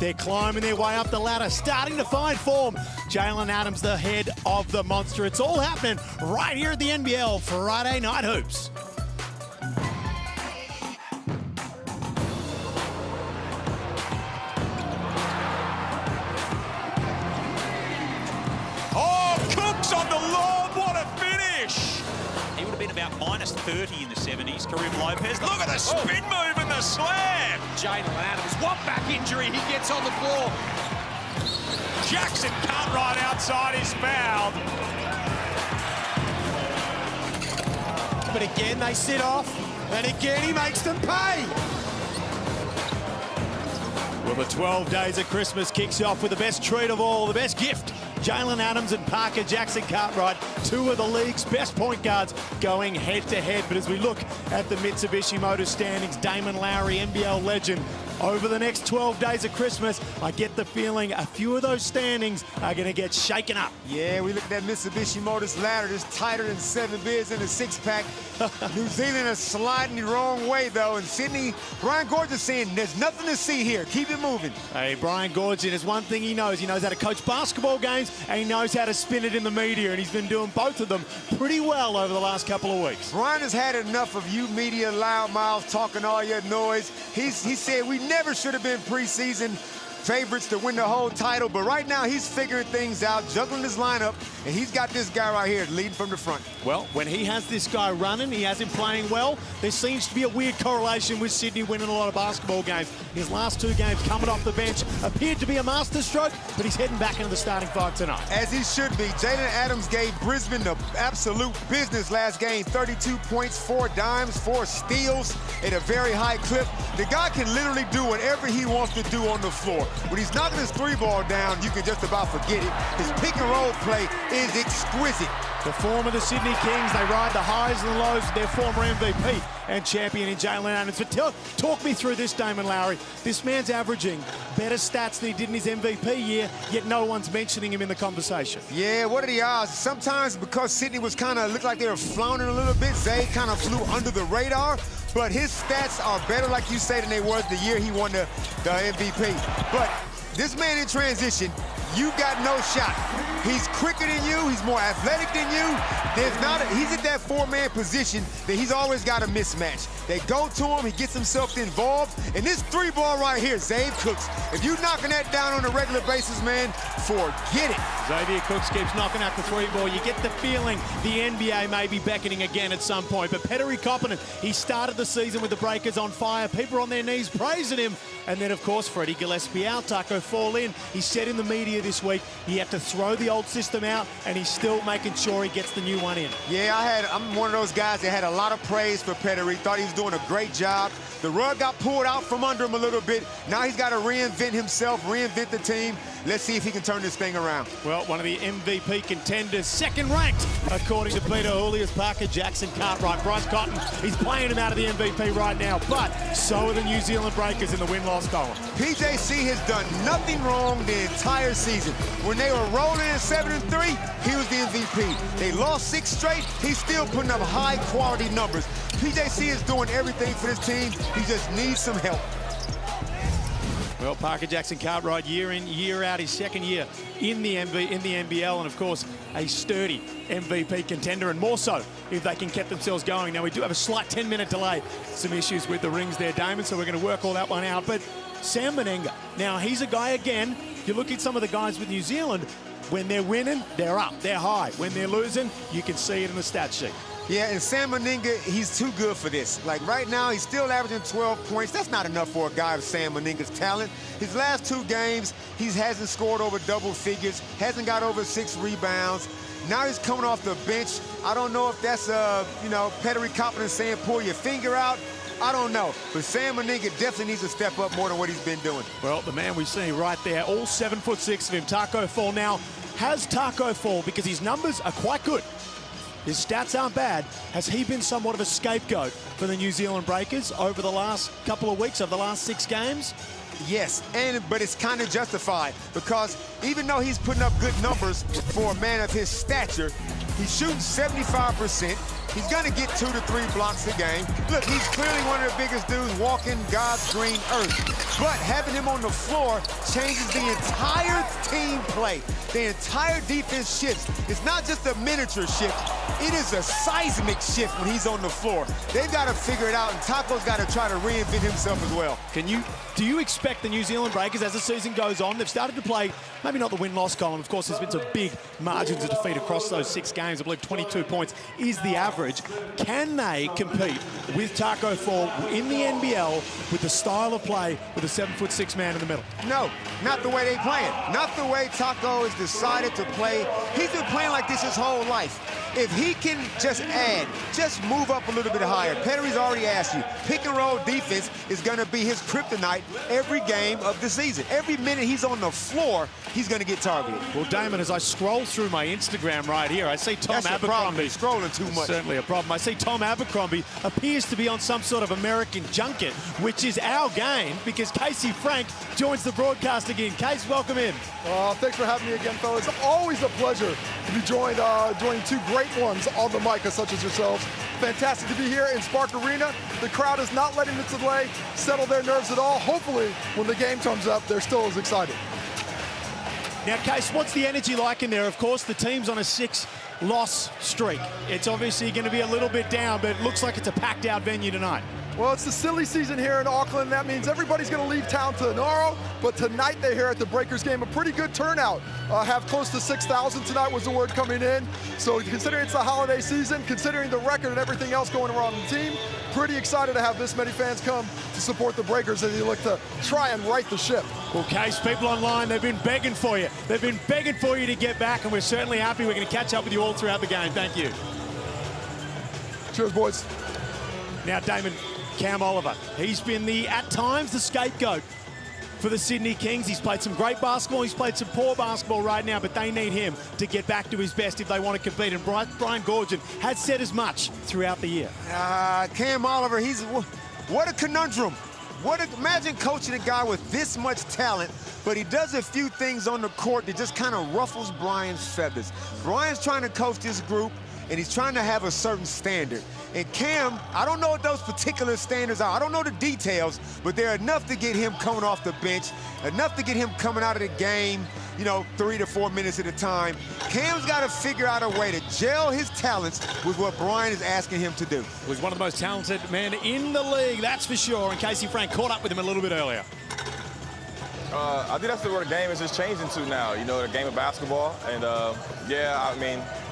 They're climbing their way up the ladder, starting to find form. Jalen Adams, the head of the monster. It's all happening right here at the NBL Friday Night Hoops. On the lob, what a finish! He would have been about minus 30 in the 70s. Karim Lopez, look at the spin move and the slam! Jalen Adams, one back injury, he gets on the floor. Jackson Cartwright outside is fouled. But again, they sit off, and again, he makes them pay. Well, the 12 days of Christmas kicks off with the best treat of all, the best gift. Jalen Adams and Parker Jackson Cartwright, two of the league's best point guards, going head-to-head. But as we look at the Mitsubishi Motors standings, Damon Lowry, NBL legend, over the next 12 days of Christmas, I get the feeling a few of those standings are going to get shaken up. Yeah, we look at that Mitsubishi Motors ladder, just tighter than 7 bids in a 6-pack. New Zealand is sliding the wrong way, though. And Sydney, Brian Gorge is saying there's nothing to see here. Keep it moving. Hey, Brian Gorge, there's one thing he knows. He knows how to coach basketball games, and he knows how to spin it in the media. And he's been doing both of them pretty well over the last couple of weeks. Brian has had enough of you media loudmouth talking all your noise. He said we never should have been preseason favorites to win the whole title, but right now he's figuring things out, juggling his lineup, and he's got this guy right here leading from the front. Well, when he has this guy running, he has him playing well. There seems to be a weird correlation with Sydney winning a lot of basketball games. His last 2 games coming off the bench appeared to be a masterstroke, but he's heading back into the starting 5 tonight. As he should be. Jalen Adams gave Brisbane the absolute business last game. 32 points, 4 dimes, 4 steals at a very high clip. The guy can literally do whatever he wants to do on the floor. When he's knocking his 3-ball down, you can just about forget it. His pick and roll play is exquisite. The form of the Sydney Kings, they ride the highs and the lows of their former MVP and champion in Jalen Adams. But talk me through this, Damon Lowry. This man's averaging better stats than he did in his MVP year, yet no one's mentioning him in the conversation. Yeah, what are the odds? Sometimes because Sydney was kind of looked like they were floundering a little bit, Zay kind of flew under the radar. But his stats are better, like you say, than they were the year he won the MVP. But this man in transition, you got no shot. He's quicker than you. He's more athletic than you. He's at that 4-man position that he's always got a mismatch. They go to him. He gets himself involved. And this 3-ball right here, Xavier Cooks, if you're knocking that down on a regular basis, man, forget it. Xavier Cooks keeps knocking out the 3-ball. You get the feeling the NBA may be beckoning again at some point. But Petteri Koponen, he started the season with the Breakers on fire. People are on their knees praising him. And then, of course, Freddie Gillespie out, Taco Fall in. He said in the media this week he had to throw the old system out, and he's still making sure he gets the new one in. Yeah, I'm one of those guys that had a lot of praise for Petteri. Thought he was doing a great job. The rug got pulled out from under him a little bit. Now he's got to reinvent himself, reinvent the team. Let's see if he can turn this thing around. Well, one of the MVP contenders, second ranked, according to Peter Hooley's Parker Jackson Cartwright. Bryce Cotton, he's playing him out of the MVP right now, but so are the New Zealand Breakers in the win-loss column. PJC has done nothing wrong the entire season. When they were rolling at 7-3, he was the MVP. They lost 6 straight, he's still putting up high-quality numbers. PJC is doing everything for this team. He just needs some help. Well, Parker Jackson Cartwright, year in, year out, his second year in the NBL, and of course, a sturdy MVP contender, and more so if they can get themselves going. Now, we do have a slight 10-minute delay, some issues with the rings there, Damon, so we're going to work all that one out. But Sam Meninga, now he's a guy, again, you look at some of the guys with New Zealand, when they're winning, they're up, they're high. When they're losing, you can see it in the stat sheet. Yeah, and Sam Meninga, he's too good for this. Like right now, he's still averaging 12 points. That's not enough for a guy of Sam Meninga's talent. His last 2 games, he hasn't scored over double figures, hasn't got over 6 rebounds. Now he's coming off the bench. I don't know if that's, Petteri Koponen saying pull your finger out. I don't know, but Sam Meninga definitely needs to step up more than what he's been doing. Well, the man we see right there, all 7'6" of him, Taco Fall. Now, has Taco Fall, because his numbers are quite good, his stats aren't bad, has he been somewhat of a scapegoat for the New Zealand Breakers over the last couple of weeks, over the last 6 games? Yes, but it's kind of justified because even though he's putting up good numbers for a man of his stature, he's shooting 75%. He's going to get 2 to 3 blocks a game. Look, he's clearly one of the biggest dudes walking God's green earth. But having him on the floor changes the entire team play. The entire defense shifts. It's not just a miniature shift. It is a seismic shift when he's on the floor. They've got to figure it out, and Taco's got to try to reinvent himself as well. Do you expect the New Zealand Breakers, as the season goes on, they've started to play, maybe not the win-loss column, of course, there's been some big margins of defeat across those 6 games. I believe 22 points is the average. Can they compete with Taco Fall in the NBL with the style of play with a 7'6" man in the middle? No, not the way they play it. Not the way Taco has decided to play. He's been playing like this his whole life. If he can just add, just move up a little bit higher. Pettery's already asked you, pick and roll defense is going to be his kryptonite every game of the season. Every minute he's on the floor, he's going to get targeted. Well, Damon, as I scroll through my Instagram right here, I see Tom That's Abercrombie. That's scrolling too much. Certainly a problem. I see Tom Abercrombie appears to be on some sort of American junket, which is our game, because Casey Frank joins the broadcast again. Case, welcome in. Thanks for having me again, fellas. Always a pleasure to be joining 2 great ones on the mic, such as yourselves. Fantastic to be here in Spark Arena. The crowd is not letting the delay settle their nerves at all. Hopefully, when the game comes up, they're still as excited. Now, Case, what's the energy like in there? Of course, the team's on a 6-loss streak. It's obviously going to be a little bit down, but it looks like it's a packed-out venue tonight. Well, it's the silly season here in Auckland. That means everybody's going to leave town tomorrow, but tonight they're here at the Breakers game. A pretty good turnout. Have close to 6,000 tonight was the word coming in. So considering it's the holiday season, considering the record and everything else going around the team, pretty excited to have this many fans come to support the Breakers as they look to try and right the ship. Well, Case, people online, they've been begging for you. They've been begging for you to get back, and we're certainly happy we're going to catch up with you all throughout the game. Thank you. Cheers, boys. Now, Damon, Cam Oliver, he's been at times the scapegoat for the Sydney Kings. He's played some great basketball, he's played some poor basketball right now, but they need him to get back to his best if they want to compete. And Brian Gorgon has said as much throughout the year. Cam Oliver, what a conundrum. Imagine coaching a guy with this much talent, but he does a few things on the court that just kind of ruffles Brian's feathers. Brian's trying to coach this group, and he's trying to have a certain standard. And Cam, I don't know what those particular standards are. I don't know the details, but they're enough to get him coming off the bench, enough to get him coming out of the game, 3 to 4 minutes at a time. Cam's got to figure out a way to gel his talents with what Brian is asking him to do. He's one of the most talented men in the league, that's for sure. And Casey Frank caught up with him a little bit earlier. I think that's where the game is just changing to now, the game of basketball. And,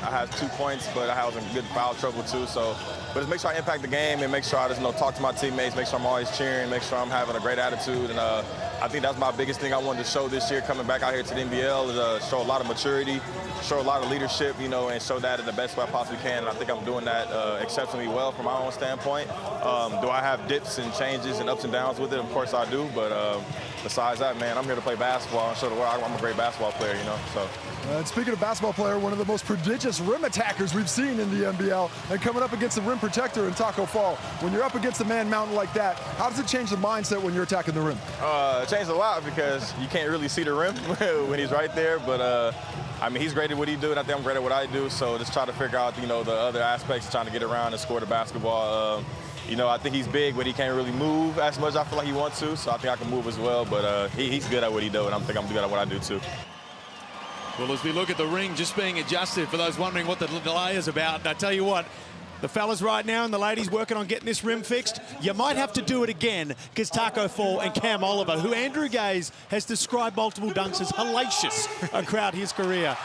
I had 2 points, but I was in good foul trouble, too. But just make sure I impact the game and make sure I just, talk to my teammates, make sure I'm always cheering, make sure I'm having a great attitude. And I think that's my biggest thing I wanted to show this year coming back out here to the NBL is show a lot of maturity, show a lot of leadership, and show that in the best way I possibly can. And I think I'm doing that exceptionally well from my own standpoint. Do I have dips and changes and ups and downs with it? Of course I do, but besides that, man, I'm here to play basketball and show the world I'm a great basketball player, so. And speaking of basketball player, one of the most prodigious rim attackers we've seen in the NBL, and coming up against the rim protector in Taco Fall. When you're up against a man mountain like that, how does it change the mindset when you're attacking the rim? It changed a lot because you can't really see the rim when he's right there, but he's great at what he do, and I think I'm great at what I do, so just try to figure out, the other aspects, trying to get around and score the basketball. I think he's big, but he can't really move as much as I feel like he wants to, so I think I can move as well, but he's good at what he does, and I think I'm good at what I do, too. Well, as we look at the ring just being adjusted, for those wondering what the delay is about, I tell you what, the fellas right now and the ladies working on getting this rim fixed, you might have to do it again, because Taco Fall and Cam Oliver, who Andrew Gaze has described multiple dunks as hellacious throughout his career,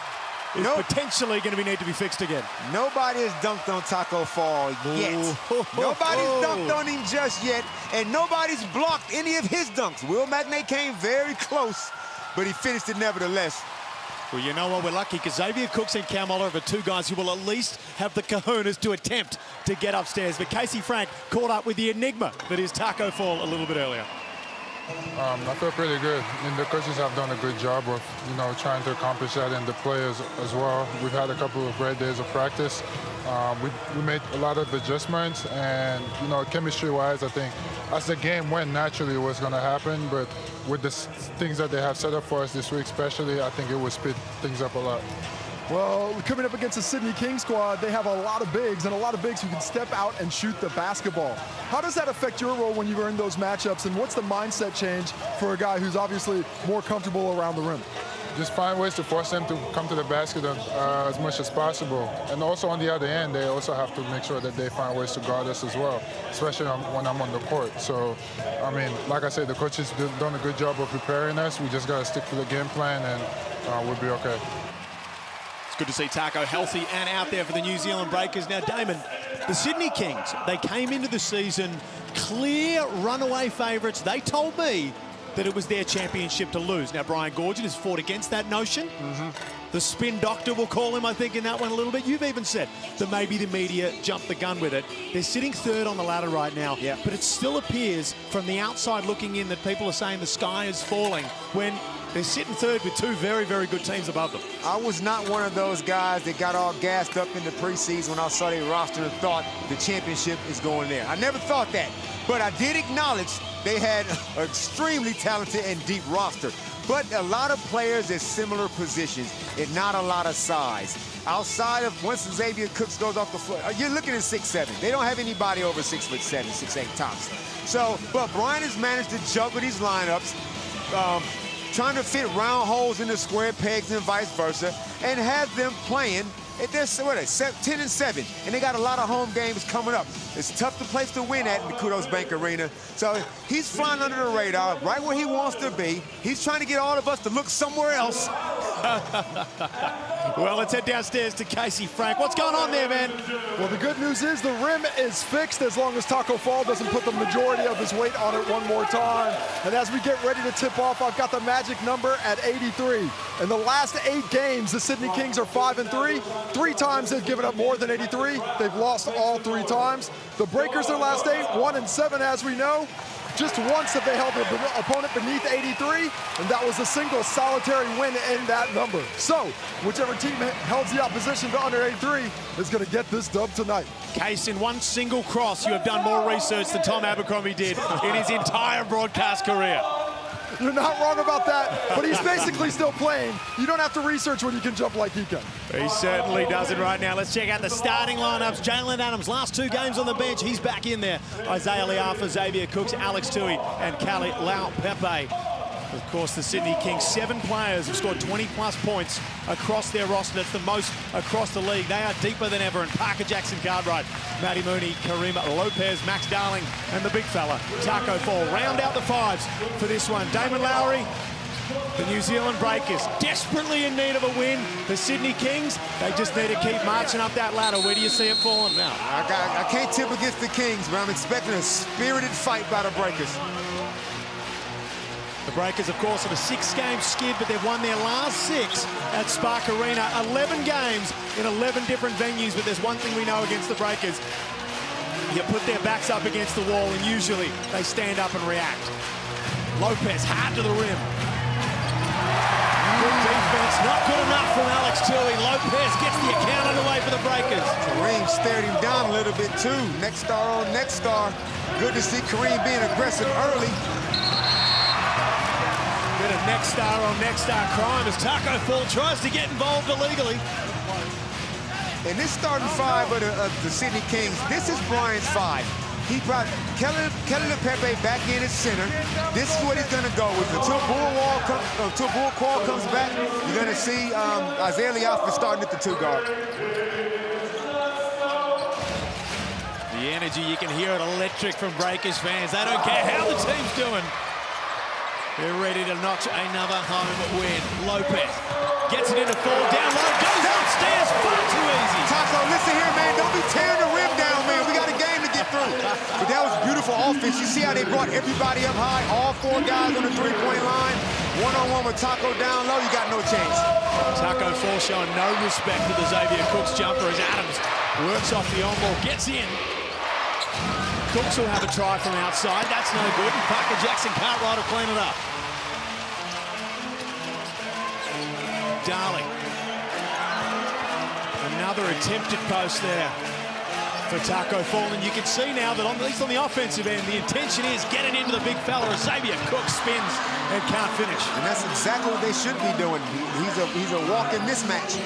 is potentially going to need to be fixed again. Nobody has dunked on Taco Fall yet. Nobody's dunked on him just yet, and nobody's blocked any of his dunks. Will Magnay came very close, but he finished it nevertheless. Well, you know what? We're lucky because Xavier Cooks and Cam Oliver are 2 guys who will at least have the kahunas to attempt to get upstairs. But Casey Frank caught up with the enigma that is Taco Fall a little bit earlier. I feel pretty good. The coaches have done a good job of, trying to accomplish that, and the players as well. We've had a couple of great days of practice. We made a lot of adjustments, and, chemistry-wise, I think as the game went, naturally it was going to happen, but with the things that they have set up for us this week especially, I think it would speed things up a lot. Well, coming up against the Sydney King squad, they have a lot of bigs, and a lot of bigs who can step out and shoot the basketball. How does that affect your role when you are in those matchups, and what's the mindset change for a guy who's obviously more comfortable around the rim? Just find ways to force them to come to the basket as much as possible. And also on the other end, they also have to make sure that they find ways to guard us as well, especially when I'm on the court. So, I mean, like I said, the coaches have done a good job of preparing us. We just got to stick to the game plan, and we'll be okay. It's good to see Taco healthy and out there for the New Zealand Breakers. Now, Damon, the Sydney Kings, they came into the season clear runaway favourites. They told me that it was their championship to lose. Now, Brian Goorjian has fought against that notion. The spin doctor, we'll call him, I think, in that one a little bit. You've even said that maybe the media jumped the gun with it. They're sitting third on the ladder right now, but it still appears from the outside looking in that people are saying the sky is falling when they're sitting third with two very, very good teams above them. I was not one of those guys that got all gassed up in the preseason when I saw their roster and thought the championship is going there. I never thought that, but I did acknowledge they had an extremely talented and deep roster, but a lot of players at similar positions and not a lot of size. Outside of once Xavier Cooks goes off the floor, you're looking at 6'7". They don't have anybody over 6'7", 6'8" tops. So, but Brian has managed to juggle these lineups, trying to fit round holes into square pegs and vice versa, and have them playing at their, 10-7, and they got a lot of home games coming up. It's tough to place to win at in the Kudos Bank Arena. So he's flying under the radar, right where he wants to be. He's trying to get all of us to look somewhere else. Well, let's head downstairs to Casey Frank. What's going on there, man? Well, the good news is the rim is fixed as long as Taco Fall doesn't put the majority of his weight on it one more time. And as we get ready to tip off, I've got the magic number at 83. In the last 8 games, the Sydney Kings are 5-3. 3 times they've given up more than 83. They've lost all 3 times. The Breakers, their last 8, 1-7, as we know. Just once have they held their opponent beneath 83, and that was a single solitary win in that number. So, whichever team holds the opposition to under 83 is going to get this dub tonight. Case, in one single cross, you have done more research than Tom Abercrombie did in his entire broadcast career. You're not wrong about that, but he's basically still playing. You don't have to research when you can jump like he can. He certainly does it right now. Let's check out the starting lineups. Jalen Adams, last 2 games on the bench. He's back in there. Isaiah Liafa, Xavier Cooks, Alex Tui, and Kali Lau Pepe. Of course, the Sydney Kings, 7 players have scored 20-plus points across their roster. That's the most across the league. They are deeper than ever. And Parker Jackson Cartwright, Matty Mooney, Kareem Lopez, Max Darling, and the big fella, Taco Fall. Round out the 5s for this one. Damon Lowry, the New Zealand Breakers, desperately in need of a win. The Sydney Kings, they just need to keep marching up that ladder. Where do you see it falling now? I can't tip against the Kings, but I'm expecting a spirited fight by the Breakers. The Breakers, of course, have a 6-game skid, but they've won their last 6 at Spark Arena. 11 games in 11 different venues, but there's one thing we know against the Breakers. You put their backs up against the wall, and usually they stand up and react. Lopez, hard to the rim. Good defense, not good enough from Alex Tui. Lopez gets the account underway for the Breakers. Kareem stared him down a little bit, too. Next star on next star. Good to see Kareem being aggressive early. Bit of next star on next star crime as Taco Fall tries to get involved illegally. In this starting 5 of the Sydney Kings, this is Brian's 5. He brought Kelly Lepepe back in at center. This is what he's going to go with. Until Bull Quall comes back, you're going to see Isaiah Liafa starting at the 2 guard. The energy, you can hear it electric from Breakers fans. They don't care how the team's doing. They're ready to notch another home win. Lopez gets it into Fall, down low, goes upstairs, far too easy. Taco, listen here, man. Don't be tearing the rim down, man. We got a game to get through. But that was beautiful offense. You see how they brought everybody up high, all 4 guys on the 3-point line. One-on-one with Taco down low, you got no chance. Taco Fall showing no respect to the Xavier Cooks jumper as Adams works off the on-ball, gets in. Cooks will have a try from outside. That's no good. And Parker Jackson Cartwright will clean it up. Darling. Another attempted post there for Taco Fall, and you can see now that at least on the offensive end, the intention is getting into the big fella. Xavier Cook spins and can't finish. And that's exactly what they should be doing. He's a walking mismatch.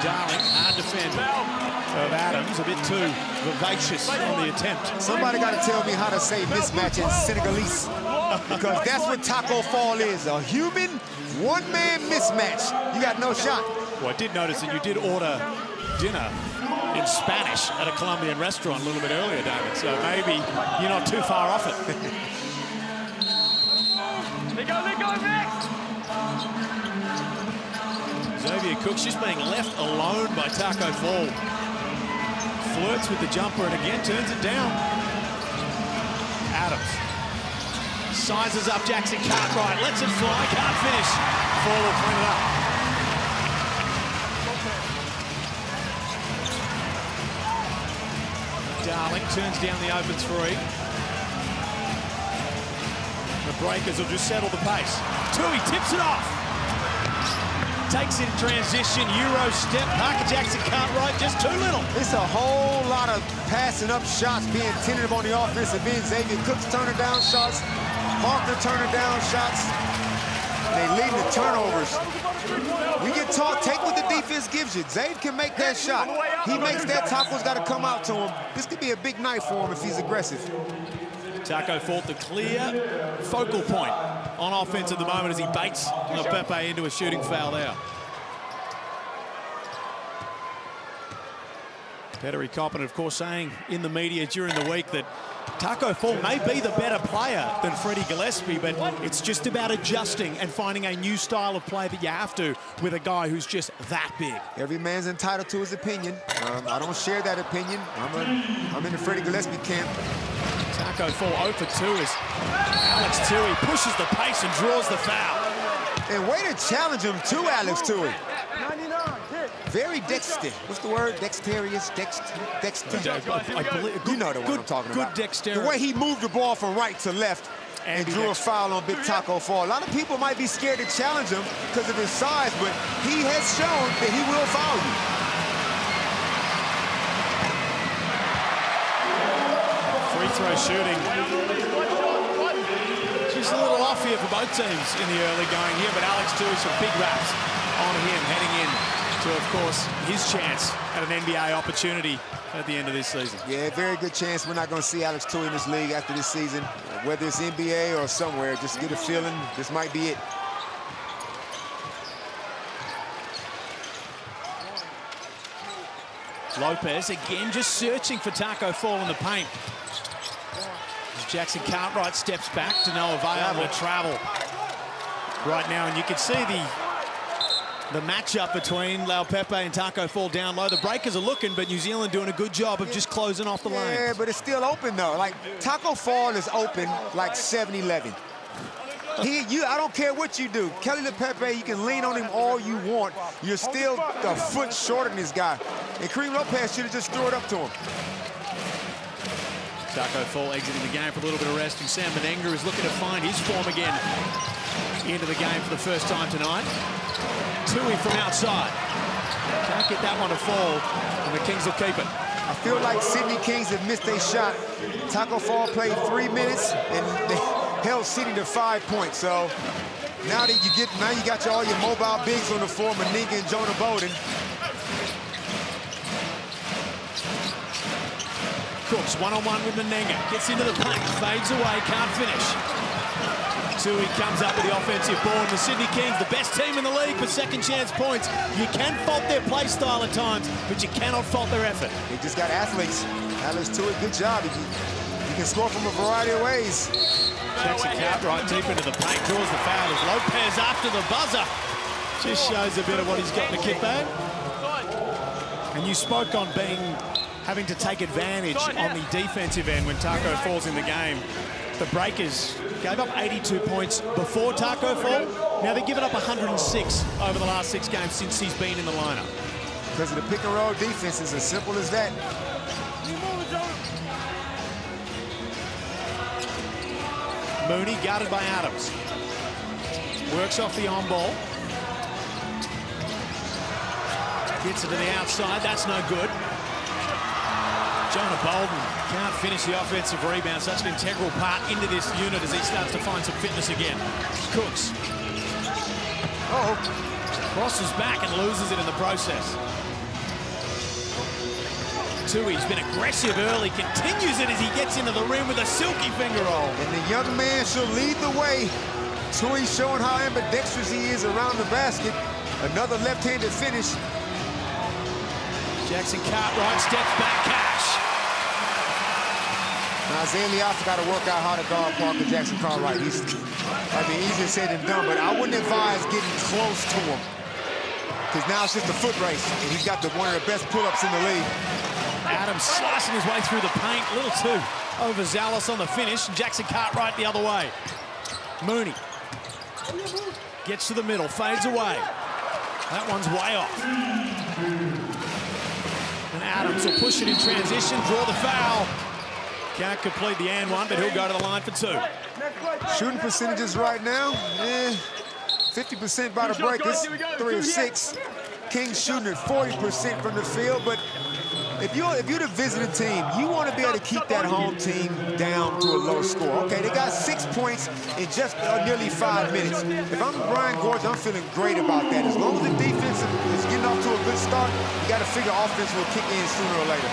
Darling, hard defend of Adams, a bit too vivacious on the attempt. Somebody got to tell me how to say mismatch in Senegalese, because that's what Taco Fall is, a human one-man mismatch. You got no shot. Well, I did notice that you did order dinner in Spanish at a Colombian restaurant a little bit earlier, David, so maybe you're not too far off it. They go, Vic! Xavier Cook's just being left alone by Taco Fall. Flirts with the jumper and again turns it down. Adams sizes up Jackson Cartwright, lets it fly, can't finish. Fall will clean it up. Darling turns down the open three. The Breakers will just settle the pace. Tui tips it off. Takes it in transition, Euro step, Parker Jackson Cartwright, just too little. It's a whole lot of passing up shots, being tentative on the offensive end. Xavier Cook's turning down shots, Parker turning down shots. They lead the turnovers. We get taught, take what the defense gives you. Xavier can make that shot. He makes that, Taco's got to come out to him. This could be a big night for him if he's aggressive. Taco Fall the clear focal point on offense at the moment as he baits Pepe into a shooting foul there. Pettery Coppin, of course, saying in the media during the week that Taco Fall may be the better player than Freddie Gillespie, but it's just about adjusting and finding a new style of play that you have to with a guy who's just that big. Every man's entitled to his opinion. I don't share that opinion. I'm in the Freddie Gillespie camp. Taco Fall 0 for 2 as Alex Tui pushes the pace and draws the foul. And way to challenge him too, Alex Tui. Very dexter. What's the word? Dexterous? Dexter. You know the one I'm talking about. Good dexterity. The way he moved the ball from right to left and drew a foul on Big Taco Fall. A lot of people might be scared to challenge him because of his size, but he has shown that he will foul you. Free throw shooting. Just a little off here for both teams in the early going here, but Alex Tui some big raps on him heading in to, of course, his chance at an NBA opportunity at the end of this season. Yeah, very good chance we're not going to see Alex Tui in this league after this season. Whether it's NBA or somewhere, just get a feeling this might be it. Lopez again just searching for Taco Fall in the paint. As Jackson Cartwright steps back to no avail to travel right now, and you can see the matchup between Laupepe and Taco Fall down low. The Breakers are looking, but New Zealand doing a good job of just closing off the lane. Yeah, but it's still open though. Like Taco Fall is open like 7-11. I don't care what you do. Kelly LePepe, you can lean on him all you want. You're still a foot shorter than this guy. And Kareem Lopez should have just threw it up to him. Taco Fall exiting the game for a little bit of rest, and Sam Menenga is looking to find his form again into the game for the first time tonight. Tui from outside. Can't get that one to fall, and the Kings will keep it. I feel like Sydney Kings have missed a shot. Taco Fall played 3 minutes, and they held Sydney to 5 points. So now that you got all your mobile bigs on the floor, Menenga and Jonah Bowden. Cooks one-on-one with Menenga. Gets into the paint, fades away, can't finish. Tui comes up with the offensive board. The Sydney Kings, the best team in the league for second chance points. You can fault their play style at times, but you cannot fault their effort. They just got athletes. Alex Tui, good job. You can score from a variety of ways. Jackson Cartwright deep into the paint, draws the foul as Lopez after the buzzer. Just shows a bit of what he's got in the kit bag. And you spoke on having to take advantage on the defensive end when Taco Fall's in the game. The Breakers gave up 82 points before Taco Fall. Now they've given up 106 over the last 6 games since he's been in the lineup. Because of the pick and roll defense, it's as simple as that. Mooney guarded by Adams. Works off the on ball. Gets it to the outside. That's no good. Jonah Bolden can't finish the offensive rebound. Such an integral part into this unit as he starts to find some fitness again. Cooks. Crosses back and loses it in the process. Tui's been aggressive early, continues it as he gets into the rim with a silky finger roll. And the young man should lead the way. Tui showing how ambidextrous he is around the basket. Another left-handed finish. Jackson Cartwright steps back, cash. Now, Isaiah Leofa got to work out how to guard Parker Jackson Cartwright. Easier said than done, but I wouldn't advise getting close to him. Because now it's just a foot race, and he's got one of the best pull-ups in the league. Adams slicing his way through the paint, a little too overzealous on the finish. Jackson Cartwright the other way. Mooney gets to the middle, fades away. That one's way off. And Adams will push it in transition, draw the foul. Can't complete the and one, but he'll go to the line for two. Shooting percentages right now, 50% by the break. This 3 of 6. Kings shooting at 40% from the field, but if you're the visiting team, you want to be able to keep that home team down to a low score. Okay, they got 6 points in just nearly 5 minutes. If I'm Brian Gorge, I'm feeling great about that. As long as the defense is getting off to a good start, you got to figure offense will kick in sooner or later.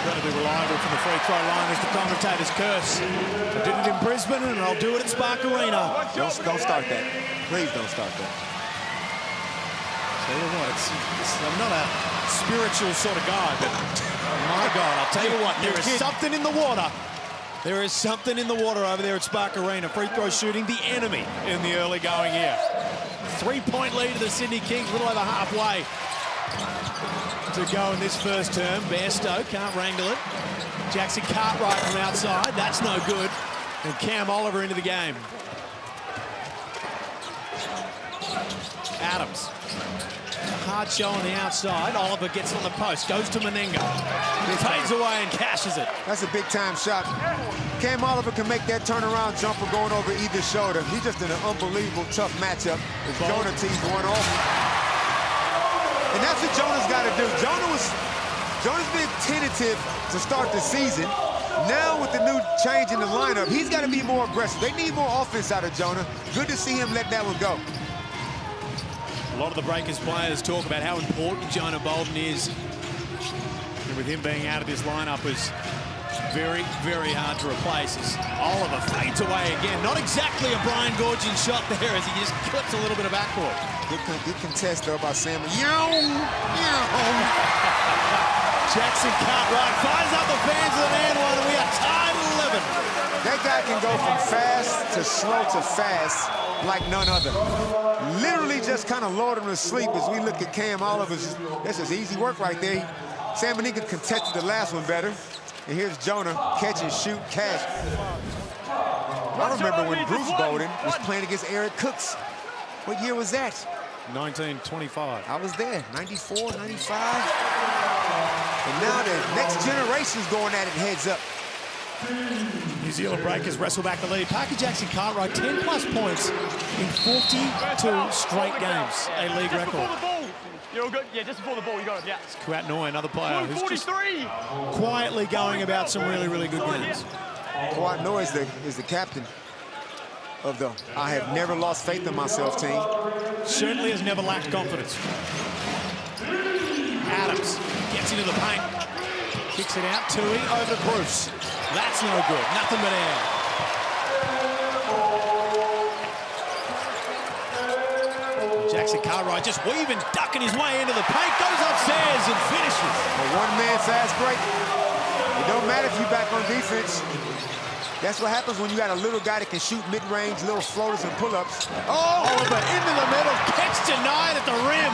Incredibly reliable from the free throw line as the commentators curse. I did it in Brisbane and I'll do it at Spark Arena. Don't start that. Please don't start that. Tell you what, I'm not a spiritual sort of guy, but oh my God, I'll tell you what, there is something in the water. There is something in the water over there at Spark Arena. Free throw shooting, the enemy in the early going here. 3-point lead to the Sydney Kings, a little over halfway to go in this first term. Bairstow can't wrangle it. Jackson Cartwright from outside. That's no good. And Cam Oliver into the game. Adams. Hard show on the outside. Oliver gets on the post. Goes to Menenga. Fades away and cashes it. That's a big-time shot. Cam Oliver can make that turnaround jumper going over either shoulder. He's just in an unbelievable tough matchup as Jonah tees one off. And that's what Jonah's got to do. Jonah's been tentative to start the season. Now with the new change in the lineup, he's got to be more aggressive. They need more offense out of Jonah. Good to see him let that one go. A lot of the Breakers players talk about how important Jonah Bolden is. And with him being out of this lineup is very, very hard to replace as Oliver fades away again. Not exactly a Brian Gorgian shot there as he just clips a little bit of backcourt. Good contest though by Sam. Jackson Cartwright fires up the fans with an and one, and we are tied at 11. That guy can go from fast to slow to fast like none other. Literally just kind of lured him to sleep as we look at Cam Oliver's. This is easy work right there. Sam Menenga contested the last one better. And here's Jonah, catch and shoot, cash. I remember when Bruce Bolden was playing against Eric Cooks. What year was that? 1925. I was there, 94, 95. And now the next generation's going at it heads up. New Zealand Breakers wrestle back the lead. Parker Jackson Cartwright, 10+ points in 42 straight games, a league record. You're all good? Yeah, just before the ball, you got it, yeah. It's Kouat-Noy, another player who's 43. Just quietly going about some really, really good games. Kouat-Noy is the captain of the I have never lost faith in myself team. Certainly has never lacked confidence. Adams gets into the paint. Kicks it out, Tui over to Bruce. That's no good, nothing but air. Jackson Cartwright just weaving, ducking his way into the paint, goes upstairs and finishes. A one-man fast break. It don't matter if you're back on defense. That's what happens when you got a little guy that can shoot mid-range, little floaters and pull-ups. Oh, Oliver into the middle, catch denied at the rim.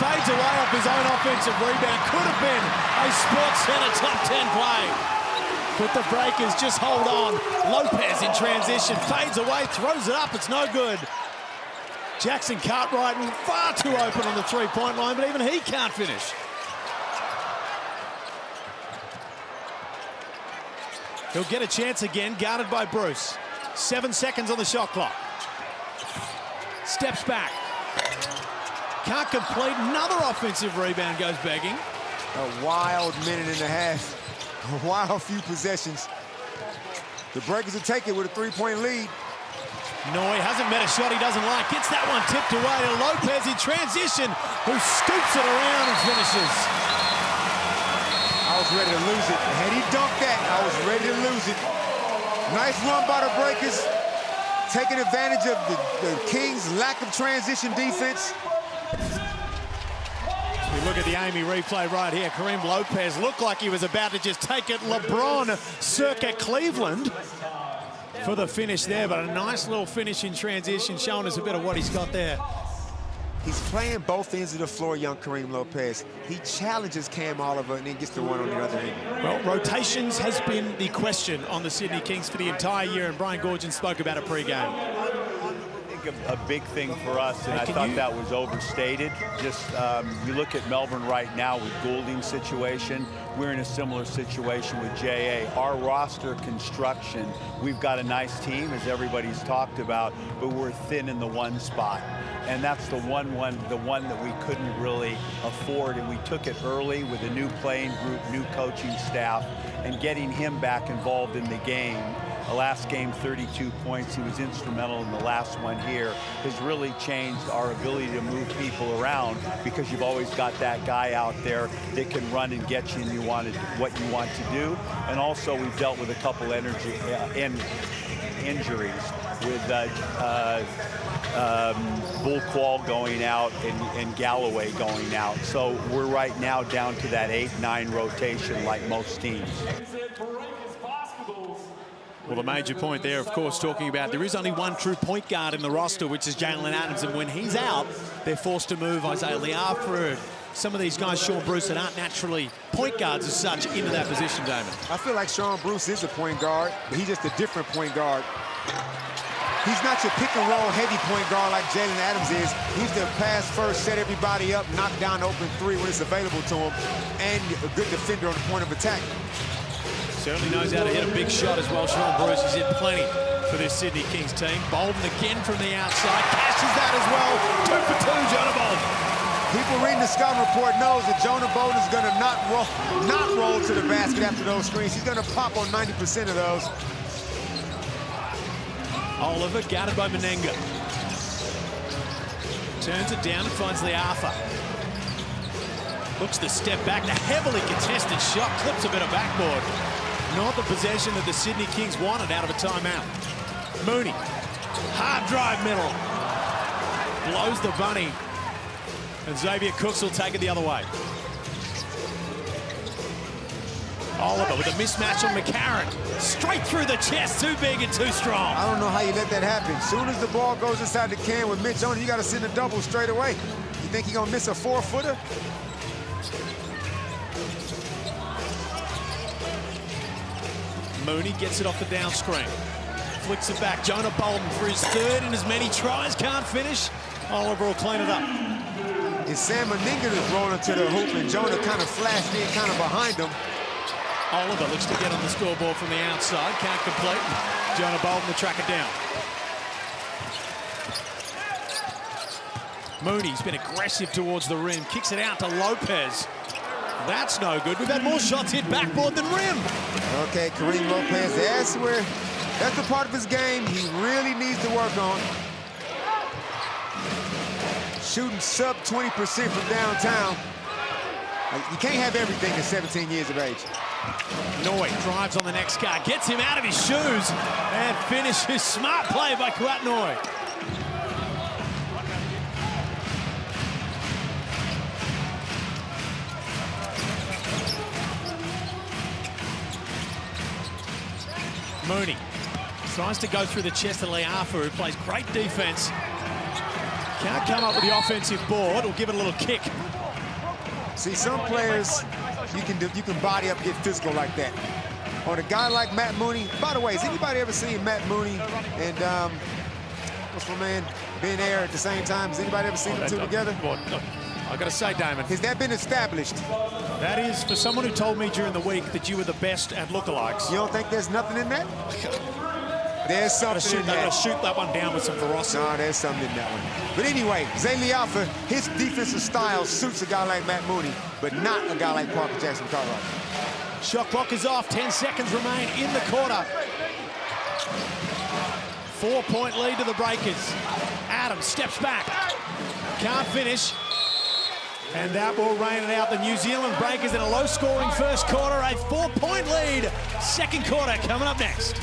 Fades away off his own offensive rebound. Could have been a Sports Center top 10 play. But the Breakers just hold on. Lopez in transition, fades away, throws it up, it's no good. Jackson Cartwright far too open on the three-point line, but even he can't finish. He'll get a chance again, guarded by Bruce. 7 seconds on the shot clock. Steps back. Can't complete. Another offensive rebound goes begging. A wild minute and a half. A wild few possessions. The Breakers will take it with a 3-point lead. Noy hasn't met a shot he doesn't like. Gets that one tipped away to Lopez in transition, who scoops it around and finishes. I was ready to lose it. Had he dunked that, I was ready to lose it. Nice run by the Breakers, taking advantage of the Kings' lack of transition defense. We look at the Amy replay right here. Kareem Lopez looked like he was about to just take it LeBron circa Cleveland for the finish there, but a nice little finish in transition, showing us a bit of what he's got there. He's playing both ends of the floor, young Kareem Lopez. He challenges Cam Oliver and then gets the one on the other end. Well, rotations has been the question on the Sydney Kings for the entire year, and Brian Goorjian spoke about it pre-game. A big thing for us, and I thought that was overstated. Just you look at Melbourne right now with Goulding's situation. We're in a similar situation with JA. Our roster construction, we've got a nice team, as everybody's talked about, but we're thin in the one spot. And that's the one that we couldn't really afford, and we took it early with a new playing group, new coaching staff, and getting him back involved in the game. The last game, 32 points. He was instrumental in the last one here. Has really changed our ability to move people around, because you've always got that guy out there that can run and get you and what you want to do. And also, we've dealt with a couple injuries with Bull Quall going out and Galloway going out. So we're right now down to that 8-9 rotation like most teams. Well, the major point there, of course, talking about there is only one true point guard in the roster, which is Jalen Adams, and when he's out, they're forced to move Isaiah Liafra. Some of these guys, Sean Bruce, that aren't naturally point guards as such, into that position, Damon. I feel like Sean Bruce is a point guard, but he's just a different point guard. He's not your pick-and-roll heavy point guard like Jalen Adams is. He's the pass first, set everybody up, knock down open three when it's available to him, and a good defender on the point of attack. Certainly knows how to hit a big shot as well. Sean Bruce has hit plenty for this Sydney Kings team. Bolden again from the outside, cashes that as well. 2 for 2, Jonah Bolden. People reading the scouting report knows that Jonah Bolden is going to not roll to the basket after those screens. He's going to pop on 90% of those. Oliver guarded by Menenga. Turns it down and finds Liafa. Looks to step back. The heavily contested shot clips a bit of backboard. Not the possession that the Sydney Kings wanted out of a timeout. Mooney, hard drive middle. Blows the bunny. And Xavier Cooks will take it the other way. Oliver with a mismatch on McCarron. Straight through the chest, too big and too strong. I don't know how you let that happen. As soon as the ball goes inside the can with Mitch on it, you got to send a double straight away. You think he's going to miss a 4-footer? Mooney gets it off the down screen. Flicks it back. Jonah Bolden for his third in as many tries. Can't finish. Oliver will clean it up. It's Sam Meninga that's rolling to the hoop, and Jonah kind of flashed in kind of behind him. Oliver looks to get on the scoreboard from the outside. Can't complete. Jonah Bolden to track it down. Mooney's been aggressive towards the rim. Kicks it out to Lopez. That's no good. We've had more shots hit backboard than rim. Okay, Kareem Lopez, that's the part of his game he really needs to work on. Shooting sub 20% from downtown. You can't have everything at 17 years of age. Noy drives on the next guy, gets him out of his shoes, and finishes. Smart play by Kouat Noy. Mooney tries to go through the chest of Liafa, who plays great defense. Can't come up with the offensive board or give it a little kick. See, some players you can body up, get physical like that. On a guy like Matt Mooney, by the way, has anybody ever seen Matt Mooney and what's my man, Ben Air at the same time? Has anybody ever seen them two together? I gotta say, Damon, has that been established? That is, for someone who told me during the week that you were the best at lookalikes. You don't think there's nothing in that? There's something in that. Gotta shoot that one down with some ferocity. No, there's something in that one. But anyway, Zay Lealfa, his defensive style suits a guy like Matt Mooney, but not a guy like Parker Jackson Cartwright. Shot clock is off. 10 seconds remain in the quarter. 4-point lead to the Breakers. Adams steps back. Can't finish. And that will rain it out. The New Zealand Breakers in a low-scoring first quarter. A 4-point lead. Second quarter coming up next.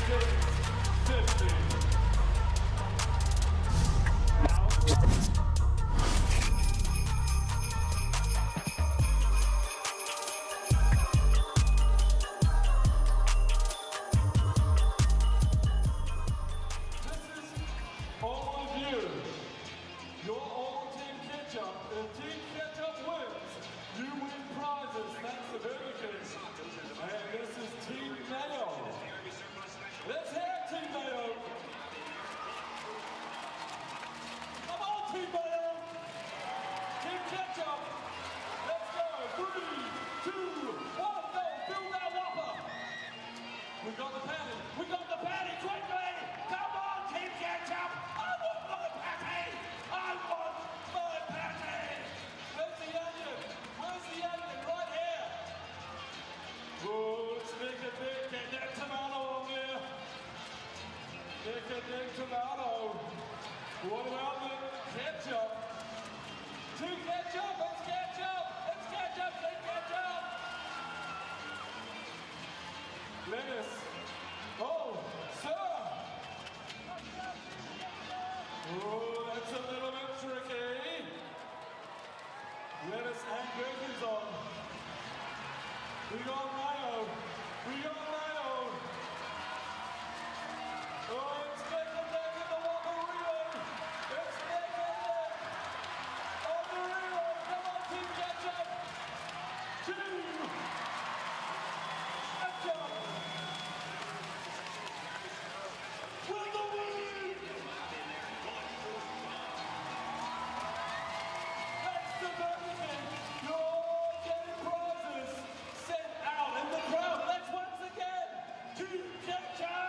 What about the ketchup? Two ketchup, let's catch up! Let's catch up, let's catch up! Lettuce. Oh, sir! Oh, that's a little bit tricky. Lettuce and gherkins on. We got mayo. We got mayo. Oh, it's neck and neck in the Whopperino. It's neck and neck. On the Rio. Come on, Team Ketchup. Two. Ketchup. With the win. That's the Burger. You're getting prizes sent out in the crowd. Let's once again. Team Ketchup.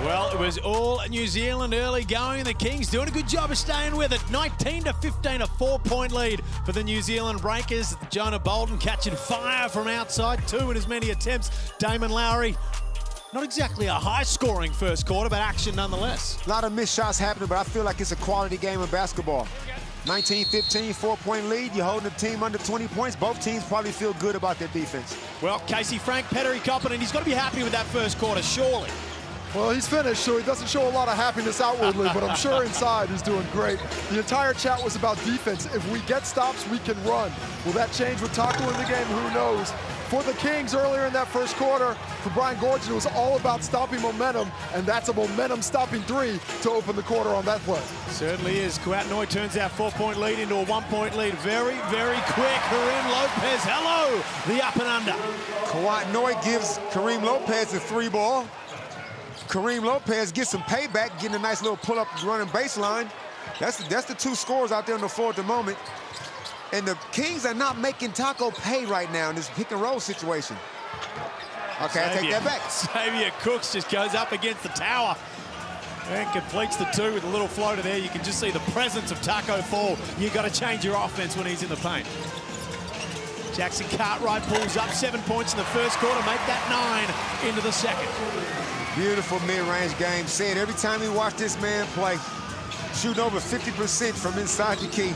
Well, it was all New Zealand early going. The Kings doing a good job of staying with it. 19-15, a 4-point lead for the New Zealand Breakers. Jonah Bolden catching fire from outside, 2 in as many attempts. Damon Lowry, not exactly a high-scoring first quarter, but action nonetheless. A lot of missed shots happening, but I feel like it's a quality game of basketball. 19-15, 4-point lead. You're holding the team under 20 points. Both teams probably feel good about their defense. Well, Casey Frank, Pettery Coppin, he's got to be happy with that first quarter, surely. Well, he's finished, so he doesn't show a lot of happiness outwardly, but I'm sure inside he's doing great. The entire chat was about defense. If we get stops, we can run. Will that change with Taco in the game? Who knows? For the Kings earlier in that first quarter, for Brian Gorgon, it was all about stopping momentum, and that's a momentum-stopping 3 to open the quarter on that play. Certainly is. Kawhi turns that 4-point lead into a 1-point lead. Very, very quick. Kareem Lopez, hello, the up and under. Kawhi gives Kareem Lopez the 3-ball. Kareem Lopez gets some payback, getting a nice little pull-up running baseline. That's the 2 scores out there on the floor at the moment. And the Kings are not making Taco pay right now in this pick-and-roll situation. Okay, I take that back. Xavier Cooks just goes up against the tower and completes the 2 with a little floater there. You can just see the presence of Taco Fall. You've got to change your offense when he's in the paint. Jackson Cartwright pulls up 7 points in the first quarter, make that 9 into the second. Beautiful mid-range game. Said every time you watch this man play, shooting over 50% from inside the key.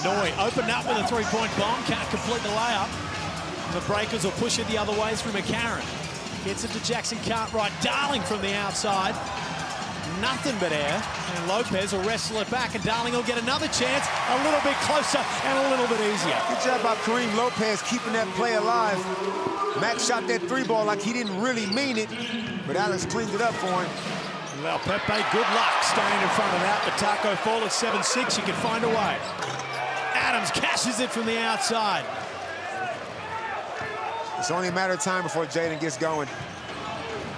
Noy opened up with a 3-point bomb, can't complete the layup. The Breakers will push it the other way through McCarron. Gets it to Jackson Cartwright. Darling from the outside. Nothing but air. And Lopez will wrestle it back, and Darling will get another chance, a little bit closer and a little bit easier. Good job by Kareem Lopez keeping that play alive. Max shot that 3-ball like he didn't really mean it, but Alex cleaned it up for him. Well, Pepe, good luck staying in front of that, but Taco Fall at 7-6, you can find a way. Adams cashes it from the outside. It's only a matter of time before Jaden gets going.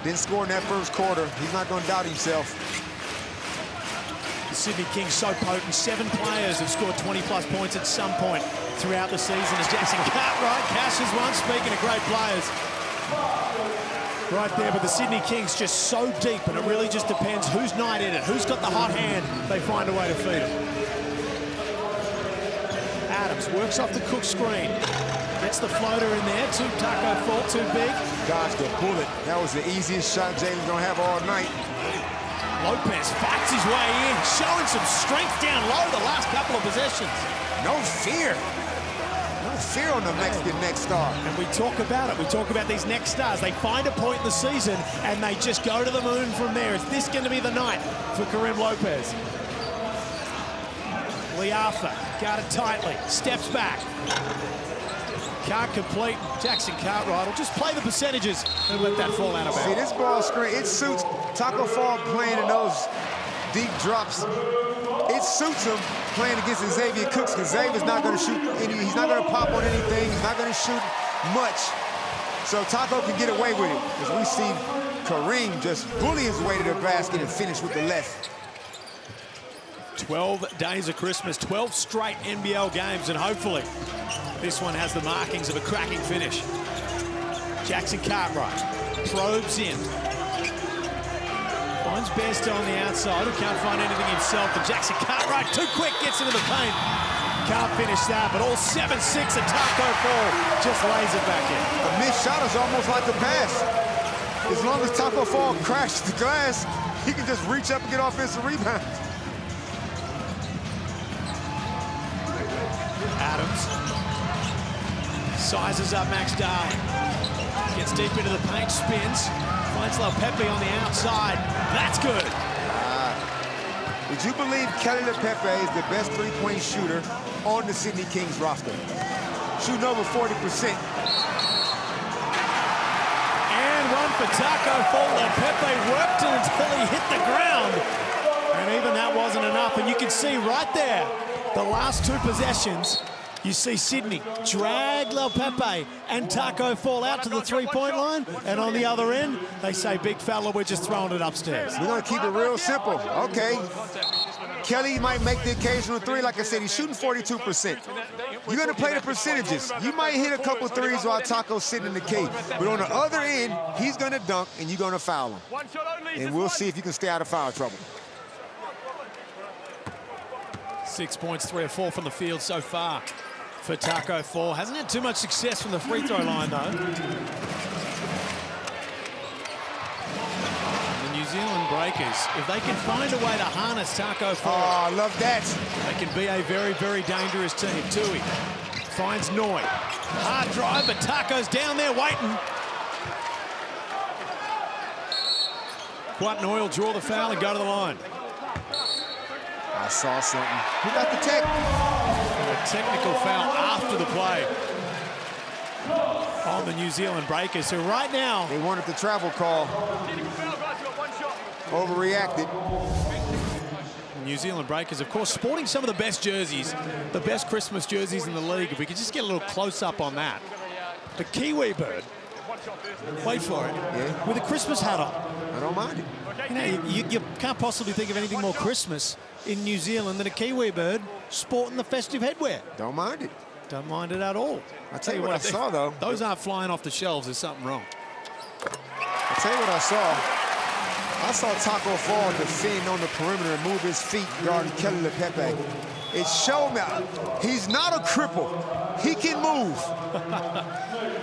Didn't score in that first quarter. He's not going to doubt himself. The Sydney Kings so potent. 7 players have scored 20-plus points at some point throughout the season. As Jackson Cartwright cashes one. Speaking of great players, right there, but the Sydney Kings just so deep, and it really just depends whose night in it, who's got the hot hand. They find a way to feed it. Adams works off the Cook screen. Gets the floater in there. Taco Fall too big. Dodged the bullet. That was the easiest shot Jalen's going to have all night. Lopez fights his way in, showing some strength down low the last couple of possessions. No fear. No fear on the Mexican next star. And we talk about it. We talk about these next stars. They find a point in the season, and they just go to the moon from there. Is this going to be the night for Karim Lopez? Lee Arthur guarded tightly. Steps back. Can't complete. Jackson Cartwright will just play the percentages and let that fall out of bounds. See, this ball screen, it suits Taco Fall playing in those deep drops. It suits him playing against Xavier Cooks, because Xavier's not going to shoot any, he's not going to pop on anything, he's not going to shoot much. So Taco can get away with it, because we see Kareem just bully his way to the basket and finish with the left. 12 days of Christmas, 12 straight NBL games, and hopefully this one has the markings of a cracking finish. Jackson Cartwright probes in. Finds Bairstow on the outside, who can't find anything himself, and Jackson Cartwright, too quick, gets into the paint. Can't finish that, but all 7-6 at Taco Fall just lays it back in. A missed shot is almost like a pass. As long as Taco Fall crashes the glass, he can just reach up and get offensive rebounds. Adams sizes up Max Darling. Gets deep into the paint, spins. Finds Pepe on the outside. That's good. Would you believe Kelly Pepe is the best three-point shooter on the Sydney Kings roster? Shooting over 40%. And one for Taco Fall. Pepe worked it until he hit the ground. And even that wasn't enough. And you can see right there, the last 2 possessions, you see Sydney drag Pepe and Taco Fall out to the three-point line, and on the other end, they say, big fella, we're just throwing it upstairs. We're going to keep it real simple. Okay. Kelly might make the occasional three. Like I said, he's shooting 42%. You're going to play the percentages. You might hit a couple threes while Taco's sitting in the key. But on the other end, he's going to dunk, and you're going to foul him. And we'll see if you can stay out of foul trouble. 6 points, 3 or 4 from the field so far for Taco Fall. Hasn't had too much success from the free throw line, though. The New Zealand Breakers, if they can find a way to harness Taco Fall, oh, I love that. they can be a very, very dangerous team. Tui finds Noy. Hard drive, but Taco's down there waiting. Quat Noy will draw the foul and go to the line. I saw something. Who got the tech? A technical foul after the play on the New Zealand Breakers, who right now, they wanted the travel call. Overreacted. New Zealand Breakers, of course, sporting some of the best jerseys, the best Christmas jerseys in the league. If we could just get a little close-up on that. The Kiwi bird, wait for it, yeah, with a Christmas hat on. I don't mind it. You know, you can't possibly think of anything more Christmas in New Zealand than a Kiwi bird sporting the festive headwear. Don't mind it. Don't mind it at all. I'll tell you what I saw, though. Those aren't flying off the shelves. There's something wrong. I'll tell you what I saw. I saw Taco Fall defend on the perimeter and move his feet guarding Kelly LePepe. It showed me he's not a cripple. He can move.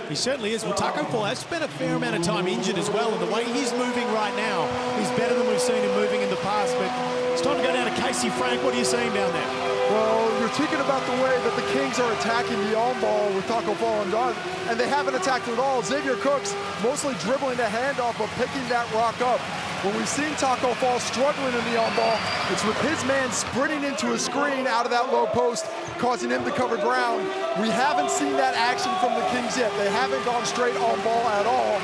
He certainly is. Well, Taco Fall has spent a fair amount of time injured as well, and the way he's moving right now is better than we've seen him moving in the past. But it's time to go down to Casey Frank. What are you seeing down there? Well, you're thinking about the way that the Kings are attacking the on-ball with Taco Fall and Don, and they haven't attacked it at all. Xavier Cooks mostly dribbling the handoff, but picking that rock up. When we've seen Taco Fall struggling in the on-ball, it's with his man sprinting into a screen out of that low post, causing him to cover ground. We haven't seen that action from the Kings yet. They haven't gone straight on-ball at all.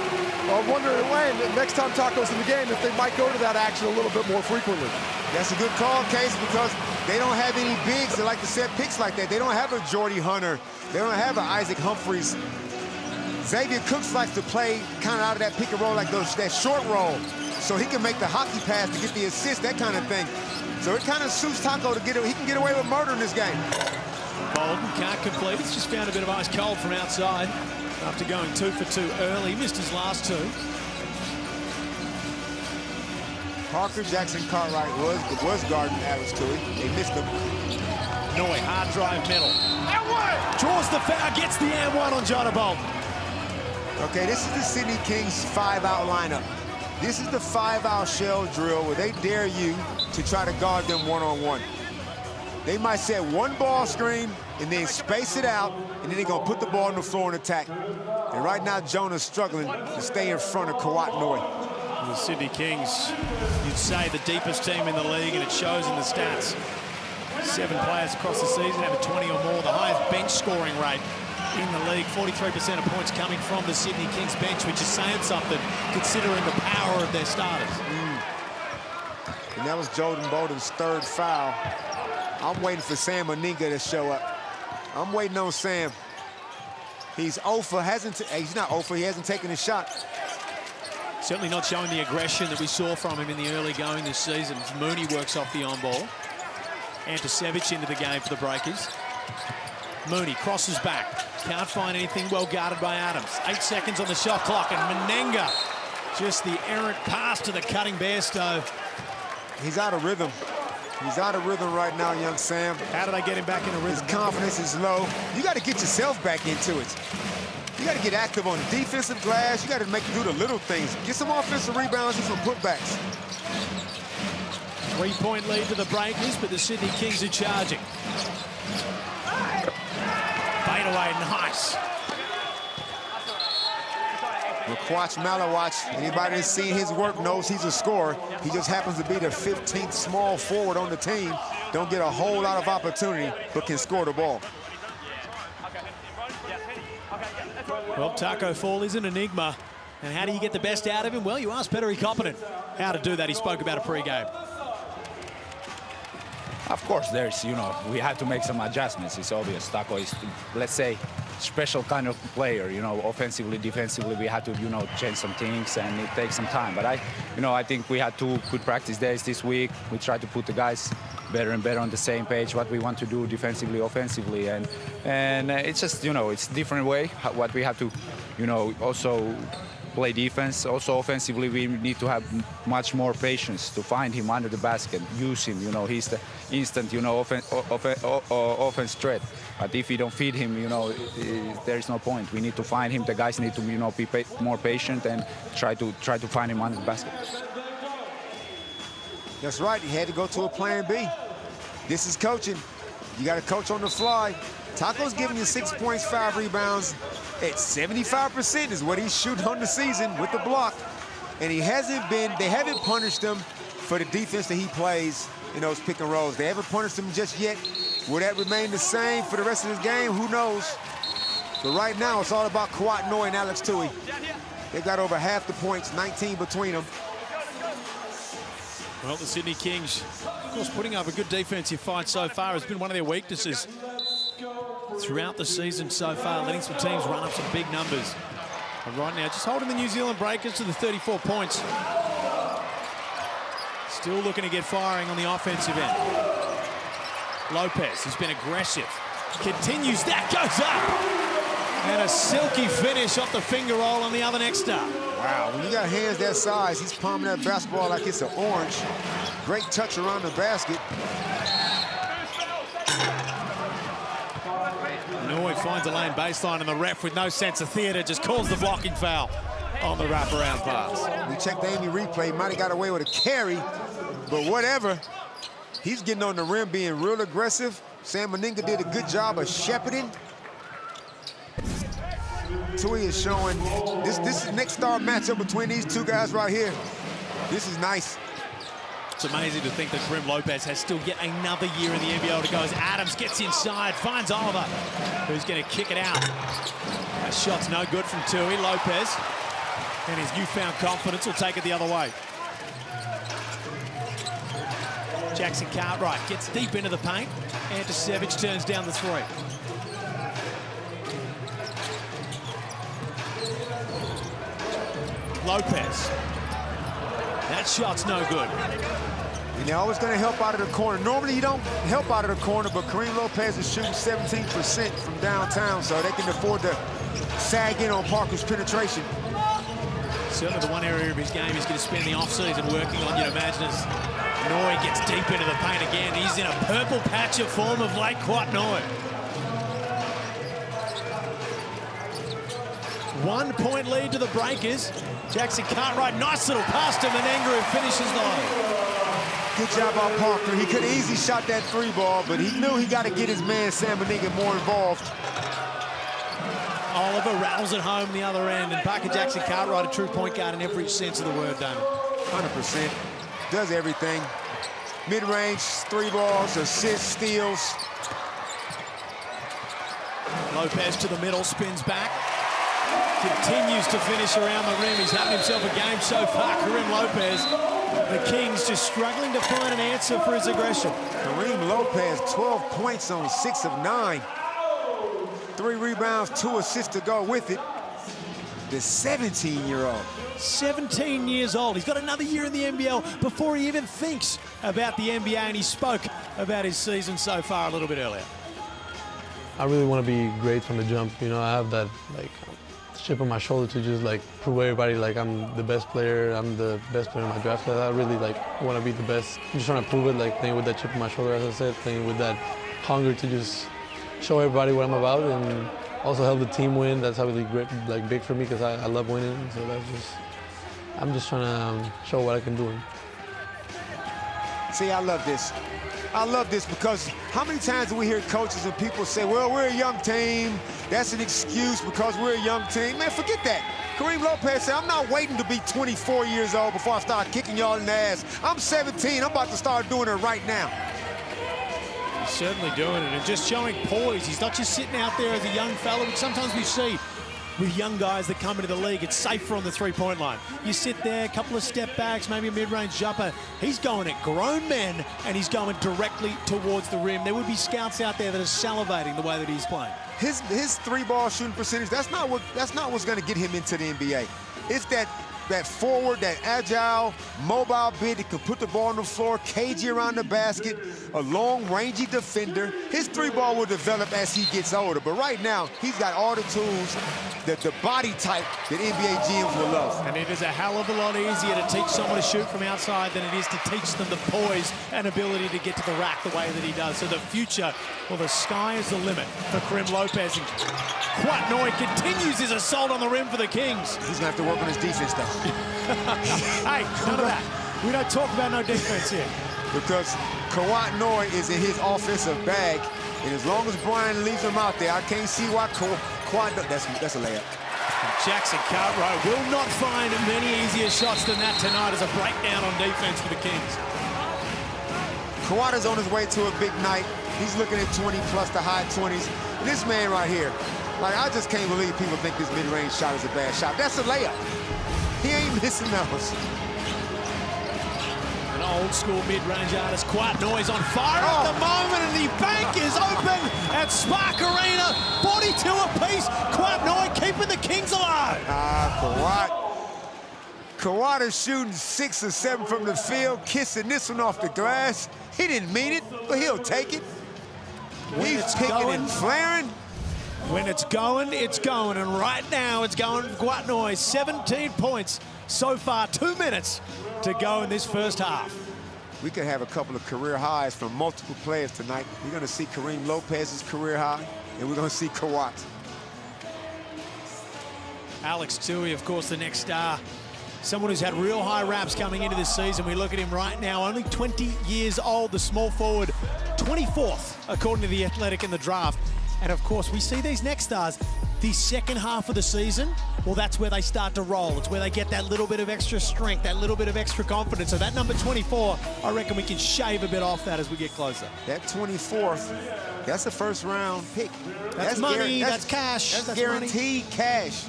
I wonder when, next time Taco's in the game, if they might go to that action a little bit more frequently. That's a good call, Case, because they don't have any bigs that like to set picks like that. They don't have a Jordy Hunter. They don't have an Isaac Humphries. Xavier Cooks likes to play kind of out of that pick and roll, like that short roll, so he can make the hockey pass to get the assist, that kind of thing. So it kind of suits Taco to get it. He can get away with murder in this game. Bolden can't complete. He's just found a bit of ice cold from outside after going 2 for 2 early. Missed his last 2. Parker Jackson Cartwright was guarding Alex Tui. They missed him. Noy, hard drive middle. Draws the foul, gets the and one on Jonah Bolden. Okay, this is the Sydney Kings 5-out lineup. This is the 5-out shell drill where they dare you to try to guard them one-on-one. They might set one ball screen and then space it out, and then they're going to put the ball on the floor and attack. And right now, Jonah's struggling to stay in front of Kawat Noy. The Sydney Kings, you'd say the deepest team in the league, and it shows in the stats. 7 players across the season have a 20 or more, the highest bench scoring rate in the league. 43% of points coming from the Sydney Kings bench, which is saying something considering the power of their starters. And that was Jordan Bolden's 3rd foul. I'm waiting for Sam Meninga to show up. I'm waiting on Sam. He's 0 for, he's not 0 for, he hasn't taken a shot. Certainly not showing the aggression that we saw from him in the early going this season. Mooney works off the on-ball. Anticevic into the game for the Breakers. Mooney crosses back. Can't find anything, well guarded by Adams. 8 seconds on the shot clock, and Menenga, just the errant pass to the cutting Bairstow. He's out of rhythm. He's out of rhythm right now, young Sam. How did I get him back in a rhythm? His confidence is low. You got to get yourself back into it. You got to get active on the defensive glass. You got to do the little things. Get some offensive rebounds and some putbacks. 3-point lead to the Breakers, but the Sydney Kings are charging. Fade away, nice. Makwach Malawach, anybody that's seen his work knows he's a scorer. He just happens to be the 15th small forward on the team. Don't get a whole lot of opportunity, but can score the ball. Well, Taco Fall is an enigma. And how do you get the best out of him? Well, you asked Petteri Koponen how to do that. He spoke about it pre-game. Of course, there's, we have to make some adjustments. It's obvious. Taco is, let's say, special kind of player. Offensively, defensively, we had to, change some things, and it takes some time. But I think we had 2 good practice days this week. We tried to put the guys better and better on the same page, what we want to do defensively, offensively, and it's just, it's a different way what we have to, also play defense. Also offensively, we need to have much more patience to find him under the basket, use him. He's the instant, offense threat. But if we don't feed him, there is no point. We need to find him. The guys need to, be more patient and try to find him under the basket. That's right. He had to go to a plan B. This is coaching. You got to coach on the fly. Taco's giving you 6 points, 5 rebounds. At 75% is what he's shooting on the season with the block. And they haven't punished him for the defense that he plays in those pick and rolls. They haven't punished him just yet. Will that remain the same for the rest of this game? Who knows? But right now, it's all about Kawat Noy and Alex Tui. They've got over half the points, 19 between them. Well, the Sydney Kings, of course, putting up a good defensive fight so far has been one of their weaknesses throughout the season so far, letting some teams run up some big numbers. And right now, just holding the New Zealand Breakers to the 34 points. Still looking to get firing on the offensive end. Lopez has been aggressive. Continues, that goes up! And a silky finish off the finger roll on the other next star. Wow, when you got hands that size, he's palming that basketball like it's an orange. Great touch around the basket. Noy finds a lane baseline, and the ref, with no sense of theater, just calls the blocking foul on the wraparound pass. We checked the Amy replay, might have got away with a carry, but whatever. He's getting on the rim, being real aggressive. Sam Meninga did a good job of shepherding. Tui is showing this is next star matchup between these 2 guys right here. This is nice. It's amazing to think that Grim Lopez has still yet another year in the NBL to go as Adams gets inside, finds Oliver, who's going to kick it out. That shot's no good from Tui. Lopez and his newfound confidence will take it the other way. Jackson Cartwright gets deep into the paint. Anticevic turns down the 3. Lopez. That shot's no good. And they're always going to help out of the corner. Normally you don't help out of the corner, but Kareem Lopez is shooting 17% from downtown, so they can afford to sag in on Parker's penetration. Certainly the one area of his game he's going to spend the offseason working on, you'd imagine, as Noy gets deep into the paint again. He's in a purple patch of form of late Kwat Noy. 1 point lead to the Breakers. Jackson Cartwright, nice little pass to Menenga, who finishes the line. Good job by Parker. He could have easily shot that 3-ball, but he knew he got to get his man Sam Menenga more involved. Oliver rattles it home the other end, and Parker Jackson Cartwright, a true point guard in every sense of the word, Damon. 100%. Does everything. Mid-range, 3 balls, assists, steals. Lopez to the middle, spins back. Continues to finish around the rim. He's having himself a game so far, Kareem Lopez. The Kings just struggling to find an answer for his aggression. Kareem Lopez, 12 points on 6 of 9. 3 rebounds, 2 assists to go with it. The 17-year-old. 17 years old. He's got another year in the NBL before he even thinks about the NBA, and he spoke about his season so far a little bit earlier. I really want to be great from the jump. You know, I have that, like, chip on my shoulder to just, like, prove everybody, like, I'm the best player. I'm the best player in my draft class. I really, like, want to be the best. I'm just trying to prove it, like, playing with that chip on my shoulder, as I said, playing with that hunger to just show everybody what I'm about and also help the team win. That's how really great, like, big for me, because I love winning. So that's just, I'm just trying to show what I can do. See, I love this. I love this because how many times do we hear coaches and people say, well, we're a young team. That's an excuse because we're a young team. Man, forget that. Kareem Lopez said, I'm not waiting to be 24 years old before I start kicking y'all in the ass. I'm 17. I'm about to start doing it right now. He's certainly doing it and just showing poise. He's not just sitting out there as a young fella, which sometimes we see with young guys that come into the league. It's safer on the three-point line. You sit there, a couple of step backs, maybe a mid-range jumper. He's going at grown men, and he's going directly towards the rim. There would be scouts out there that are salivating the way that he's playing. His 3-ball shooting percentage, that's not what's going to get him into the NBA. It's that forward, that agile, mobile bid that can put the ball on the floor, cagey around the basket, a long, rangy defender. His 3-ball will develop as he gets older, but right now, he's got all the tools, the body type that NBA GMs will love. And it is a hell of a lot easier to teach someone to shoot from outside than it is to teach them the poise and ability to get to the rack the way that he does. So the future, well, the sky is the limit for Kareem Lopez. And Kwat Noy continues his assault on the rim for the Kings. He's going to have to work on his defense, though. Hey, none of that. We don't talk about no defense here. Because Kwat Noy is in his offensive bag, and as long as Brian leaves him out there, I can't see why Kwat, that's a layup. Jackson Cartwright will not find many easier shots than that tonight as a breakdown on defense for the Kings. Kwat is on his way to a big night. He's looking at 20 plus the high 20s. This man right here, like, I just can't believe people think this mid-range shot is a bad shot. That's a layup. He ain't missing those. An old school mid-range artist, Kwat Noy's on fire at the moment, and the bank is open at Spark Arena. 42 apiece. Kwat Noy keeping the Kings alive. Kwat is shooting 6 or 7 from the field, kissing this one off the glass. He didn't mean it, but he'll take it. He's picking and flaring. When it's going, and right now it's going for Kwat Noy. 17 points so far, 2 minutes to go in this first half. We could have a couple of career highs from multiple players tonight. We're going to see Kareem Lopez's career high, and we're going to see Kwat. Alex Tui, of course, the next star. Someone who's had real high raps coming into this season. We look at him right now, only 20 years old, the small forward, 24th, according to The Athletic in the draft. And of course, we see these next stars, the second half of the season, well, that's where they start to roll. It's where they get that little bit of extra strength, that little bit of extra confidence. So that number 24, I reckon we can shave a bit off that as we get closer. That 24th, that's a first-round pick. That's money, that's cash. That's guaranteed money. Cash.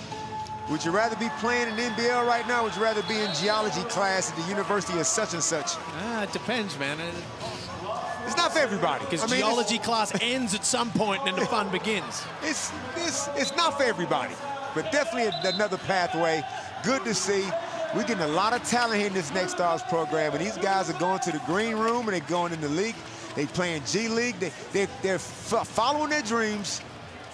Would you rather be playing in NBL right now, or would you rather be in geology class at the University of such and such? It depends, man. It's not for everybody. Because geology class ends at some point and the fun begins. It's not for everybody, but definitely another pathway. good to see. We're getting a lot of talent here in this Next Stars program, and these guys are going to the green room and they're going in the league. They're playing G League. They're following their dreams,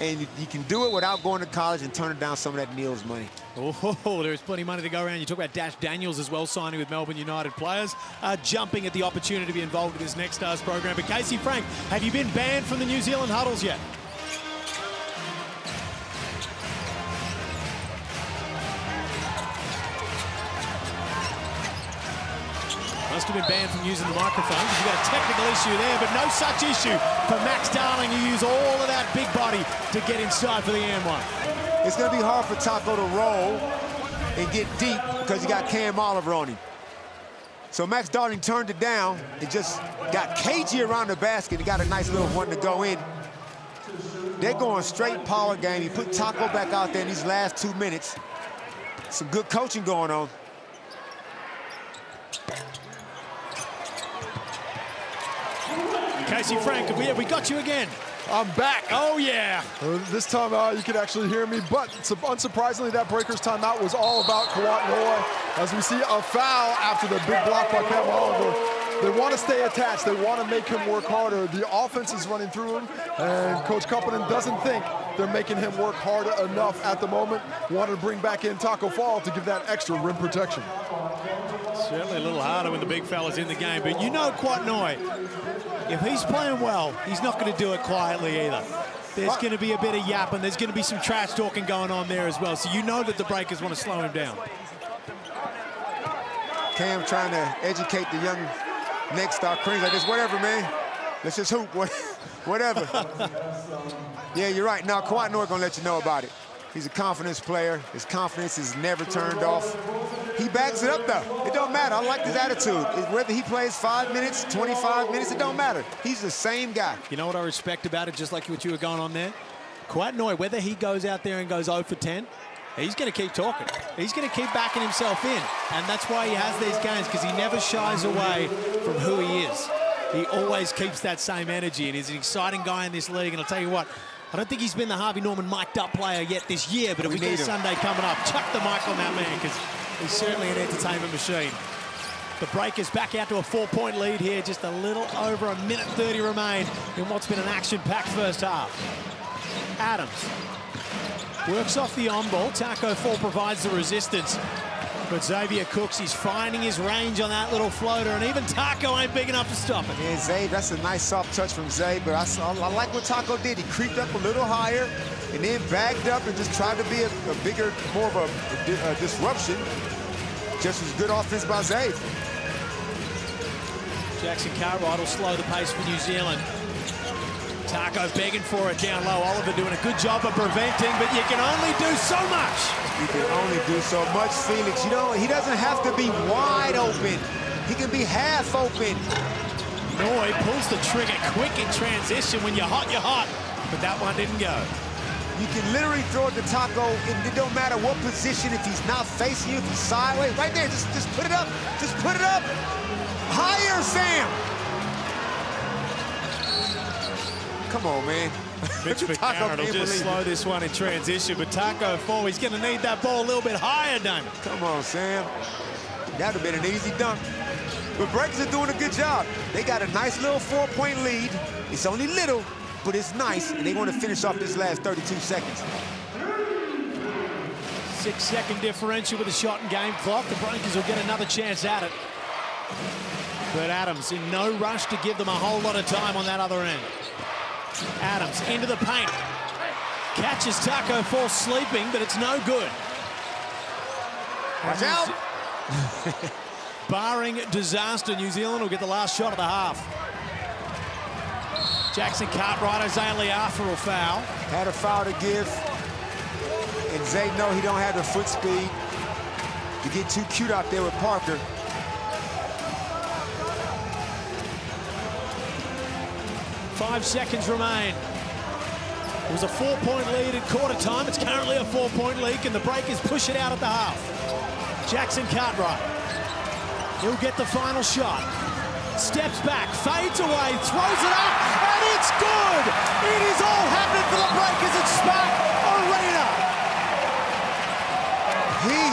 and you can do it without going to college and turning down some of that Neal's money. Oh, there's plenty of money to go around. You talk about Dash Daniels as well, signing with Melbourne United players, jumping at the opportunity to be involved with this Next Stars program. But Casey Frank, have you been banned from the New Zealand huddles yet? Must have been banned from using the microphone because you've got a technical issue there, but no such issue for Max Darling, who used all of that big body to get inside for the M1. It's going to be hard for Taco to roll and get deep because you got Cam Oliver on him. So Max Darling turned it down and just got cagey around the basket and got a nice little one to go in. They're going straight power game. He put Taco back out there in these last 2 minutes. Some good coaching going on. Casey Frank, we got you again. I'm back. Oh, yeah. This time you can actually hear me, but unsurprisingly, that Breakers timeout was all about Kawat Noy. As we see a foul after the big block by Cam Oliver. They want to stay attached. They want to make him work harder. The offense is running through him, and Coach Kuppanen doesn't think they're making him work hard enough at the moment. Wanted to bring back in Taco Fall to give that extra rim protection. Certainly a little harder when the big fella's in the game, but you know Kawat Noy, if he's playing well, he's not going to do it quietly either. There's going to be a bit of yapping. There's going to be some trash talking going on there as well. So you know that the Breakers want to slow him down. Cam trying to educate the young Next Star Queens like this. Whatever, man. Let's just hoop. Whatever. Yeah, you're right. Now, Kawat Noy going to let you know about it. He's a confidence player. His confidence is never turned off. He backs it up, though. It don't matter. I like his attitude. Whether he plays 5 minutes, 25 minutes, it don't matter. He's the same guy. You know what I respect about it, just like what you were going on there? Kawat Noy, whether he goes out there and goes 0 for 10, he's going to keep talking. He's going to keep backing himself in. And that's why he has these games, because he never shies away from who he is. He always keeps that same energy, and he's an exciting guy in this league. And I'll tell you what, I don't think he's been the Harvey Norman mic'd up player yet this year, but if we get Sunday coming up, chuck the mic on that man, because he's certainly an entertainment machine. The Breakers back out to a 4-point lead here, just a little over 1:30 remain in what's been an action-packed first half. Adams works off the on-ball. Taco Fall provides the resistance. But Xavier Cooks, he's finding his range on that little floater, and even Taco ain't big enough to stop it. Yeah, Zay, that's a nice soft touch from Zay, but I like what Taco did. He creeped up a little higher and then bagged up and just tried to be a bigger, more of a disruption. Just as good offense by Zay. Jackson Cartwright will slow the pace for New Zealand. Taco begging for it down low. Oliver doing a good job of preventing, but you can only do so much. You can only do so much, Felix. You know, he doesn't have to be wide open. He can be half open. Noy pulls the trigger quick in transition. When you're hot, but that one didn't go. You can literally throw it to Taco, and it don't matter what position, if he's not facing you, if he's sideways. Right there, just put it up. Just put it up. Higher, Sam. Come on, man. Mitch McCarron will just slow this one in transition, but Taco Fall, he's going to need that ball a little bit higher, Damon. Come on, Sam. That would have been an easy dunk. But Breakers are doing a good job. They got a nice little 4-point lead. It's only little, but it's nice, and they want to finish off this last 32 seconds. 6-second differential with a shot and game clock. The Breakers will get another chance at it. But Adams in no rush to give them a whole lot of time on that other end. Adams into the paint. Catches Taco Fall sleeping, but it's no good. Watch out! Barring disaster, New Zealand will get the last shot of the half. Jackson Cartwright, Isaiah Leafa will foul. Had a foul to give. And Zay know he don't have the foot speed to get too cute out there with Parker. Five seconds remain. It was a 4-point lead at quarter time. It's currently a 4-point lead, and the Breakers push it out at the half. Jackson Cartwright. He'll get the final shot. Steps back, fades away, throws it up, and it's good! It is all happening for the Breakers at Spark Arena. He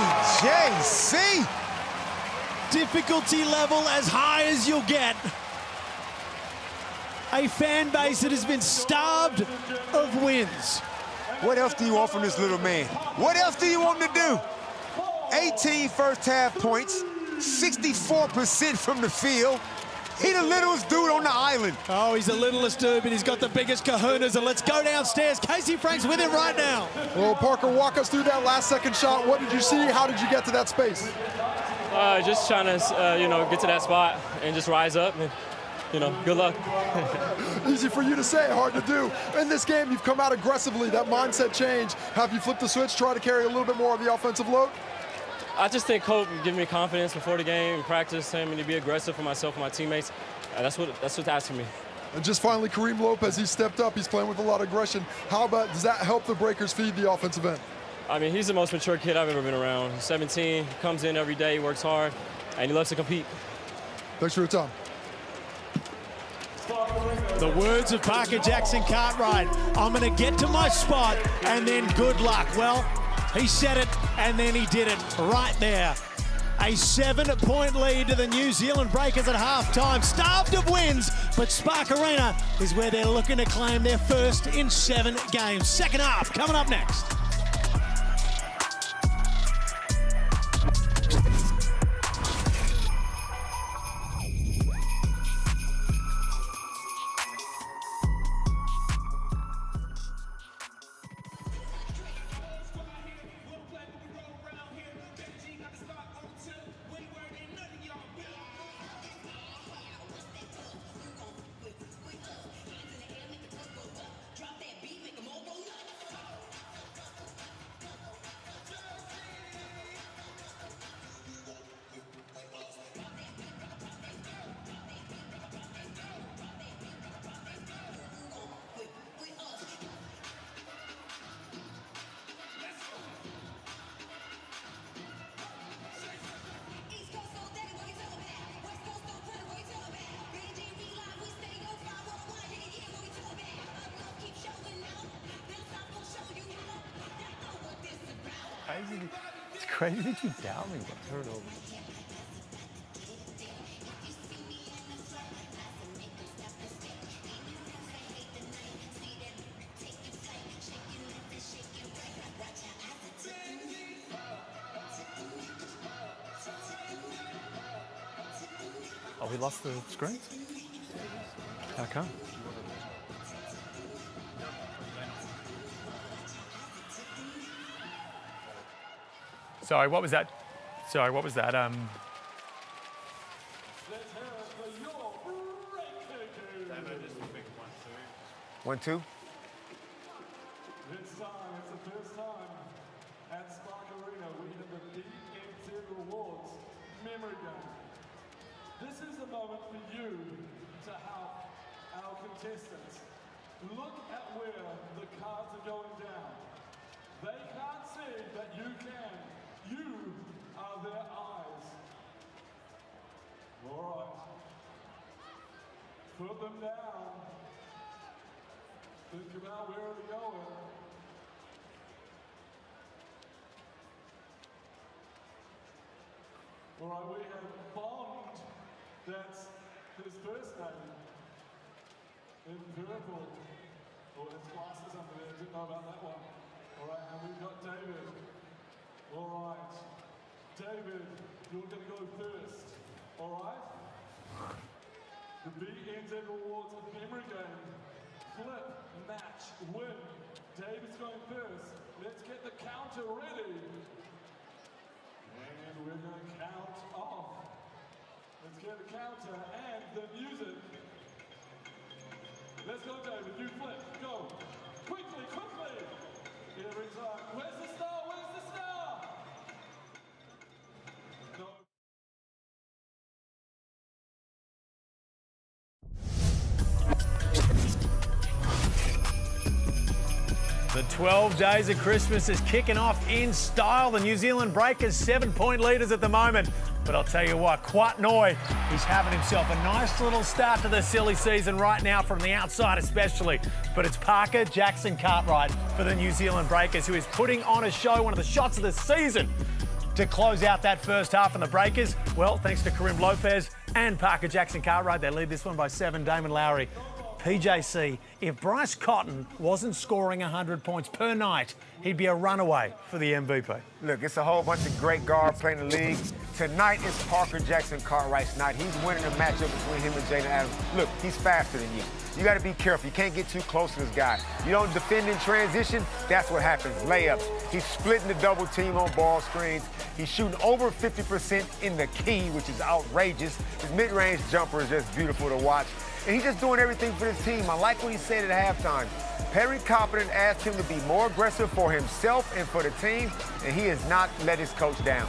JC. Difficulty level as high as you'll get. A fan base that has been starved of wins. What else do you want from this little man? What else do you want him to do? 18 first half points, 64% from the field. He the littlest dude on the island. Oh, he's the littlest dude, but he's got the biggest kahunas. And let's go downstairs. Casey Frank's with him right now. Well, Parker, walk us through that last second shot. What did you see? How did you get to that space? Just trying to, get to that spot and just rise up. And, good luck. Easy for you to say, hard to do. In this game, you've come out aggressively. That mindset change. Have you flipped the switch, try to carry a little bit more of the offensive load? I just think Coach gave me confidence before the game and practice, telling me to be aggressive for myself and my teammates. That's what's asking me. And just finally, Kareem Lopez, he stepped up. He's playing with a lot of aggression. Does that help the Breakers feed the offensive end? I mean, he's the most mature kid I've ever been around. He's 17, comes in every day, works hard, and he loves to compete. Thanks for your time. The words of Parker Jackson Cartwright. I'm going to get to my spot and then good luck. Well, he said it and then he did it right there. A 7-point lead to the New Zealand Breakers at halftime. Starved of wins, but Spark Arena is where they're looking to claim their first in 7 games. Second half coming up next. It's crazy that you doubt me with turnovers. Oh, we lost the screens? How come? Sorry, what was that? Sorry, what was that? 1-2. This time, it's the first time at Spark Arena we have the BNZ Rewards memory game. This is the moment for you to help our contestants. Look at where the cards are going down. They can't see that you can. You are their eyes. All right. Put them down. Think about where they're going. All right, we have Bond. That's his first name. In purple. Oh, there's glasses under there. Didn't know about that one. All right, and we've got David. All right. David, you're going to go first. All right? The BNZ Rewards memory game. Flip, match, win. David's going first. Let's get the counter ready. And we're going to count off. Let's get the counter and the music. Let's go, David. You flip. Go. Quickly, quickly. Every time. Where's the star? Where's the star? No. The 12 days of Christmas is kicking off in style. The New Zealand Breakers 7-point leaders at the moment. But I'll tell you what, Quat Noi, he's having himself a nice little start to the silly season right now from the outside especially. But it's Parker Jackson Cartwright for the New Zealand Breakers who is putting on a show, one of the shots of the season. to close out that first half. And the Breakers, well, thanks to Karim Lopez and Parker Jackson-Cartwright, they lead this one by 7. Damon Lowry. PJC, if Bryce Cotton wasn't scoring 100 points per night, he'd be a runaway for the MVP. Look, it's a whole bunch of great guards playing the league. Tonight is Parker Jackson-Cartwright's night. He's winning a matchup between him and Jalen Adams. Look, he's faster than you. You got to be careful. You can't get too close to this guy. You don't defend in transition, that's what happens. Layups. He's splitting the double team on ball screens. He's shooting over 50% in the key, which is outrageous. His mid-range jumper is just beautiful to watch. And he's just doing everything for his team. I like what he said at halftime. Perry Coppin asked him to be more aggressive for himself and for the team, and he has not let his coach down.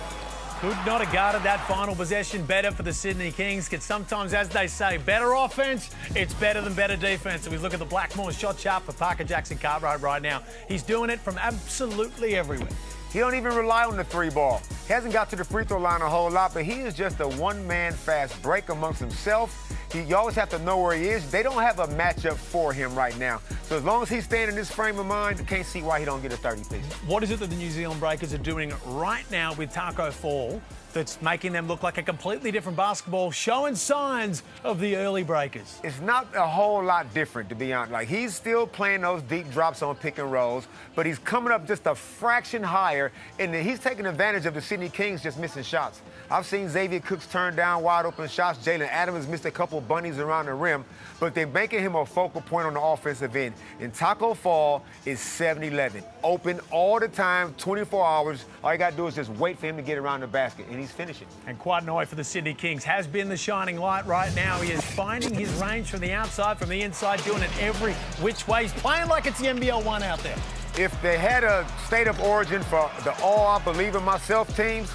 Could not have guarded that final possession better for the Sydney Kings, because sometimes, as they say, better offense, it's better than better defense. So we look at the Blackmore shot chart for Parker Jackson-Cartwright right now. He's doing it from absolutely everywhere. He don't even rely on the 3-ball. He hasn't got to the free throw line a whole lot, but he is just a one-man fast break amongst himself. You always have to know where he is. They don't have a matchup for him right now. So as long as he's staying in this frame of mind, you can't see why he don't get a 30-piece. What is it that the New Zealand Breakers are doing right now with Taco Fall that's making them look like a completely different basketball, showing signs of the early Breakers? It's not a whole lot different, to be honest. Like, he's still playing those deep drops on pick and rolls, but he's coming up just a fraction higher, and he's taking advantage of the Sydney Kings just missing shots. I've seen Xavier Cooks turn down wide open shots. Jalen Adams missed a couple bunnies around the rim, but they're making him a focal point on the offensive end. And Taco Fall is 7-11, open all the time, 24 hours. All you got to do is just wait for him to get around the basket, and he's finishing. And Quadenoi for the Sydney Kings has been the shining light right now. He is finding his range from the outside, from the inside, doing it every which way. He's playing like it's the NBL1 out there. If they had a state of origin for the All I Believe in Myself teams,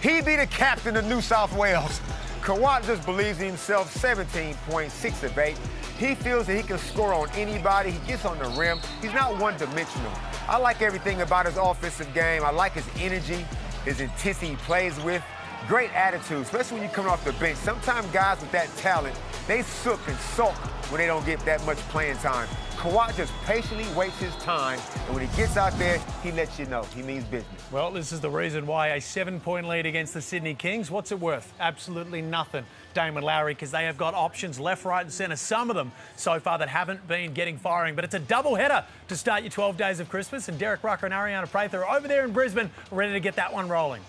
he'd be the captain of New South Wales. Kawhi just believes in himself, 17.6 of 8. He feels that he can score on anybody. He gets on the rim. He's not one-dimensional. I like everything about his offensive game. I like his energy, his intensity he plays with. Great attitude, especially when you're coming off the bench. Sometimes guys with that talent, they sook and sulk when they don't get that much playing time. Kawhi just patiently waits his time, and when he gets out there, he lets you know he means business. Well, this is the reason why a 7-point lead against the Sydney Kings. What's it worth? Absolutely nothing, Damon Lowry, because they have got options left, right, and centre. Some of them so far that haven't been getting firing. But it's a double-header to start your 12 days of Christmas, and Derek Rucker and Ariana Prather are over there in Brisbane, ready to get that one rolling.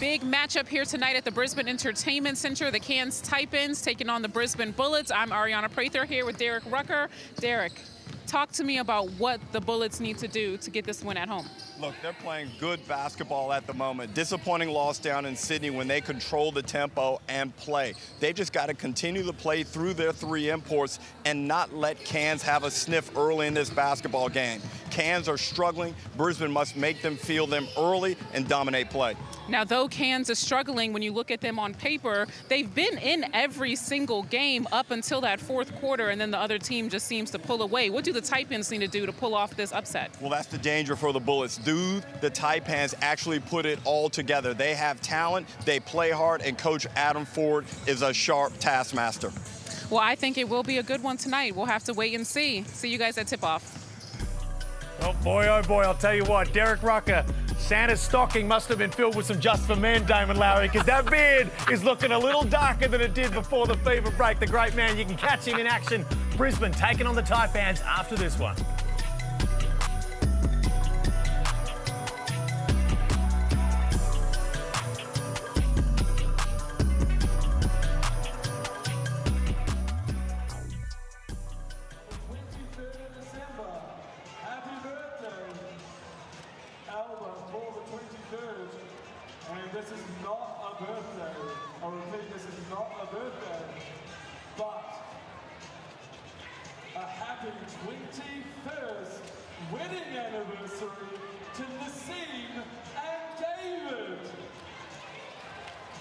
Big matchup here tonight at the Brisbane Entertainment Centre. The Cairns Taipans taking on the Brisbane Bullets. I'm Ariana Prather here with Derek Rucker. Derek, talk to me about what the Bullets need to do to get this win at home. Look, they're playing good basketball at the moment. Disappointing loss down in Sydney when they control the tempo and play. They've just got to continue to play through their 3 imports and not let Cairns have a sniff early in this basketball game. Cairns are struggling. Brisbane must make them feel them early and dominate play. Now, though Cairns is struggling, when you look at them on paper, they've been in every single game up until that 4th quarter, and then the other team just seems to pull away. What do the Taipans need to do to pull off this upset? Well, that's the danger for the Bullets. Do the Taipans actually put it all together? They have talent, they play hard, and Coach Adam Ford is a sharp taskmaster. Well, I think it will be a good one tonight. We'll have to wait and see. See you guys at tip-off. Oh boy, I'll tell you what, Derek Rucker, Santa's stocking must have been filled with some Just for Men, Damon Lowry, because that beard is looking a little darker than it did before the fever break. The great man, you can catch him in action. Brisbane taking on the Taipans after this one. This is not a birthday. I repeat, this is not a birthday, but a happy 21st wedding anniversary to Nassim and David.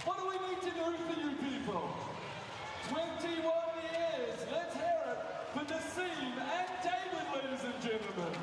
What do we need to do for you people? 21 years. Let's hear it for Nassim and David, ladies and gentlemen.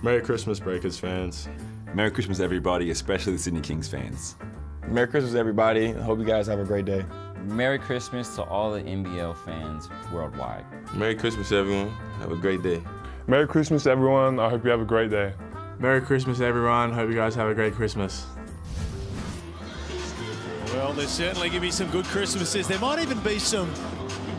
Merry Christmas, Breakers fans. Merry Christmas, everybody, especially the Sydney Kings fans. Merry Christmas, everybody. I hope you guys have a great day. Merry Christmas to all the NBL fans worldwide. Merry Christmas, everyone. Have a great day. Merry Christmas, everyone. I hope you have a great day. Merry Christmas, everyone. Hope you guys have a great Christmas. Well, there's certainly going to be some good Christmases. There might even be some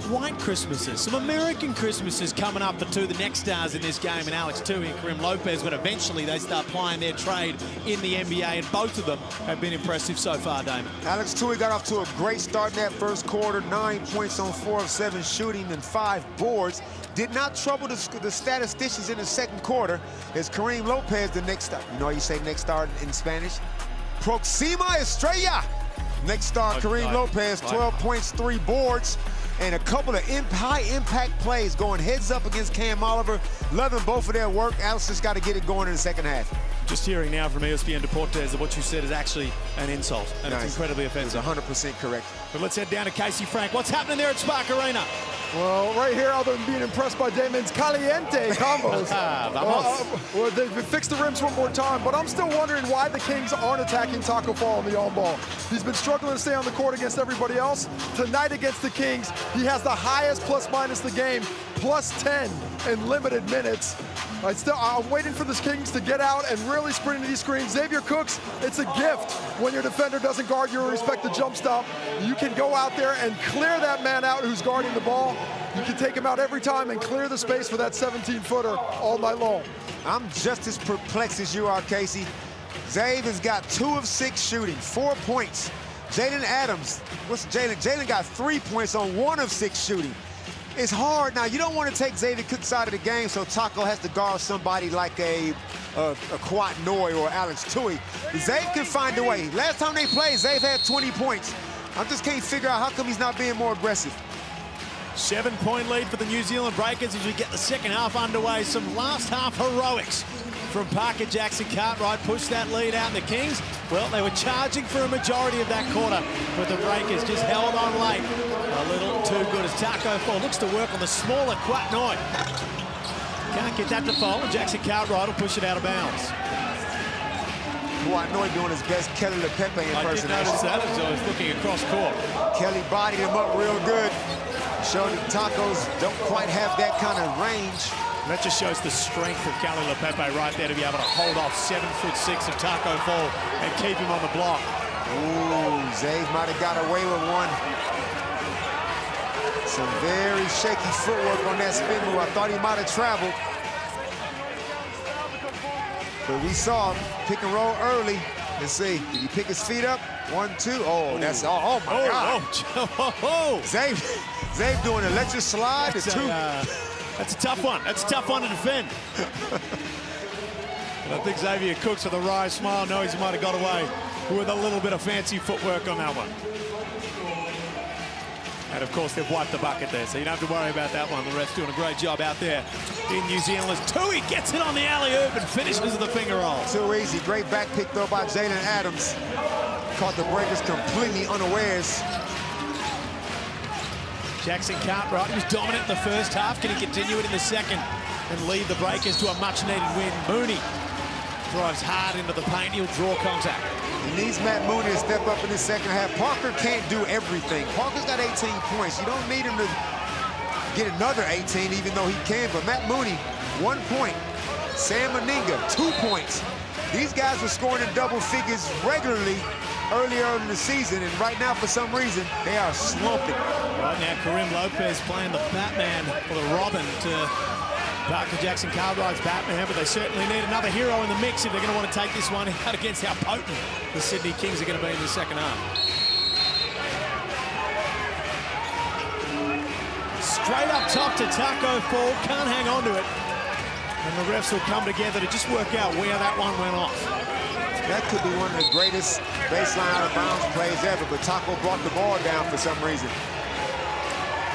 white Christmases, some American Christmases coming up for two of the next stars in this game, and Alex Tui and Karim Lopez, but eventually they start playing their trade in the NBA, and both of them have been impressive so far, Damon. Alex Tui got off to a great start in that first quarter, 9 points on 4 of 7 shooting and 5 boards. Did not trouble the statisticians in the second quarter as Karim Lopez, the next star. You know how you say next star in Spanish? Proxima Estrella. Next star, Karim Lopez, 12 points, 3 boards, and a couple of high-impact plays going heads up against Cam Oliver. Loving both of their work. Alex just got to get it going in the second half. Just hearing now from ESPN Deportes that what you said is actually an insult, and it's incredibly offensive. It's 100% correct. But let's head down to Casey Frank. What's happening there at Spark Arena? Well, right here, other than being impressed by Damon's caliente combos, well, they fixed the rims one more time, but I'm still wondering why the Kings aren't attacking Taco Fall on the on-ball. He's been struggling to stay on the court against everybody else. Tonight against the Kings, he has the highest plus-minus the game, +10 in limited minutes. I'm waiting for the Kings to get out and really sprint into these screens. Xavier Cooks, it's a gift when your defender doesn't guard you or respect the jump stop. You can go out there and clear that man out who's guarding the ball. You can take him out every time and clear the space for that 17-footer all night long. I'm just as perplexed as you are, Casey. Zave has got 2 of 6 shooting, 4 points. Jalen Adams, what's Jalen? Jalen got 3 points on 1 of 6 shooting. It's hard. Now, you don't want to take Xavier Cooks out of the game, so Taco has to guard somebody like a Kwat Noy or Alex Tui. Xavier can find a way. Last time they played, Xavier had 20 points. I just can't figure out how come he's not being more aggressive. 7-point lead for the New Zealand Breakers as we get the second half underway. Some last half heroics from Parker Jackson Cartwright pushed that lead out. And the Kings, well, they were charging for a majority of that quarter, but the Breakers just held on late. A little too good as Taco Fall looks to work on the smaller Kwat Noy. Can't get that to fall, and Jackson Cartwright will push it out of bounds. Kwat Noy doing his best Kelly LePepe impersonation. I did notice that as I was looking across court. Kelly bodied him up real good. Showed that Tacos don't quite have that kind of range. That just shows the strength of Kelly LePepe right there to be able to hold off 7'6" of Taco Fall and keep him on the block. Ooh, Zave might have got away with one. Some very shaky footwork on that spin move. I thought he might have traveled. But we saw him pick and roll early. Let's see, did he pick his feet up? 1, 2, oh, that's, oh my God. Zave doing an electric slide to 2. That's a tough one. That's a tough one to defend. And I think Xavier Cooks with a wry smile knows he might have got away with a little bit of fancy footwork on that one. And of course, they've wiped the bucket there, so you don't have to worry about that one. The ref's doing a great job out there in New Zealand as Tui gets it on the alley-oop and finishes with the finger roll. Too easy. Great back pick, though, by Jalen Adams. Caught the Breakers completely unawares. Jackson Cartwright was dominant in the first half. Can he continue it in the second and lead the Breakers to a much-needed win? Mooney drives hard into the paint. He'll draw contact. He needs Matt Mooney to step up in the second half. Parker can't do everything. Parker's got 18 points. You don't need him to get another 18, even though he can. But Matt Mooney, 1 point. Sam Meninga, 2 points. These guys were scoring in double figures regularly earlier in the season, and right now, for some reason, they are slumping. Right now, Karim Lopez playing the Batman or the Robin to Parker Jackson Cartwright's Batman, but they certainly need another hero in the mix if they're going to want to take this one out against how potent the Sydney Kings are going to be in the second half. Straight up top to Taco Fall, can't hang on to it. And the refs will come together to just work out where that one went off. That could be one of the greatest baseline out of bounds plays ever, but Taco brought the ball down for some reason.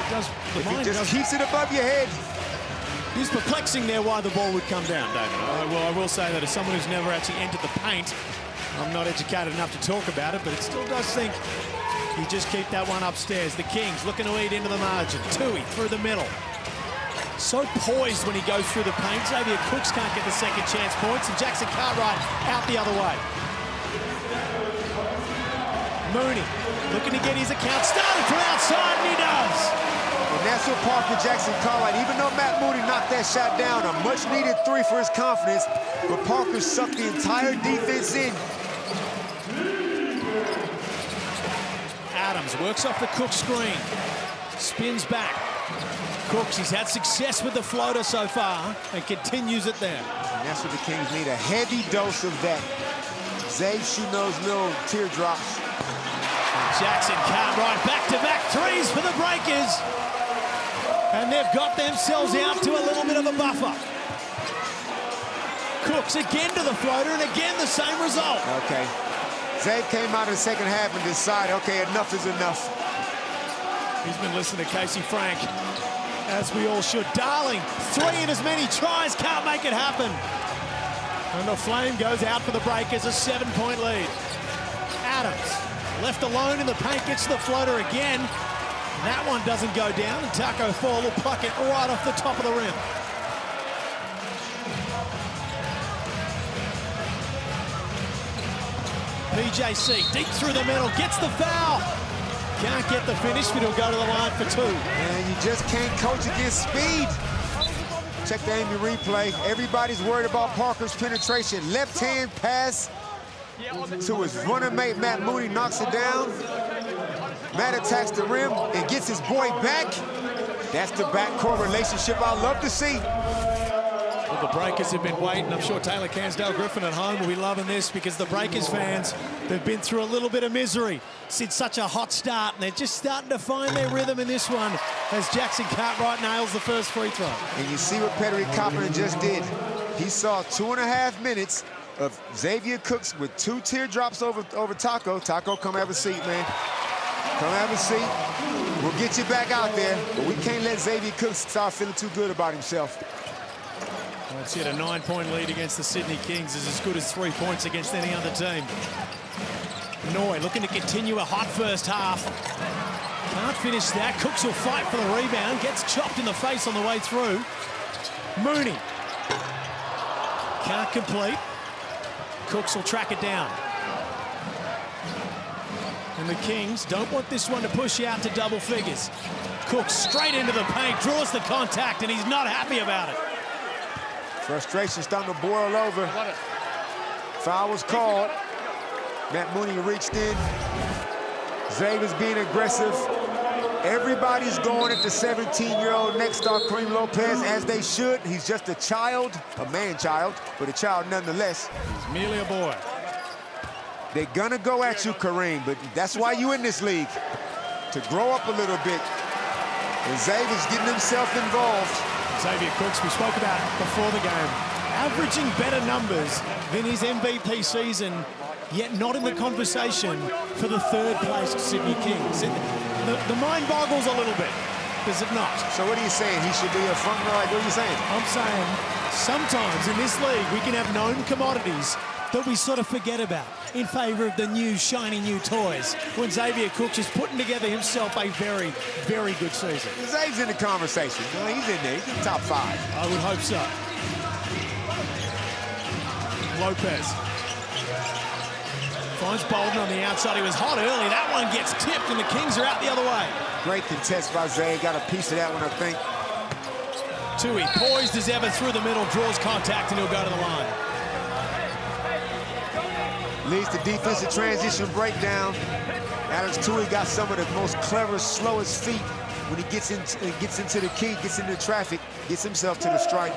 If he just keeps it above your head. It's perplexing there why the ball would come down, David. I will say that as someone who's never actually entered the paint, I'm not educated enough to talk about it, but it still does think You just keep that one upstairs. The Kings looking to eat into the margin. Tui through the middle. So poised when he goes through the paint. Xavier Cooks can't get the second chance points, and Jackson Cartwright out the other way. Mooney looking to get his account started from outside, and he does. And that's what Parker Jackson Cartwright, even though Matt Mooney knocked that shot down, a much-needed three for his confidence, but Parker sucked the entire defense in. Adams works off the Cook screen, spins back. Cooks, he's had success with the floater so far and continues it there. And that's what the Kings need, a heavy dose of that. Zay shooting those little teardrops. Jackson Cartwright back-to-back threes for the Breakers. And they've got themselves out to a little bit of a buffer. Cooks again to the floater, and again the same result. Okay. Zay came out in the second half and decided, okay, enough is enough. He's been listening to Casey Frank, as we all should. Darling, 3 in as many tries, can't make it happen. And the flame goes out for the Breakers, a 7-point lead. Adams, left alone in the paint, gets to the floater again. That one doesn't go down, and Taco Fall will pluck it right off the top of the rim. PJC deep through the middle, gets the foul. Can't get the finish, but he'll go to the line for 2. And you just can't coach against speed. Check the Amy replay. Everybody's worried about Parker's penetration. Left hand pass to his running mate, Matt Mooney, knocks it down. Matt attacks the rim and gets his boy back. That's the backcourt relationship I love to see. Well, the Breakers have been waiting. I'm sure Taylor Cansdale Griffin at home will be loving this, because the Breakers fans, they've been through a little bit of misery since such a hot start, and they're just starting to find their rhythm in this one as Jackson Cartwright nails the first free throw. And you see what Patrick Coppin just did. He saw 2.5 minutes of Xavier Cooks with 2 teardrops over Taco. Taco, come have a seat, man. Come have a seat. We'll get you back out there, but we can't let Xavier Cooks start feeling too good about himself. That's it, a 9-point lead against the Sydney Kings is as good as 3 points against any other team. Noy looking to continue a hot first half. Can't finish that. Cooks will fight for the rebound. Gets chopped in the face on the way through. Mooney. Can't complete. Cooks will track it down. And the Kings don't want this one to push out to double figures. Cooks straight into the paint, draws the contact, and he's not happy about it. Frustration starting to boil over. Foul was called. Matt Mooney reached in. Xavier's being aggressive. Everybody's going at the 17-year-old next star, Kareem Lopez, as they should. He's just a child, a man-child, but a child nonetheless. He's merely a boy. They're gonna go at you, Kareem, but that's why you in this league, to grow up a little bit. And Xavier's getting himself involved. Xavier Cooks, we spoke about it before the game, averaging better numbers than his MVP season, yet not in the conversation for the third-place Sydney Kings. The mind boggles a little bit, does it not? So what are you saying? He should be a front runner? Like, what are you saying? I'm saying sometimes in this league we can have known commodities that we sort of forget about in favor of the new, shiny new toys, when Xavier Cooks is putting together himself a very, very good season. Xavier's in the conversation. He's in there. He's in the top 5. I would hope so. Lopez finds Bolden on the outside. He was hot early. That one gets tipped, and the Kings are out the other way. Great contest by Zay. Got a piece of that one, I think. Tui, poised as ever through the middle, draws contact, and he'll go to the line. Leads to defensive transition breakdown. Alex Tui got some of the most clever, slowest feet when he gets into the key, gets into traffic, gets himself to the stripe.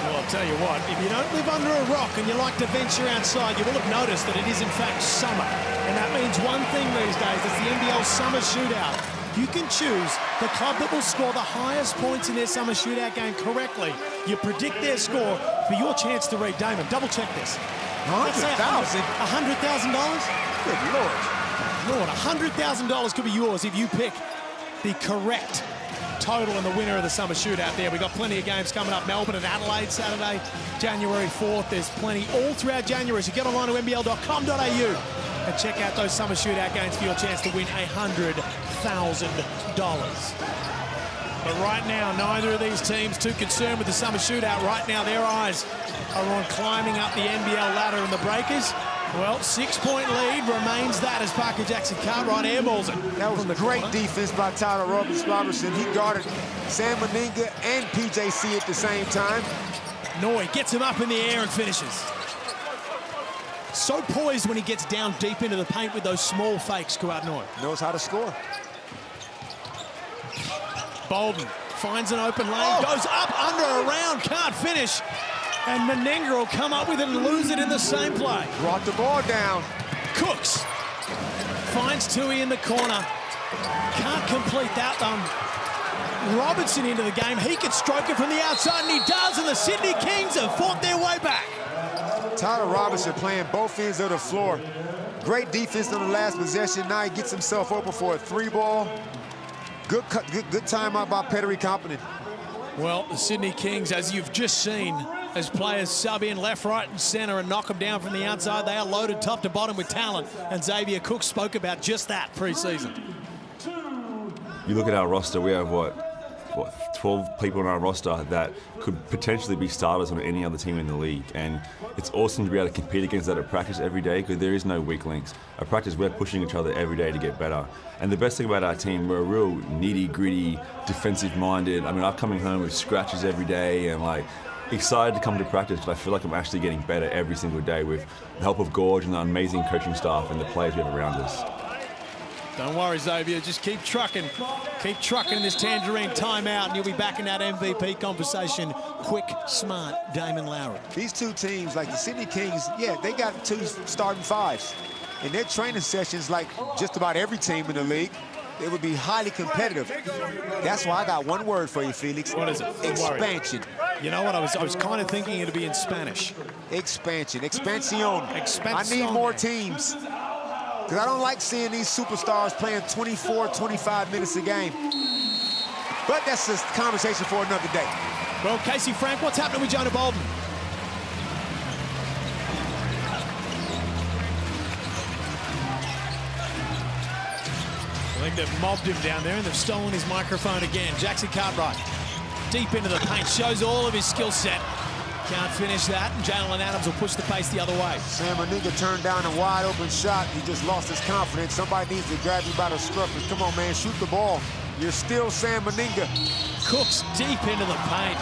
Well, I'll tell you what, if you don't live under a rock and you like to venture outside, you will have noticed that it is in fact summer. And that means one thing these days, it's the NBL Summer Shootout. You can choose the club that will score the highest points in their summer shootout game correctly. You predict their score for your chance to redeem them. Double check this. Let's say $100,000. Good Lord. Lord, $100,000 could be yours if you pick the correct total and the winner of the summer shootout there. We've got plenty of games coming up. Melbourne and Adelaide Saturday, January 4th. There's plenty all throughout January. So get online to NBL.com.au and check out those summer shootout games for your chance to win $100,000. But right now, neither of these teams too concerned with the summer shootout. Right now, their eyes are on climbing up the NBL ladder and the Breakers. Well, 6-point lead remains that as Parker Jackson Cartwright airballs it. That was great defense by Tyler Robertson. He guarded Sam Meninga and PJC at the same time. Noy gets him up in the air and finishes. So poised when he gets down deep into the paint with those small fakes, Kawad Noy. Knows how to score. Bolden finds an open lane, goes up, under, around, can't finish. And Meninga will come up with it and lose it in the same play. Brought the ball down. Cooks finds Tui in the corner. Can't complete that one. Robertson into the game. He could stroke it from the outside, and he does, and the Sydney Kings have fought their way back. Tyler Robertson playing both ends of the floor. Great defense on the last possession. Now he gets himself open for a 3-ball. Good timeout by Pettery Company. Well, the Sydney Kings, as you've just seen, as players sub in left, right, and centre and knock them down from the outside, they are loaded top to bottom with talent. And Xavier Cook spoke about just that pre-season. You look at our roster, we have, what, 12 people on our roster that could potentially be starters on any other team in the league. And it's awesome to be able to compete against that at practice every day, because there is no weak links. At practice, we're pushing each other every day to get better. And the best thing about our team, we're real nitty-gritty, defensive-minded. I mean, I'm coming home with scratches every day and, like, excited to come to practice because I feel like I'm actually getting better every single day with the help of Gorge and the amazing coaching staff and the players we have around us. Don't worry, Xavier. Just keep trucking. Keep trucking this Tangerine timeout, and you'll be back in that MVP conversation. Quick, smart Damon Lowry. These two teams, like the Sydney Kings, yeah, they got 2 starting 5s. In their training sessions, like just about every team in the league, it would be highly competitive. That's why I got one word for you, Felix. What is it? Expansion. You know what? I was kind of thinking it'd be in Spanish. Expansion. Expansion. Expansion. I need more teams. Because I don't like seeing these superstars playing 24, 25 minutes a game. But that's a conversation for another day. Well, Casey Frank, what's happening with Jonah Bolden? I think they've mobbed him down there and they've stolen his microphone again. Jackson Cartwright deep into the paint, shows all of his skill set. Can't finish that, and Jalen Adams will push the pace the other way. Sam Meninga turned down a wide open shot. He just lost his confidence. Somebody needs to grab you by the scruff. Come on, man, shoot the ball. You're still Sam Meninga. Cooks deep into the paint.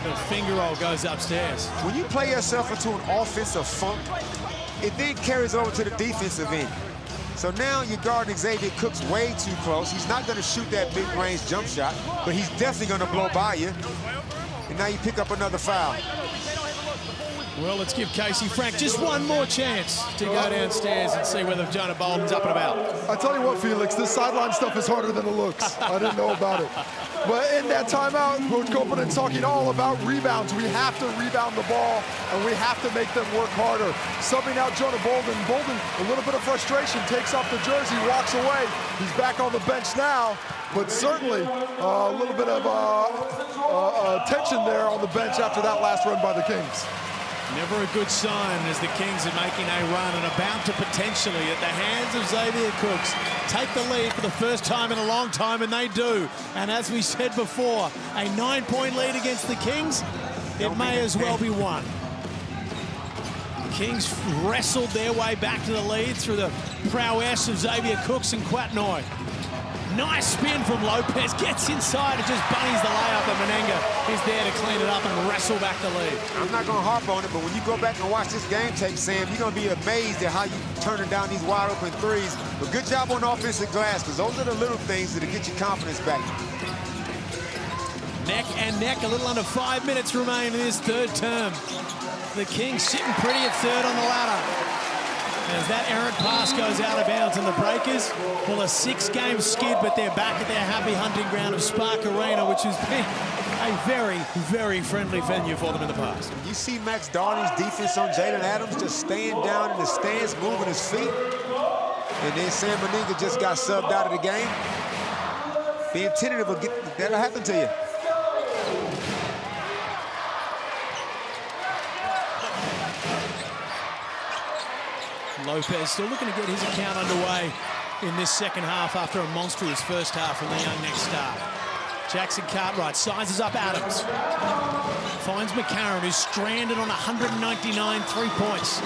The finger roll goes upstairs. When you play yourself into an offensive funk, it then carries over to the defensive end. So now you're guarding Xavier Cooks way too close. He's not going to shoot that mid-range jump shot, but he's definitely going to blow by you. And now you pick up another foul. Well, let's give Casey Frank just one more chance to go downstairs and see whether Jonah Bolden's up and about. I tell you what, Felix, this sideline stuff is harder than it looks. I didn't know about it. But in that timeout, Coach Copeland's talking all about rebounds. We have to rebound the ball, and we have to make them work harder. Subbing out Jonah Bolden. Bolden, a little bit of frustration, takes off the jersey, walks away. He's back on the bench now, but certainly a little bit of tension there on the bench after that last run by the Kings. Never a good sign as the Kings are making a run and about to potentially, at the hands of Xavier Cooks, take the lead for the first time in a long time, and they do. And as we said before, a 9-point lead against the Kings, it may as well be won. The Kings wrestled their way back to the lead through the prowess of Xavier Cooks and Quatnoy. Nice spin from Lopez, gets inside and just bunnies the layup, and Meninga is there to clean it up and wrestle back the lead. I'm not going to harp on it, but when you go back and watch this game tape, Sam, you're going to be amazed at how you turning down these wide open threes. But good job on the offensive glass, because those are the little things that'll get your confidence back. Neck and neck, a little under 5 minutes remain in this third term. The Kings sitting pretty at third on the ladder. As that errant pass goes out of bounds, and the Breakers, well, a 6-game skid, but they're back at their happy hunting ground of Spark Arena, which has been a very, very friendly venue for them in the past. You see Max Darling's defense on Jalen Adams just staying down in the stands, moving his feet. And then Sam Meninga just got subbed out of the game. Being tentative will that'll happen to you. Lopez still looking to get his account underway in this second half after a monstrous first half from the young next star. Jackson Cartwright sizes up Adams. Finds McCarron, who's stranded on 199 3 points.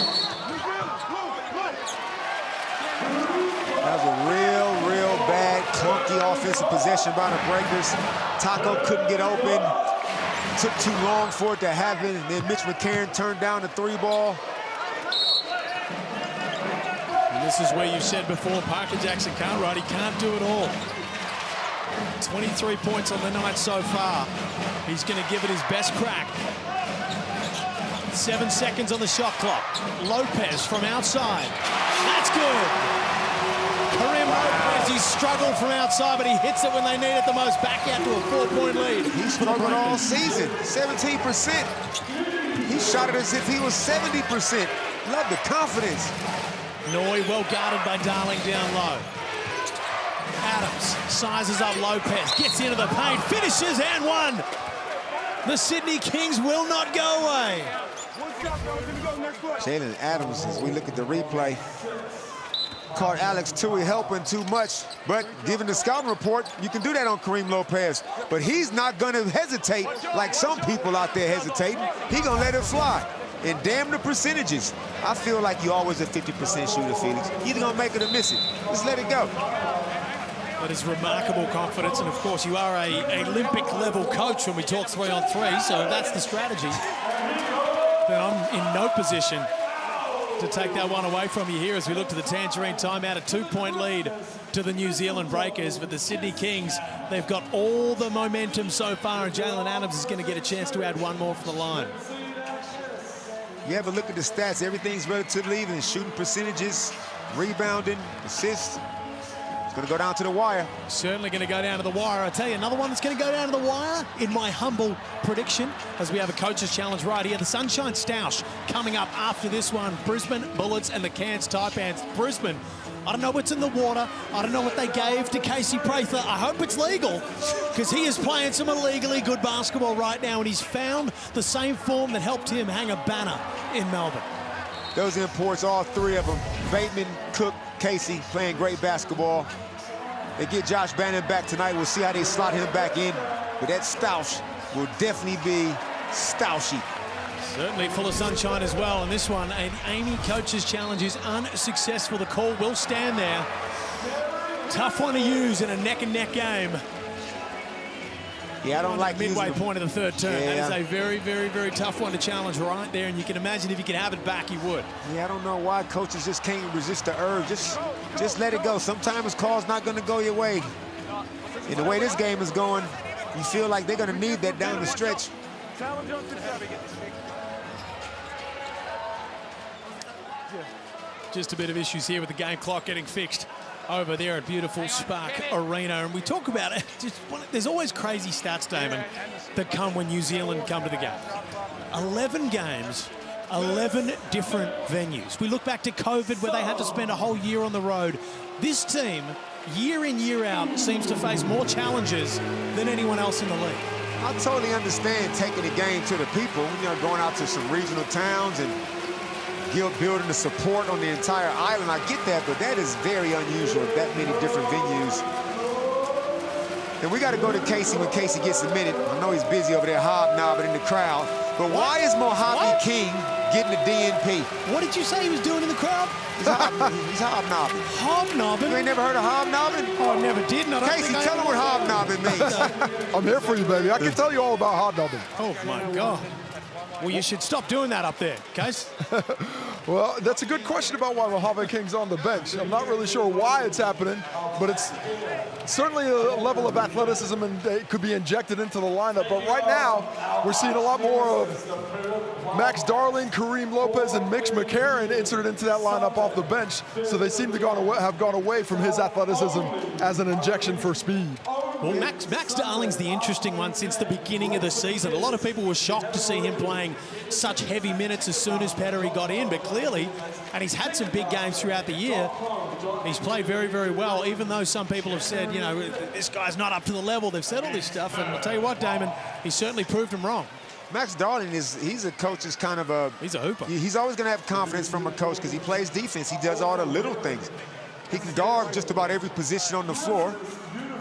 That was a real bad, clunky offensive possession by the Breakers. Taco couldn't get open. Took too long for it to happen. And then Mitch McCarron turned down the 3-ball. And this is where you said before, Parker Jackson Cartwright, he can't do it all. 23 points on the night so far. He's going to give it his best crack. 7 seconds on the shot clock. Lopez from outside. That's good. Kareem Lopez, he's struggled from outside, but he hits it when they need it the most. Back out to a 4-point lead. He's struggled all season. 17%. He shot it as if he was 70%. Love the confidence. Noy well guarded by Darling down low. Adams sizes up Lopez, gets into the paint, finishes and one. The Sydney Kings will not go away. Jalen Adams, as we look at the replay, caught Alex Tui helping too much, but given the scouting report, you can do that on Kareem Lopez. But he's not going to hesitate like some people out there hesitating. He's going to let it fly. And damn the percentages. I feel like you're always a 50% shooter, Felix. You're either going to make it or miss it. Just let it go. That is remarkable confidence, and of course you are a Olympic-level coach when we talk 3-on-3, so that's the strategy. But I'm in no position to take that one away from you here as we look to the Tangerine timeout. A 2-point lead to the New Zealand Breakers, but the Sydney Kings, they've got all the momentum so far, and Jalen Adams is going to get a chance to add one more from the line. You have a look at the stats, everything's relatively even. Shooting percentages, rebounding, assists. It's going to go down to the wire. Certainly going to go down to the wire. I'll tell you another one that's going to go down to the wire in my humble prediction, as we have a coach's challenge right here. The Sunshine Stoush coming up after this one. Brisbane Bullets and the Cairns Taipans. Brisbane, I don't know what's in the water. I don't know what they gave to Casey Prather. I hope it's legal, because he is playing some illegally good basketball right now, and he's found the same form that helped him hang a banner in Melbourne. Those imports, all three of them, Bateman, Cook, Casey, playing great basketball. They get Josh Bannon back tonight. We'll see how they slot him back in. But that Stoush will definitely be Stoushy. Certainly full of sunshine as well. And this one, an Amy Coach's challenge is unsuccessful. The call will stand there. Tough one to use in a neck-and-neck game. Yeah, I don't like midway point of the third term. Yeah. That is a very, very, very tough one to challenge right there. And you can imagine if you could have it back, he would. Yeah, I don't know why coaches just can't resist the urge. Just let it go. Sometimes his call's not going to go your way. And the way this game is going, you feel like they're going to need that down the stretch. Just a bit of issues here with the game clock getting fixed over there at beautiful Spark Arena. And we talk about it, there's always crazy stats, Damon, that come when New Zealand come to the game. 11 games, 11 different venues. We look back to COVID where they had to spend a whole year on the road. This team, year in, year out, seems to face more challenges than anyone else in the league. I totally understand taking the game to the people, going out to some regional towns and building the support on the entire island. I get that, but that is very unusual, that many different venues. And we got to go to Casey when Casey gets a minute. I know he's busy over there hobnobbing in the crowd, but why is Mojave King getting the DNP? What did you say he was doing in the crowd? He's hobnobbing. Hobnobbing? You ain't never heard of hobnobbing? Oh, I never did. No, Casey, tell him what hobnobbing means. I'm here for you, baby. I can tell you all about hobnobbing. Oh, my God. Well, you should stop doing that up there, guys. Well, that's a good question about why Mojave King's on the bench. I'm not really sure why it's happening, but it's certainly a level of athleticism and it could be injected into the lineup. But right now, we're seeing a lot more of Max Darling, Kareem Lopez, and Mitch McCarron inserted into that lineup off the bench. So they seem to have gone away from his athleticism as an injection for speed. Well, Max Darling's the interesting one since the beginning of the season. A lot of people were shocked to see him playing such heavy minutes as soon as Pettery got in, but clearly, and he's had some big games throughout the year, he's played very, very well, even though some people have said, you know, this guy's not up to the level. They've said all this stuff, and I'll tell you what, Damon, he certainly proved them wrong. Max Darling he's a coach's kind of a... He's a hooper. He's always going to have confidence from a coach because he plays defense. He does all the little things. He can guard just about every position on the floor.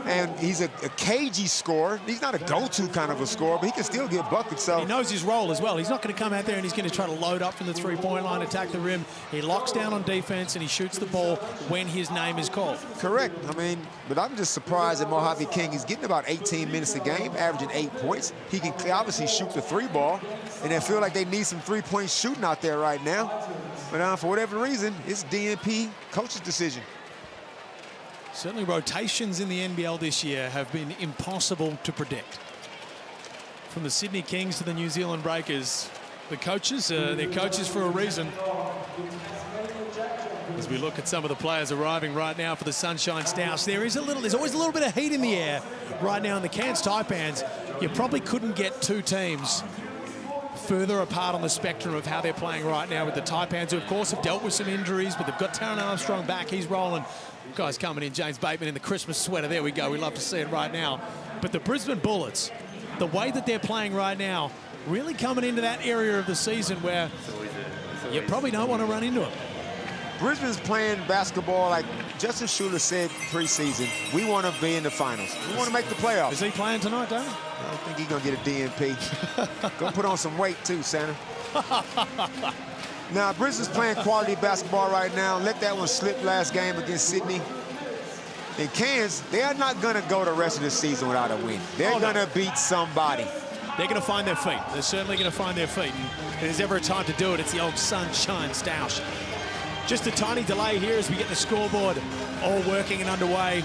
And he's a cagey scorer. He's not a go-to kind of a scorer, but he can still get buckets. So he knows his role as well. He's not going to come out there and he's going to try to load up from the three-point line, attack the rim. He locks down on defense and he shoots the ball when his name is called. Correct. I mean, but I'm just surprised that Mojave King is getting about 18 minutes a game, averaging 8 points. He can obviously shoot the three ball, and they feel like they need some three-point shooting out there right now. But for whatever reason, it's DNP coach's decision. Certainly rotations in the NBL this year have been impossible to predict. From the Sydney Kings to the New Zealand Breakers, the coaches, they're coaches for a reason. As we look at some of the players arriving right now for the Sunshine Stoush, there's always a little bit of heat in the air right now in the Cairns Taipans. You probably couldn't get two teams further apart on the spectrum of how they're playing right now, with the Taipans, who of course have dealt with some injuries, but they've got Taron Armstrong back, he's rolling. Guys coming in, James Bateman in the Christmas sweater, there we go, we love to see it right now. But the Brisbane Bullets, the way that they're playing right now, really coming into that area of the season where you probably don't want to run into them. Brisbane's playing basketball like Justin Schuller said preseason. We want to be in the finals. We want to make the playoffs. Is he playing tonight, Darren? I don't think he's going to get a DNP. Go put on some weight too, Santa. Now, Brisbane's playing quality basketball right now. Let that one slip last game against Sydney. In Cairns, they are not going to go the rest of the season without a win. They're going to beat somebody. They're going to find their feet. They're certainly going to find their feet. And if there's ever a time to do it, it's the old Sunshine Stoush. Just a tiny delay here as we get the scoreboard all working and underway.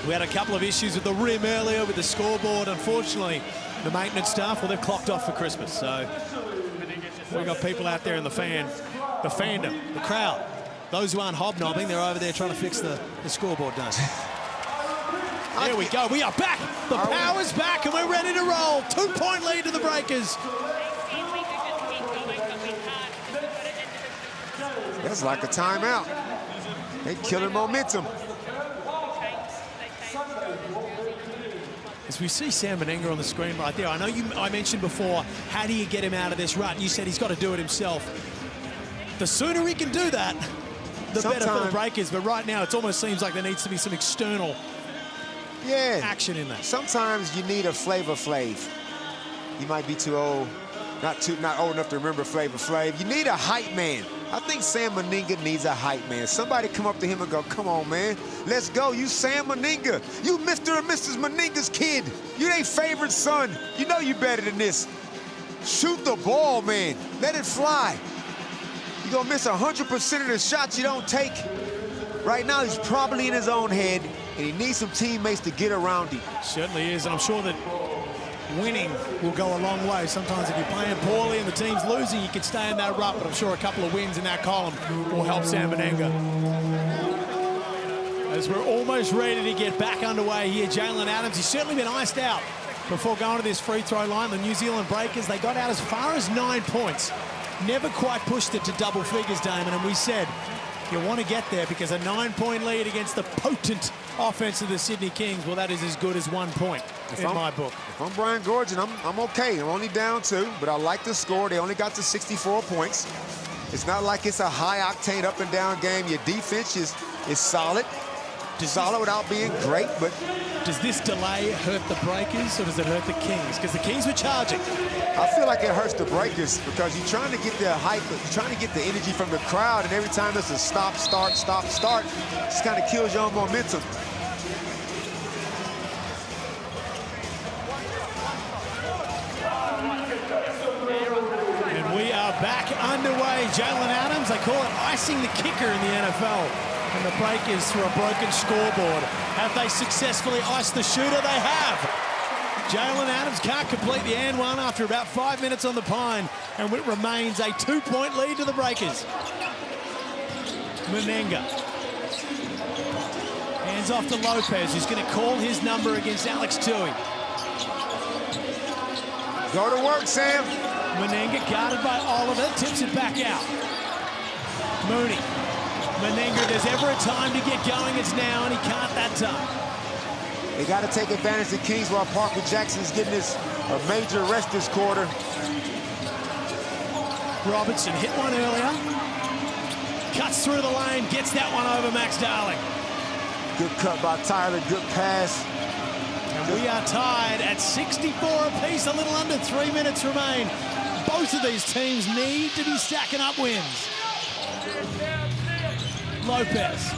We had a couple of issues with the rim earlier with the scoreboard. Unfortunately, the maintenance staff, well, they've clocked off for Christmas. So we've got people out there in the fandom, the crowd. Those who aren't hobnobbing, they're over there trying to fix the scoreboard done. There we go. We are back. The power's back and we're ready to roll. 2-point lead to the Breakers. That's like a timeout. They're killing momentum. As we see Sam Menenga on the screen right there, I know I mentioned before, how do you get him out of this rut? You said he's got to do it himself. The sooner he can do that, the better for the Breakers. But right now, it almost seems like there needs to be some external action in that. Sometimes you need a Flavor Flav. You might be too old, not old enough to remember Flavor Flav. You need a hype man. I think Sam Menenga needs a hype man. Somebody come up to him and go, come on, man. Let's go. You Sam Menenga. You Mr. and Mrs. Menenga's kid. You their favorite son. You know you better than this. Shoot the ball, man. Let it fly. You're going to miss 100% of the shots you don't take. Right now, he's probably in his own head, and he needs some teammates to get around him. Certainly is, and I'm sure that winning will go a long way. Sometimes if you're playing poorly and the team's losing, you can stay in that rut, but I'm sure a couple of wins in that column will help Sam Menenga. As we're almost ready to get back underway here, Jalen Adams, he's certainly been iced out before going to this free throw line. The New Zealand Breakers, they got out as far as 9 points. Never quite pushed it to double figures, Damon, and we said you want to get there because a 9-point lead against the potent offense of the Sydney Kings, well, that is as good as 1 point in my book. If I'm Brian Gorgon, I'm okay. I'm only down 2, but I like the score. They only got to 64 points. It's not like it's a high-octane up-and-down game. Your defense is solid. Solid without being great, but... Does this delay hurt the Breakers or does it hurt the Kings? Because the Kings were charging. I feel like it hurts the Breakers because you're trying to get the hype, you're trying to get the energy from the crowd, and every time it's a stop, start, it just kind of kills your own momentum. And we are back underway. Jalen Adams, they call it icing the kicker in the NFL. And the Breakers through a broken scoreboard. Have they successfully iced the shooter? They have. Jalen Adams can't complete the and one after about 5 minutes on the pine, and it remains a 2-point lead to the Breakers. Menenga. Hands off to Lopez, who's going to call his number against Alex Tui. Go to work, Sam. Menenga guarded by Oliver, tips it back out. Mooney. Menenga, there's ever a time to get going, it's now, and he can't that time. They got to take advantage of the Kings while Parker Jackson's getting a major rest this quarter. Robertson hit one earlier. Cuts through the lane, gets that one over Max Darling. Good cut by Tyler, good pass. And we are tied at 64 apiece, a little under 3 minutes remain. Both of these teams need to be stacking up wins. Lopez.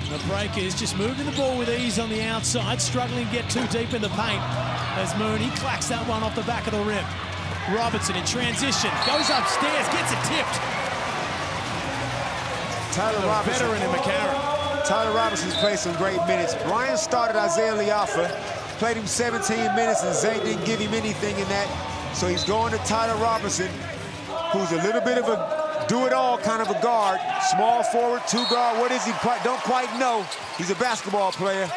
The Breakers just moving the ball with ease on the outside, struggling to get too deep in the paint as Mooney clacks that one off the back of the rim. Robertson in transition, goes upstairs, gets it tipped. Tyler Robertson. Veteran in McCarron. Tyler Robertson's played some great minutes. Brian started Isaiah Liafa, played him 17 minutes, and Zay didn't give him anything in that. So he's going to Tyler Robertson, who's a little bit of a do-it-all kind of a guard. Small forward, two guard. What is he? Don't quite know. He's a basketball player.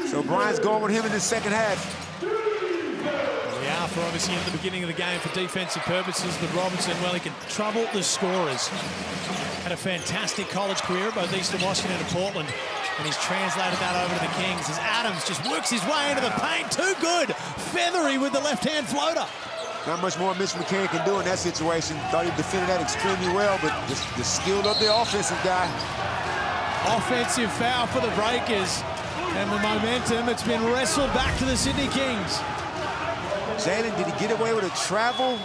So Brian's going with him in the second half. Liafa obviously in the beginning of the game for defensive purposes, but Robertson, well, he can trouble the scorers. Had a fantastic college career, both Eastern Washington and Portland, and he's translated that over to the Kings as Adams just works his way into the paint. Too good. Feathery with the left-hand floater. Not much more Mitch McCann can do in that situation. Thought he defended that extremely well, but the skill of the offensive guy. Offensive foul for the Breakers, and the momentum, it's been wrestled back to the Sydney Kings. Jalen, did he get away with a travel?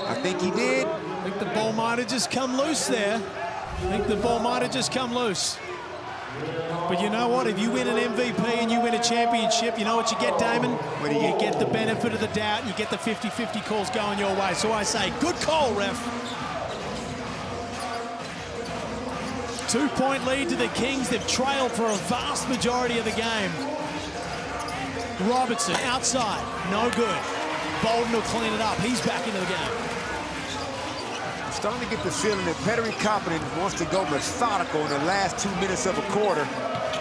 I think he did. I think the ball might have just come loose there. But you know what? If you win an MVP and you win a championship, you know what you get, Damon? What do you get? You get the benefit of the doubt, and you get the 50-50 calls going your way. So I say, good call, ref. 2-point lead to the Kings. They've trailed for a vast majority of the game. Robertson outside, no good. Bolden will clean it up. He's back into the game. I'm starting to get the feeling that Pettery Coppin wants to go methodical in the last 2 minutes of a quarter,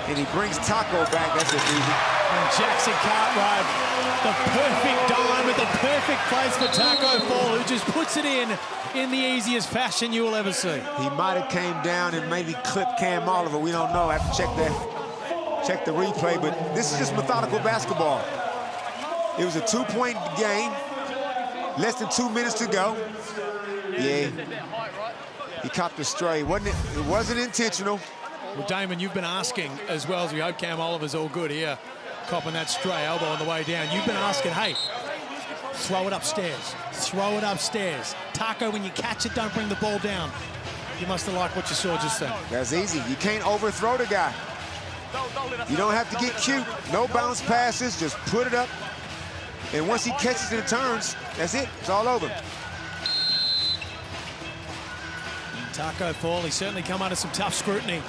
and he brings Taco back. That's just easy. And Jackson Cartwright, the perfect dime at the perfect place for Taco Fall, who just puts it in the easiest fashion you will ever see. He might have came down and maybe clipped Cam Oliver. We don't know. I have to check the replay, but this is just methodical basketball. It was a 2-point game, less than 2 minutes to go. Yeah, he copped a stray. It wasn't intentional. Well, Damon, you've been asking, as well as we hope Cam Oliver's all good here, copping that stray elbow on the way down. You've been asking, hey, throw it upstairs. Throw it upstairs. Taco, when you catch it, don't bring the ball down. You must have liked what you saw just then. That's easy. You can't overthrow the guy. You don't have to get cute. No bounce passes, just put it up. And once he catches it and turns, that's it. It's all over. Taco Fall, he's certainly come under some tough scrutiny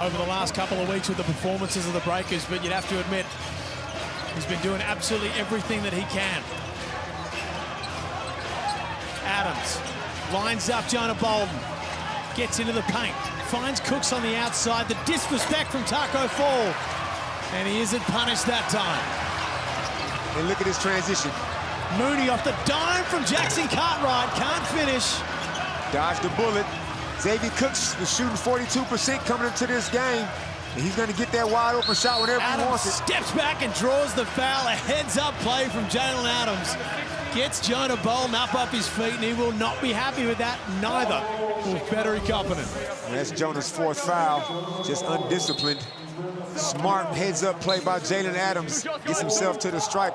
over the last couple of weeks with the performances of the Breakers, but you'd have to admit he's been doing absolutely everything that he can. Adams lines up Jonah Bolden, gets into the paint, finds Cooks on the outside. The disrespect from Taco Fall, and he isn't punished that time. And look at his transition. Mooney off the dime from Jackson Cartwright, can't finish. Dodged the bullet. Xavier Cooks was shooting 42% coming into this game, and he's going to get that wide open shot whenever he wants it. Steps back and draws the foul. A heads-up play from Jalen Adams. Gets Jonah Bolden up off his feet, and he will not be happy with that. Neither will Pettery Coppin. That's Jonah's 4th foul. Just undisciplined. Smart heads-up play by Jalen Adams. Gets himself to the stripe.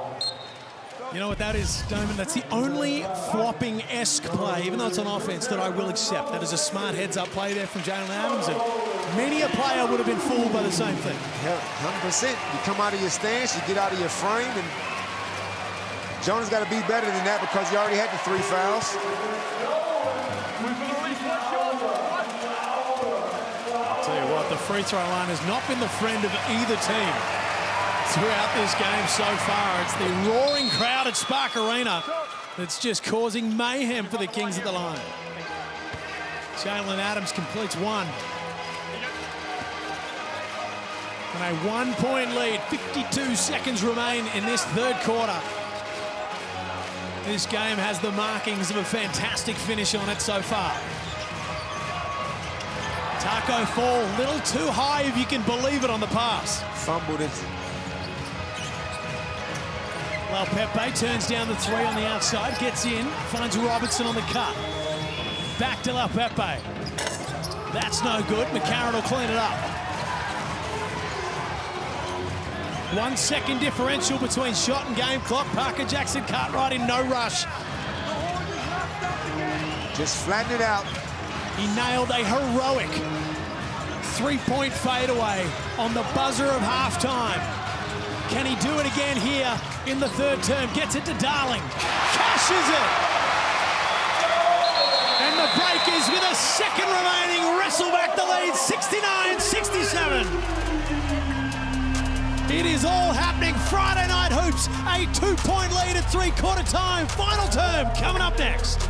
You know what that is, Damon? That's the only flopping-esque play, even though it's on offense, that I will accept. That is a smart heads-up play there from Jalen Adams, and many a player would have been fooled by the same thing. Yeah, 100%. You come out of your stance, you get out of your frame, and Jonah's got to be better than that because he already had the 3 fouls. I'll tell you what, the free throw line has not been the friend of either team throughout this game so far. It's the roaring crowd at Spark Arena that's just causing mayhem for the Kings at the line. Jalen Adams completes one. And a 1-point lead, 52 seconds remain in this third quarter. This game has the markings of a fantastic finish on it so far. Taco Fall, a little too high if you can believe it on the pass. Fumbled it. Well, Pepe turns down the three on the outside, gets in, finds Robertson on the cut. Back to La Pepe. That's no good. McCarron will clean it up. 1 second differential between shot and game clock. Parker Jackson Cartwright in no rush. Just flatten it out. He nailed a heroic three-point fadeaway on the buzzer of halftime. Can he do it again here in the third term? Gets it to Darling. Cashes it! And the Breakers, with a second remaining, wrestle back the lead, 69-67. It is all happening. Friday Night Hoops, a 2-point lead at three-quarter time. Final term coming up next.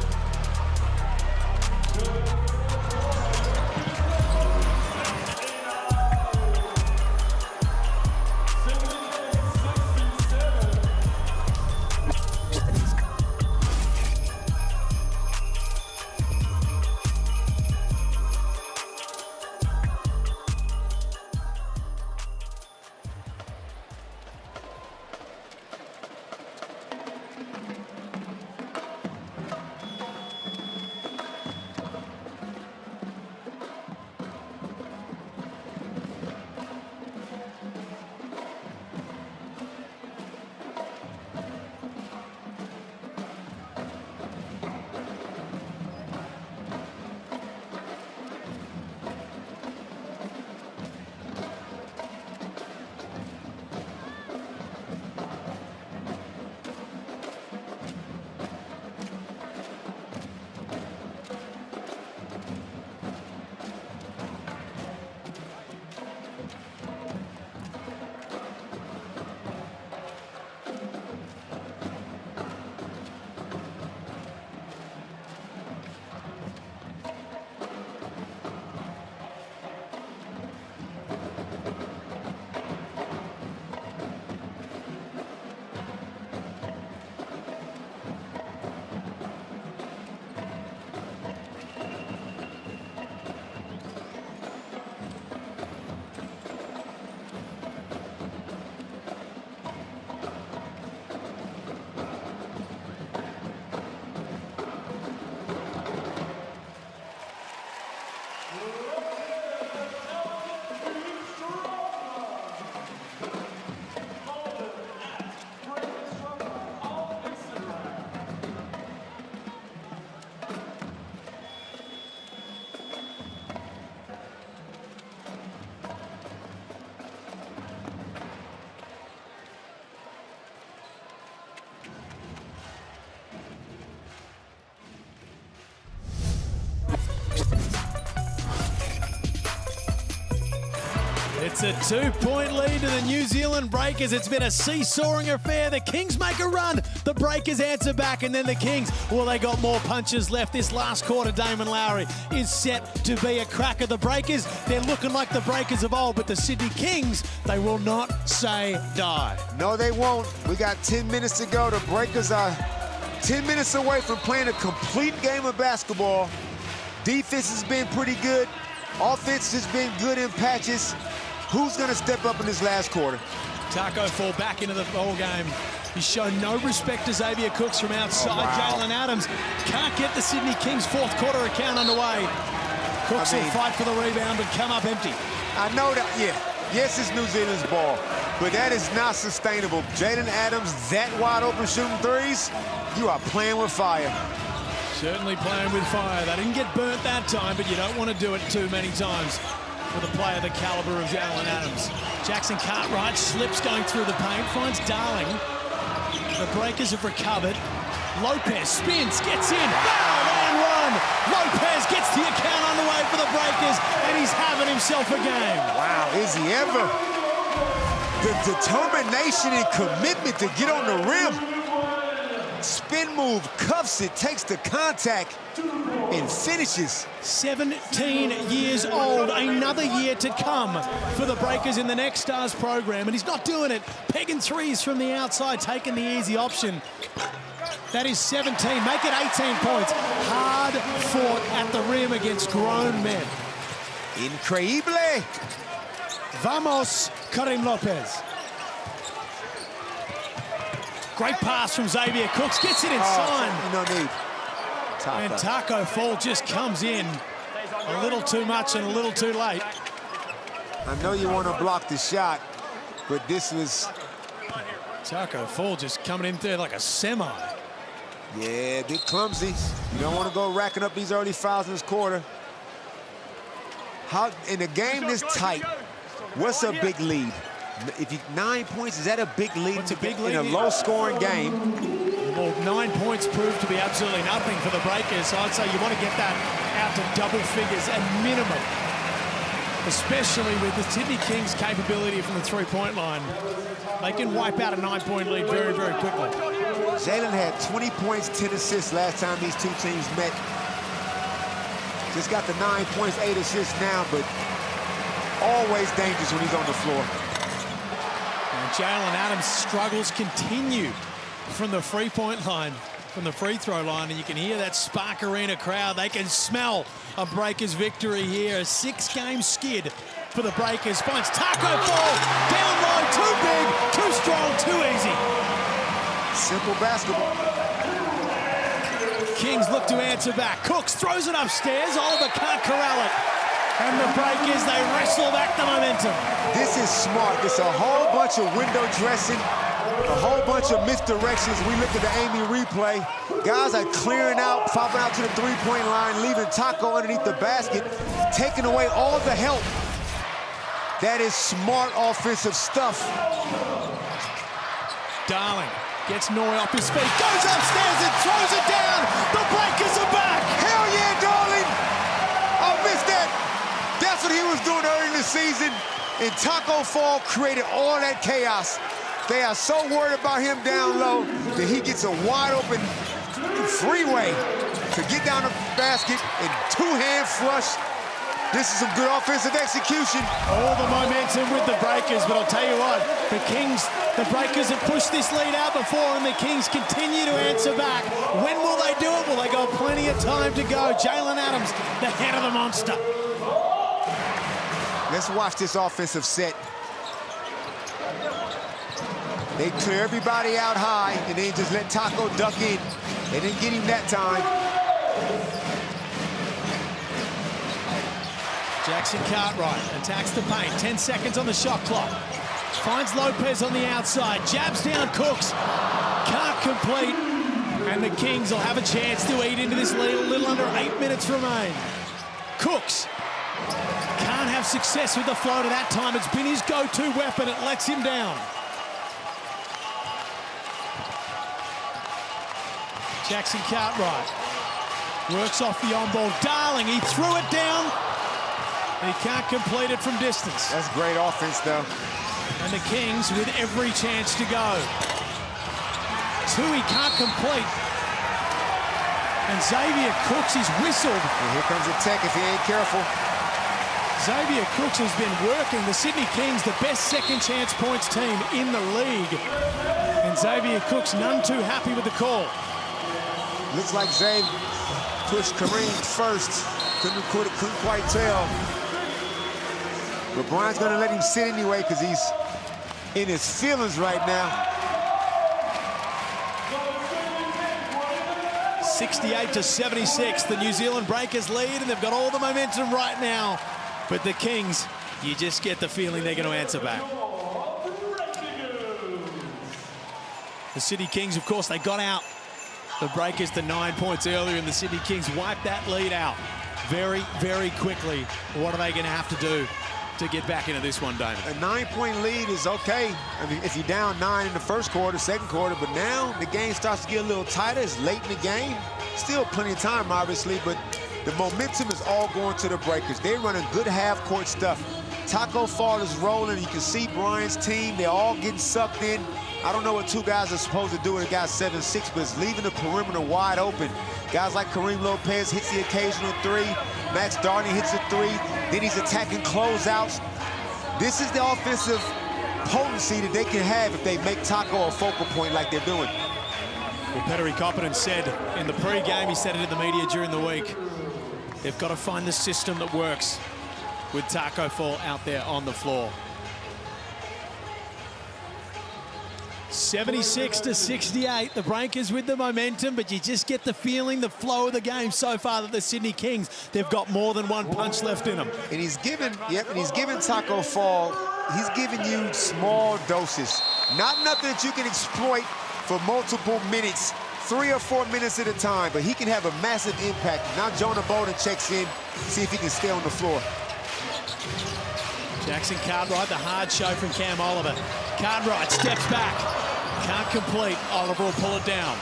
It's a 2-point lead to the New Zealand Breakers. It's been a seesawing affair. The Kings make a run. The Breakers answer back, and then the Kings, well, they got more punches left. This last quarter, Damon Lowry is set to be a cracker. The Breakers, they're looking like the Breakers of old, but the Sydney Kings, they will not say die. No, they won't. We got 10 minutes to go. The Breakers are 10 minutes away from playing a complete game of basketball. Defense has been pretty good. Offense has been good in patches. Who's going to step up in this last quarter? Taco Fall back into the ball game. He's shown no respect to Xavier Cooks from outside. Jalen Adams can't get the Sydney Kings fourth quarter account underway. Cooks will fight for the rebound but come up empty. I know that, yeah. Yes, it's New Zealand's ball, but that is not sustainable. Jalen Adams, that wide open shooting threes, you are playing with fire. Certainly playing with fire. They didn't get burnt that time, but you don't want to do it too many times with a player the caliber of Jalen Adams. Jackson Cartwright slips going through the paint, finds Darling. The Breakers have recovered. Lopez spins, gets in, foul and run. Lopez gets the account underway for the Breakers, and he's having himself a game. Wow, is he ever? The determination and commitment to get on the rim. Spin move, cuffs it, takes the contact, and finishes. 17 years old, another year to come for the Breakers in the Next Stars program, and he's not doing it. Pegging threes from the outside, taking the easy option. That is 17, make it 18 points. Hard fought at the rim against grown men. Increíble. Vamos, Karim Lopez. Great pass from Xavier Cooks, gets it inside. No need. And Taco Fall just comes in a little too much and a little too late. I know you want to block the shot, but this was... Taco Fall just coming in there like a semi. Yeah, a bit clumsy. You don't want to go racking up these early fouls in this quarter. How in a game this tight, what's a big lead? If you 9 points, is that a big lead? What's a big lead? In a low-scoring game? Well, 9 points proved to be absolutely nothing for the Breakers. So I'd say you want to get that out to double figures at minimum, especially with the Sydney Kings' capability from the three-point line. They can wipe out a 9-point lead very, very quickly. Jalen had 20 points, 10 assists last time these two teams met. Just got the 9 points, 8 assists now, but always dangerous when he's on the floor. And Jalen Adams' struggles continue from the free-point line, from the free throw line, and you can hear that Spark Arena crowd. They can smell a Breakers victory here. A 6-game skid for the Breakers. Finds Taco Fall, down low, too big, too strong, too easy. Simple basketball. Kings look to answer back. Cooks throws it upstairs. Oliver can't corral it. And the Breakers, they wrestle back the momentum. This is smart. It's a whole bunch of window dressing, a whole bunch of misdirections. We look at the Amy replay. Guys are clearing out, popping out to the three-point line, leaving Taco underneath the basket, taking away all the help. That is smart offensive stuff. Darling gets Noy off his feet, goes upstairs and throws it down. The Breakers are back. Hell yeah, darling. I missed that. That's what he was doing early in the season. And Taco Fall created all that chaos. They are so worried about him down low that he gets a wide open freeway to get down the basket and two-hand flush. This is some good offensive execution. All the momentum with the Breakers, but I'll tell you what, the Breakers have pushed this lead out before, and the Kings continue to answer back. When will they do it? Well, they got plenty of time to go. Jalen Adams, the head of the monster. Let's watch this offensive set. They clear everybody out high, and then just let Taco duck in. They didn't get him that time. Jackson Cartwright attacks the paint. 10 seconds on the shot clock. Finds Lopez on the outside. Jabs down Cooks. Can't complete. And the Kings will have a chance to eat into this lead. A little under 8 minutes remain. Cooks can't have success with the floater that time. It's been his go-to weapon. It lets him down. Jackson Cartwright works off the on-ball. Darling, he threw it down. He can't complete it from distance. That's great offense, though. And the Kings with every chance to go. Two, he can't complete. And Xavier Cooks is whistled. And here comes a tech if he ain't careful. Xavier Cooks has been working the Sydney Kings, the best second chance points team in the league. And Xavier Cooks none too happy with the call. Looks like Xavier pushed Kareem first. Couldn't quite tell. But Brian's gonna let him sit anyway because he's in his feelings right now. 68-76, the New Zealand Breakers lead, and they've got all the momentum right now. But the Kings, you just get the feeling they're going to answer back. The Sydney Kings, of course, they got out the Breakers to 9 points earlier, and the Sydney Kings wiped that lead out very, very quickly. What are they going to have to do to get back into this one, Damon? A 9-point lead is okay. I mean, if you're down 9 in the first quarter, second quarter, but now the game starts to get a little tighter. It's late in the game. Still plenty of time, obviously, but the momentum is all going to the Breakers. They're running good half-court stuff. Taco Fall is rolling. You can see Brian's team, they're all getting sucked in. I don't know what two guys are supposed to do with a guy 7'6", but it's leaving the perimeter wide open. Guys like Kareem Lopez hits the occasional three. Max Darney hits a three. Then he's attacking closeouts. This is the offensive potency that they can have if they make Taco a focal point like they're doing. Well, Petteri Koponen said in the pre-game, he said it in the media during the week, they've got to find the system that works with Taco Fall out there on the floor. 76-68, the Breakers with the momentum, but you just get the feeling, the flow of the game so far that the Sydney Kings, they've got more than one punch left in them. And he's given, and he's given Taco Fall, he's giving you small doses. Not nothing that you can exploit for multiple minutes, 3 or 4 minutes at a time, but he can have a massive impact. Now Jonah Bolden checks in, see if he can stay on the floor. Jackson Cartwright, the hard show from Cam Oliver. Cartwright steps back, can't complete. Oliver will pull it down.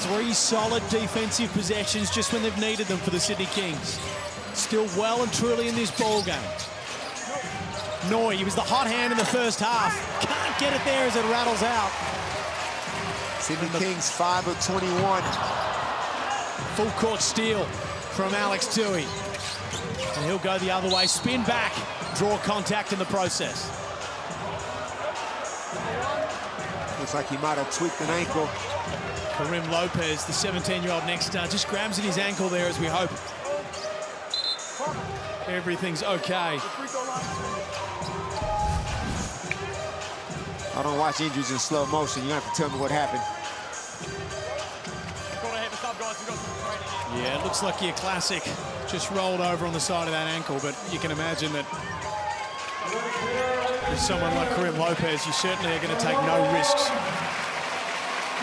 3 solid defensive possessions just when they've needed them for the Sydney Kings. Still well and truly in this ball game. Noy, he was the hot hand in the first half. Can't get it there as it rattles out. Sydney Kings 5 of 21. Full court steal from Alex Tui. And he'll go the other way, spin back, draw contact in the process. Looks like he might have tweaked an ankle. Karim Lopez, the 17-year-old next star, just grabs at his ankle there as we hope everything's okay. I don't watch injuries in slow motion. You have to tell me what happened. Yeah, it looks like your classic just rolled over on the side of that ankle, but you can imagine that with someone like Karim Lopez, you certainly are going to take no risks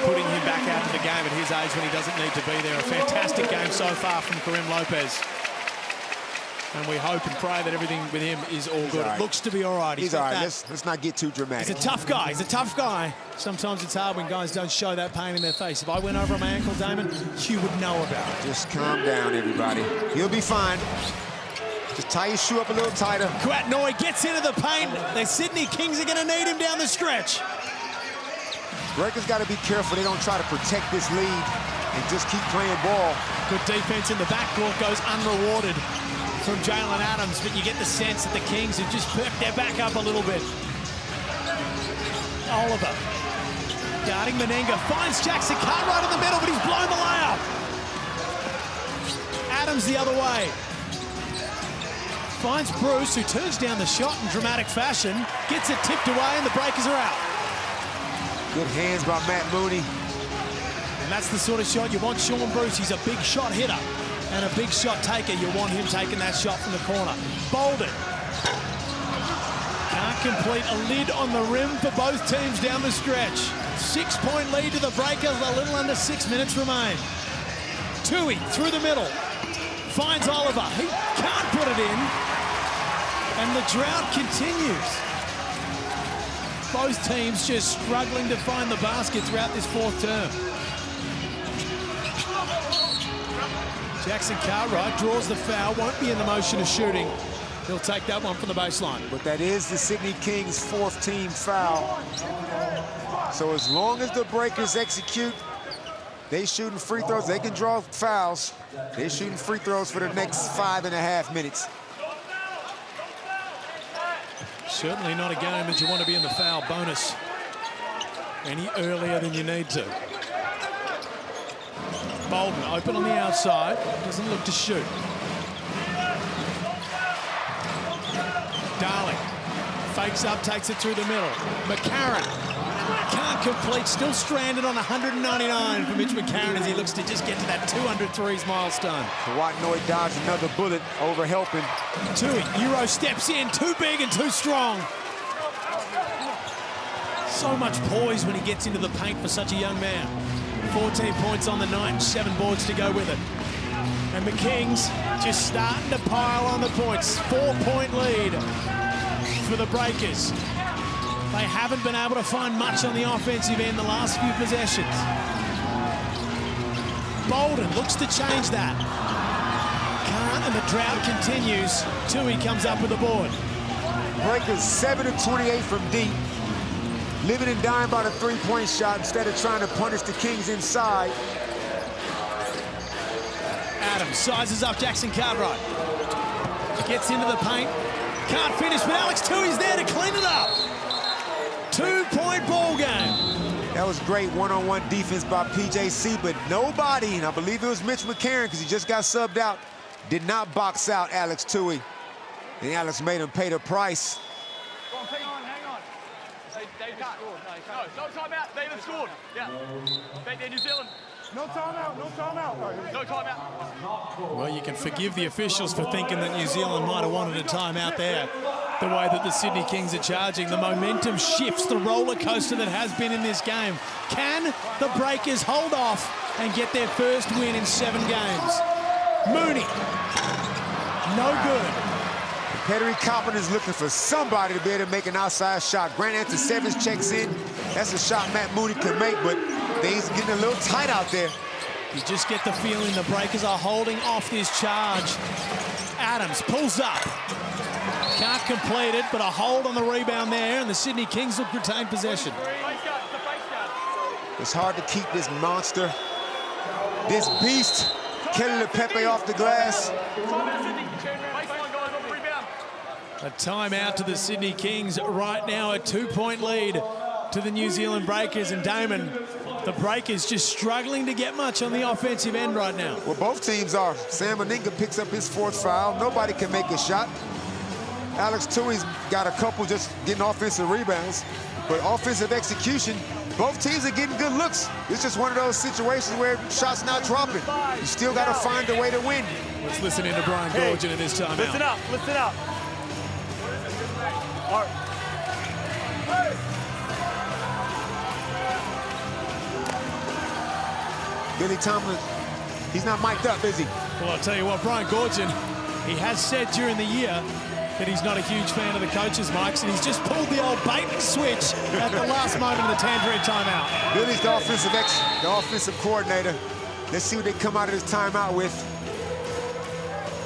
putting him back out of the game at his age when he doesn't need to be there. A fantastic game so far from Karim Lopez. And we hope and pray that everything with him is all good. It looks to be all right. He's all right. Let's not get too dramatic. He's a tough guy. He's a tough guy. Sometimes it's hard when guys don't show that pain in their face. If I went over on my ankle, Damon, you would know about it. Just calm down, everybody. He'll be fine. Just tie your shoe up a little tighter. Kwat Noy gets into the paint. The Sydney Kings are going to need him down the stretch. Breakers got to be careful they don't try to protect this lead and just keep playing ball. Good defense in the backcourt goes unrewarded from Jalen Adams, but you get the sense that the Kings have just perked their back up a little bit. Oliver guarding Menenga, finds Jackson Cartwright in the middle, but he's blown the layup. Adams the other way. Finds Bruce, who turns down the shot in dramatic fashion, gets it tipped away, and the Breakers are out. Good hands by Matt Mooney. And that's the sort of shot you want Sean Bruce. He's a big shot hitter and a big shot taker. You want him taking that shot from the corner. Bolden can't complete. A lid on the rim for both teams down the stretch. 6-point lead to the Breakers. A little under 6 minutes remain. Tui through the middle. Finds Oliver. He can't put it in. And the drought continues. Both teams just struggling to find the basket throughout this fourth term. Jackson Cartwright draws the foul, won't be in the motion of shooting. He'll take that one from the baseline. But that is the Sydney Kings' 4th team foul. So as long as the Breakers execute, they shooting free throws, they can draw fouls. They're shooting free throws for the next 5.5 minutes. Certainly not a game that you want to be in the foul bonus any earlier than you need to. Bolden open on the outside, doesn't look to shoot. Darling fakes up, takes it through the middle. McCarron can't complete, still stranded on 199 for Mitch McCarron as he looks to just get to that 200 threes milestone. Kawhi Noy dodged another bullet over helping. Tui, Euro steps in, too big and too strong. So much poise when he gets into the paint for such a young man. 14 points on the night and 7 boards to go with it. And the Kings just starting to pile on the points. 4-point lead for the Breakers. They haven't been able to find much on the offensive end the last few possessions. Bolden looks to change that. Can't and the drought continues. Tui comes up with the board. Breakers 7 of 28 from deep. Living and dying by the three-point shot instead of trying to punish the Kings inside. Adams sizes up Jackson Cartwright. Gets into the paint. Can't finish, but Alex Tui's there to clean it up. 2-point ball game. That was great one-on-one defense by PJC, but nobody, and I believe it was Mitch McCarron because he just got subbed out, did not box out Alex Tui. And Alex made him pay the price. Hang on. They can't. No timeout. David scored. Yeah. Back there, New Zealand. No timeout. No timeout. Well, you can forgive the officials for thinking that New Zealand might have wanted a timeout there. The way that the Sydney Kings are charging, the momentum shifts, the roller coaster that has been in this game. Can the Breakers hold off and get their first win in 7 games? Mooney, no good. Petri Coppin is looking for somebody to be able to make an outside shot. Grant Antisevich checks in. That's a shot Matt Mooney can make, but things getting a little tight out there. You just get the feeling the Breakers are holding off this charge. Adams pulls up. Can't complete it, but a hold on the rebound there, and the Sydney Kings will retain possession. It's hard to keep this monster, this beast, Kelly LePepe off the glass. A timeout to the Sydney Kings right now, a 2-point lead to the New Zealand Breakers. And Damon, the Breakers just struggling to get much on the offensive end right now. Well, both teams are. Sam Meninga picks up his 4th foul. Nobody can make a shot. Alex Tui's got a couple just getting offensive rebounds. But offensive execution, both teams are getting good looks. It's just one of those situations where shots not dropping. You still got to find a way to win. Let's listen in to Brian Gorgon in this timeout. Listen up. Billy Tomlin, he's not mic'd up, is he? Well, I'll tell you what, Brian Gorgon, he has said during the year that he's not a huge fan of the coaches' mics, and he's just pulled the old bait and switch at the last moment of the Tangerine timeout. Billy's the offensive coordinator. Let's see what they come out of this timeout with.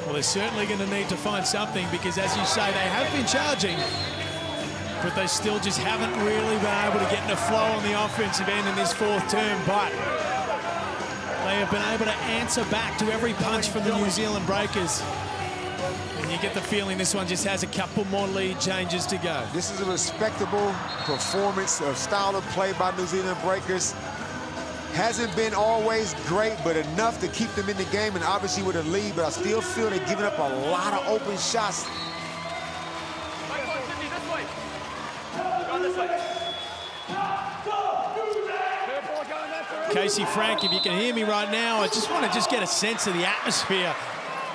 Well, they're certainly going to need to find something because, as you say, they have been charging, but they still just haven't really been able to get in a flow on the offensive end in this 4th term. But they have been able to answer back to every punch from the New Zealand Breakers. And you get the feeling this one just has a couple more lead changes to go. This is a respectable performance of style of play by New Zealand Breakers. Hasn't been always great, but enough to keep them in the game and obviously with a lead, but I still feel they're giving up a lot of open shots. Casey Frank, if you can hear me right now, I just want to get a sense of the atmosphere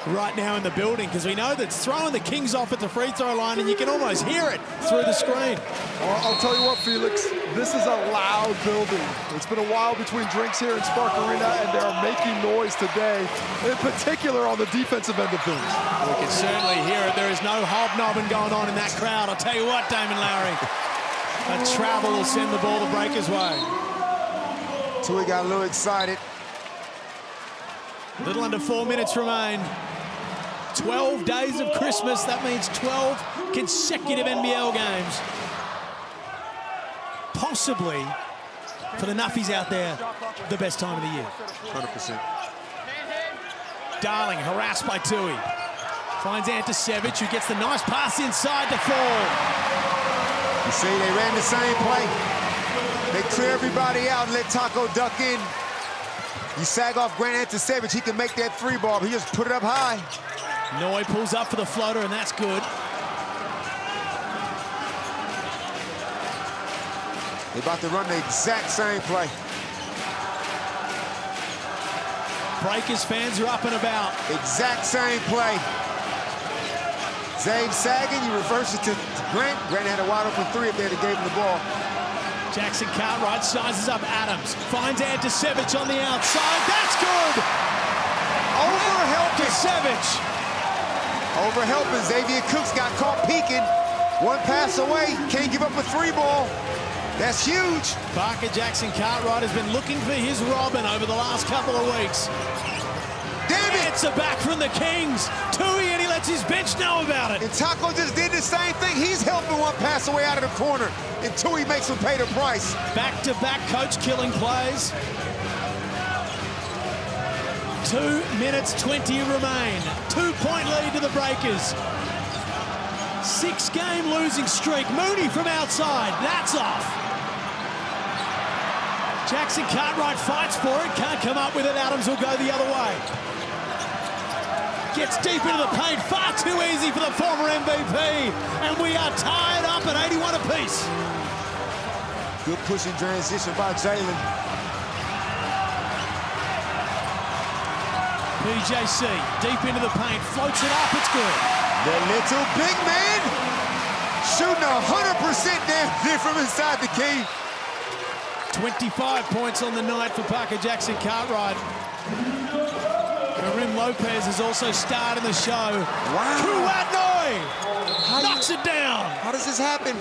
right now in the building, because we know that's throwing the Kings off at the free throw line, and you can almost hear it through the screen. I'll tell you what, Felix, this is a loud building. It's been a while between drinks here in Spark Arena, and they're making noise today, in particular on the defensive end of things. We can certainly hear it. There is no hobnobbing going on in that crowd. I'll tell you what, Damon Lowry, that travel will send the ball the Breakers' way. Tui got a little excited. Little under 4 minutes remain. 12 days of Christmas, that means 12 consecutive NBL games. Possibly, for the Nuffies out there, the best time of the year. 100%. Darling harassed by Tui. Finds Antisevich, who gets the nice pass inside to fall. You see, they ran the same play. They clear everybody out and let Taco duck in. You sag off Grant Antisevich, he can make that 3-ball, but he just put it up high. Noy pulls up for the floater, and that's good. They're about to run the exact same play. Breakers fans are up and about. Exact same play. Zabe sagging, you reverse it to Grant. Grant had a wide open 3 if they had gave him the ball. Jackson Cartwright sizes up Adams. Finds Antisevich on the outside. That's good! Over-helping. Antisevich. Over-helping. Xavier Cooks got caught peeking. 1 pass away. Can't give up a 3-ball. That's huge. Parker Jackson Cartwright has been looking for his Robin over the last couple of weeks. Damn it! gets it back from the Kings. Tui, and he lets his bench know about it. And Taco just did the same thing. He's helping one pass away out of the corner. And Tui makes him pay the price. Back-to-back coach-killing plays. 2 minutes 20 remain. 2-point lead to the Breakers. 6-game losing streak. Mooney from outside. That's off. Jackson Cartwright fights for it. Can't come up with it. Adams will go the other way. Gets deep into the paint. Far too easy for the former MVP. And we are tied up at 81 apiece. Good pushing transition by Jalen. PJC deep into the paint. Floats it up. It's good. The little big man shooting 100% down there from inside the key. 25 points on the night for Parker Jackson Cartwright. Karim Lopez has also starred in the show. Wow. Kuatnoi knocks it down. How does this happen?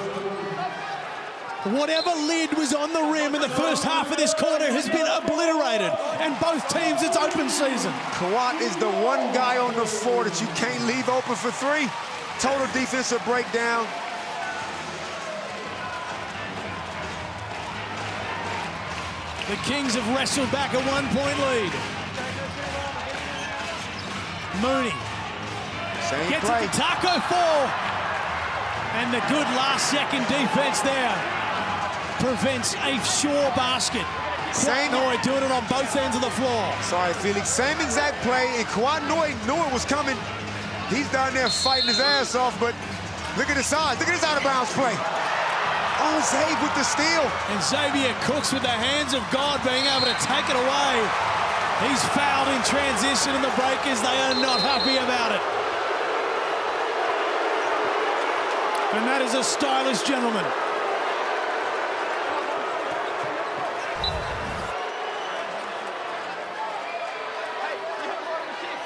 Whatever lid was on the rim in the first half of this quarter has been obliterated. And both teams, it's open season. Kawhi is the one guy on the floor that you can't leave open for three. Total defensive breakdown. The Kings have wrestled back a 1-point lead. Mooney gets it to Taco 4. And the good last-second defense there prevents a sure basket. Kuatnoi doing it on both ends of the floor. Sorry, Felix. Same exact play, and Kuatnoi knew it was coming. He's down there fighting his ass off, but look at his size. Look at his out-of-bounds play. Oh, Zabe with the steal. And Xavier Cooks with the hands of God being able to take it away. He's fouled in transition, and the Breakers, they are not happy about it. And that is a stylish gentleman.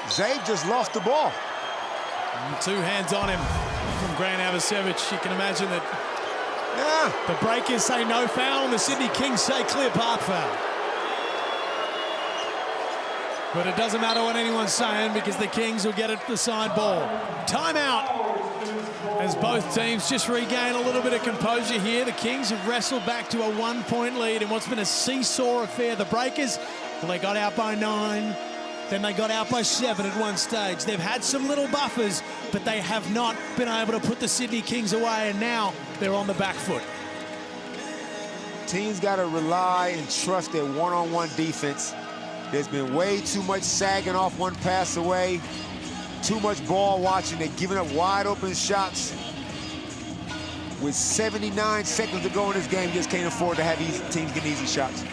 Zabe just lost the ball. And 2 hands on him from Grant Avasevich. You can imagine that the Breakers say no foul and the Sydney Kings say clear path foul. But it doesn't matter what anyone's saying because the Kings will get it the side ball. Timeout as both teams just regain a little bit of composure here. The Kings have wrestled back to a 1-point lead in what's been a seesaw affair. The Breakers, well, they got out by 9. Then they got out by 7 at one stage. They've had some little buffers, but they have not been able to put the Sydney Kings away, and now they're on the back foot. Teams got to rely and trust their one-on-one defense. There's been way too much sagging off one pass away, too much ball watching. They're giving up wide-open shots. With 79 seconds to go in this game, you just can't afford to have teams getting easy shots.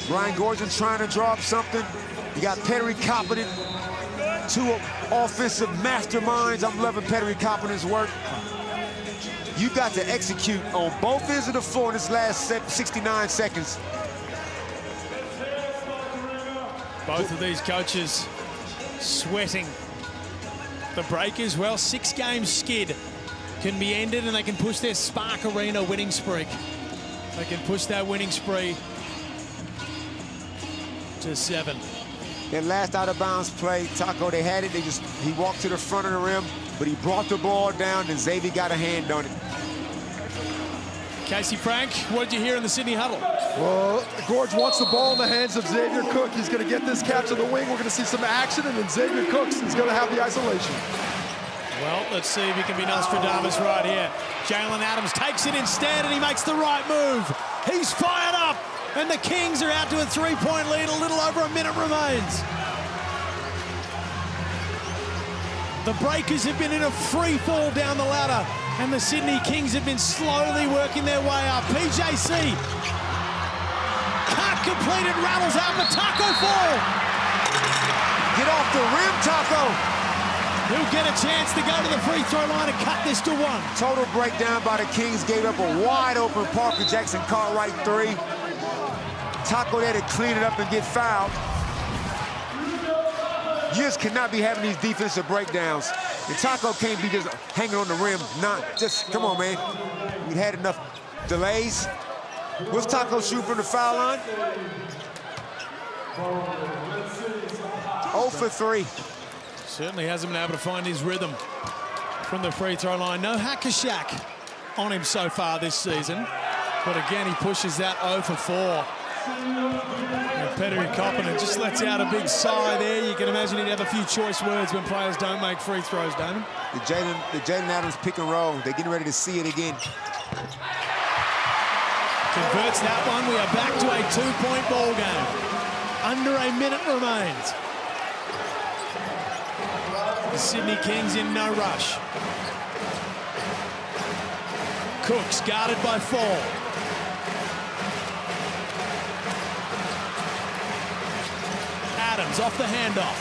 Brian Gordon trying to draw up something. You got Petri Coppinen, 2 offensive masterminds. I'm loving Petri Coppinen's work. You got to execute on both ends of the floor in this last 69 seconds. Both of these coaches sweating. The Breakers, well, 6-game skid can be ended and they can push their Spark Arena winning streak. They can push that winning spree to 7. That last out-of-bounds play, Taco, they had it. He walked to the front of the rim, but he brought the ball down, and Xavier got a hand on it. Casey Frank, what did you hear in the Sydney huddle? Well, Gorge wants the ball in the hands of Xavier Cook. He's going to get this catch on the wing. We're going to see some action, and then Xavier Cooks is going to have the isolation. Well, let's see if he can be Nostradamus right here. Jalen Adams takes it instead, and he makes the right move. He's fired up, and the Kings are out to a 3-point lead. A little over a minute remains. The Breakers have been in a free fall down the ladder, and the Sydney Kings have been slowly working their way up. PJC can't complete it, rattles out, but Taco fall. Get off the rim, Taco. He'll get a chance to go to the free throw line and cut this to 1. Total breakdown by the Kings. Gave up a wide open Parker Jackson Cartwright 3. Taco there to clean it up and get fouled. You just cannot be having these defensive breakdowns. And Taco can't be just hanging on the rim. Come on, man. We've had enough delays. What's Taco shooting from the foul line? 0 for 3. Certainly hasn't been able to find his rhythm from the free throw line. No hack-a-shack on him so far this season. But again, he pushes that 0 for 4. And Pettery Coppinen just lets out a big sigh there. You can imagine he'd have a few choice words when players don't make free throws, Damon. The Jalen Adams pick and roll. They're getting ready to see it again. Converts that one. We are back to a 2-point ball game. Under a minute remains. The Sydney Kings in no rush. Cooks guarded by 4. Adams off the handoff.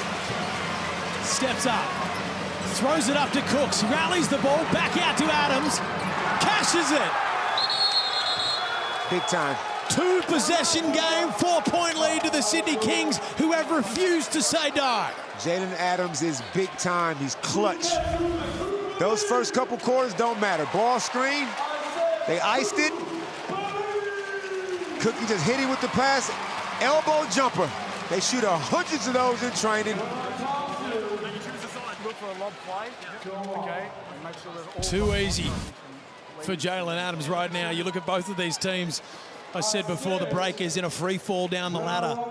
Steps up. Throws it up to Cooks. Rallies the ball back out to Adams. Cashes it. Big time. 2-possession game, 4-point lead to the Sydney Kings, who have refused to say die. Jalen Adams is big time. He's clutch. Those first couple quarters don't matter. Ball screen, they iced it. Cookie just hit him with the pass. Elbow jumper. They shoot hundreds of those in training. Too easy for Jalen Adams right now. You look at both of these teams. I said before, the Breakers in a free fall down the ladder,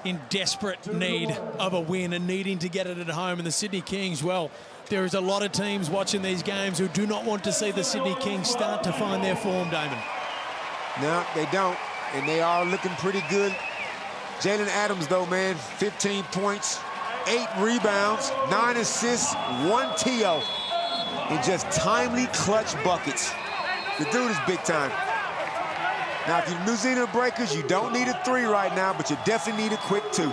in desperate need of a win and needing to get it at home. And the Sydney Kings, well, there is a lot of teams watching these games who do not want to see the Sydney Kings start to find their form, Damon. No, they don't, and they are looking pretty good. Jalen Adams, though, man, 15 points, 8 rebounds, 9 assists, 1 TO, and just timely clutch buckets. The dude is big time. Now, if you're the New Zealand Breakers, you don't need a 3 right now, but you definitely need a quick 2.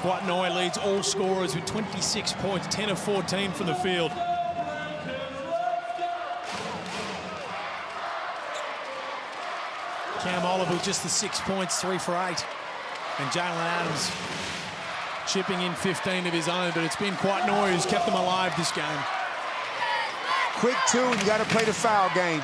Kwatnoi leads all scorers with 26 points, 10 of 14 from the field. Cam Oliver just the 6 points, 3 for 8. And Jalen Adams chipping in 15 of his own, but it's been Kwatnoi who's kept them alive this game. Quick 2, and you got to play the foul game.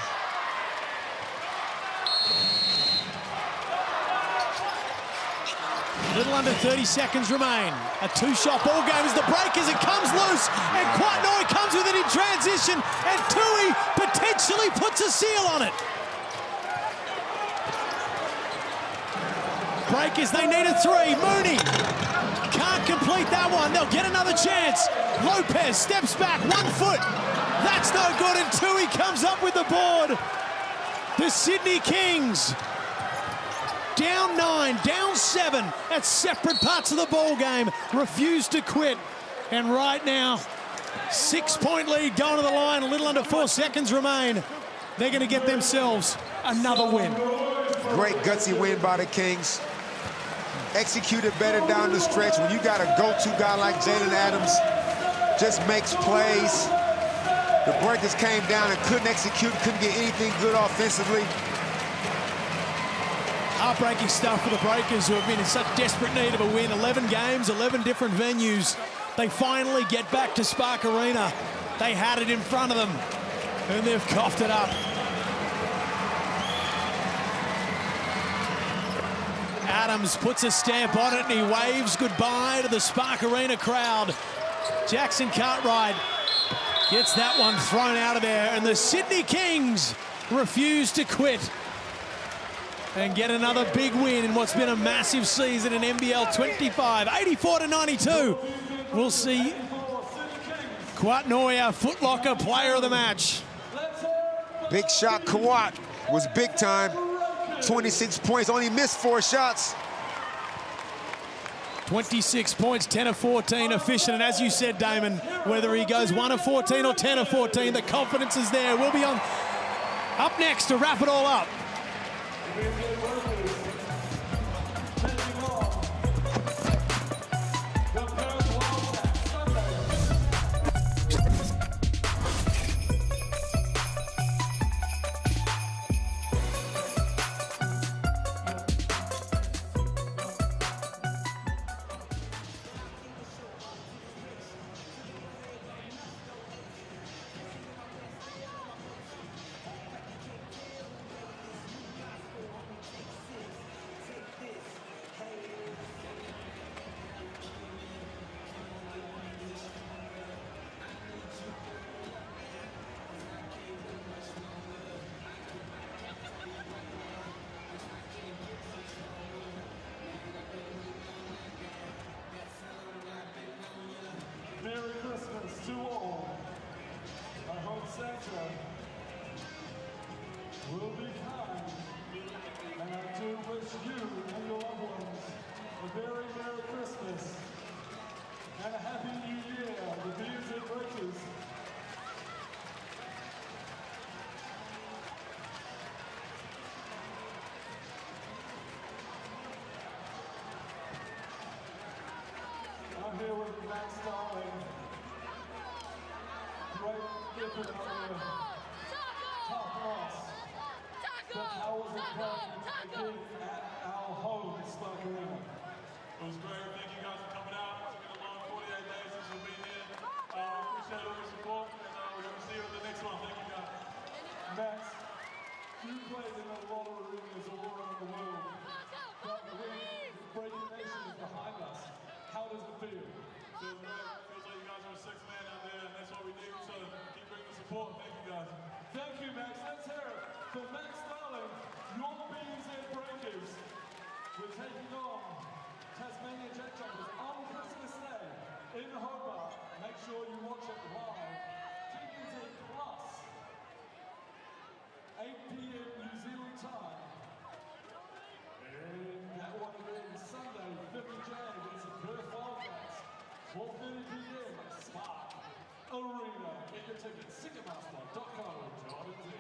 A little under 30 seconds remain. A 2-shot ball game as the Breakers, it comes loose, and Kwatnoi comes with it in transition, and Tui potentially puts a seal on it. Breakers, they need a 3. Mooney can't complete that one. They'll get another chance. Lopez steps back, 1 foot. That's no good, and Tui comes up with the board. The Sydney Kings down 9, down 7 at separate parts of the ball game, refuse to quit. And right now, 6-point lead going to the line, a little under 4 seconds remain. They're going to get themselves another win. Great gutsy win by the Kings. Executed better down the stretch. When you got a go-to guy like Jalen Adams, just makes plays. The Breakers came down and couldn't execute, couldn't get anything good offensively. Heartbreaking stuff for the Breakers, who have been in such desperate need of a win. 11 games, 11 different venues. They finally get back to Spark Arena. They had it in front of them, and they've coughed it up. Adams puts a stamp on it, and he waves goodbye to the Spark Arena crowd. Jackson Cartwright gets that one thrown out of there, and the Sydney Kings refuse to quit and get another big win in what's been a massive season in NBL 25, 84-92. We'll see Kwatnoi, our Foot Locker player of the match. Big shot, Kwat was big time. 26 points, only missed 4 shots. 26 points, 10 of 14 efficient, and as you said, Damon, whether he goes 1 of 14 or 10 of 14, the confidence is there. We'll be on up next to wrap it all up. put out there. Tough loss. But how was it playing again at our home, Stark Arena? It was great. Thank you guys for coming out. It's been a long 48 days since we've been here. Appreciate all your support, and we're going to see you at the next one. Thank you, guys. Max, you played in a lot of arenas all around the world, but when Breaking Nation is behind us, how does it feel? Feels great. Feels like you guys are a sixth man out there, and that's what we need. So keep bringing the support. Thank you, guys. Thank you, Max. Let's hear it for Max Starling, your BZ Breakers. We're taking on Tasmania Jack Jumpers on Christmas Day in Hobart. Make sure you watch it live. TNT Plus, 8 p.m. New Zealand time. And that one again, Sunday, 5th of Jan against the Perth Wildcats. 12:30 p.m. Spark Arena. Get your tickets, ticketmaster.co.nz.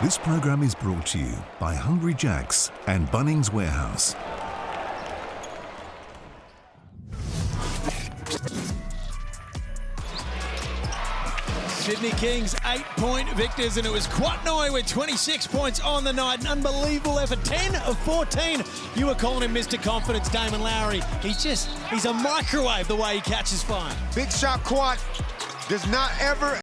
This program is brought to you by Hungry Jack's and Bunnings Warehouse. Sydney Kings 8-point victors, and it was Kwatnoi with 26 points on the night. An unbelievable effort, 10 of 14. You were calling him Mr. Confidence, Damon Lowry. He's a microwave the way he catches fire. Big shot Quat does not ever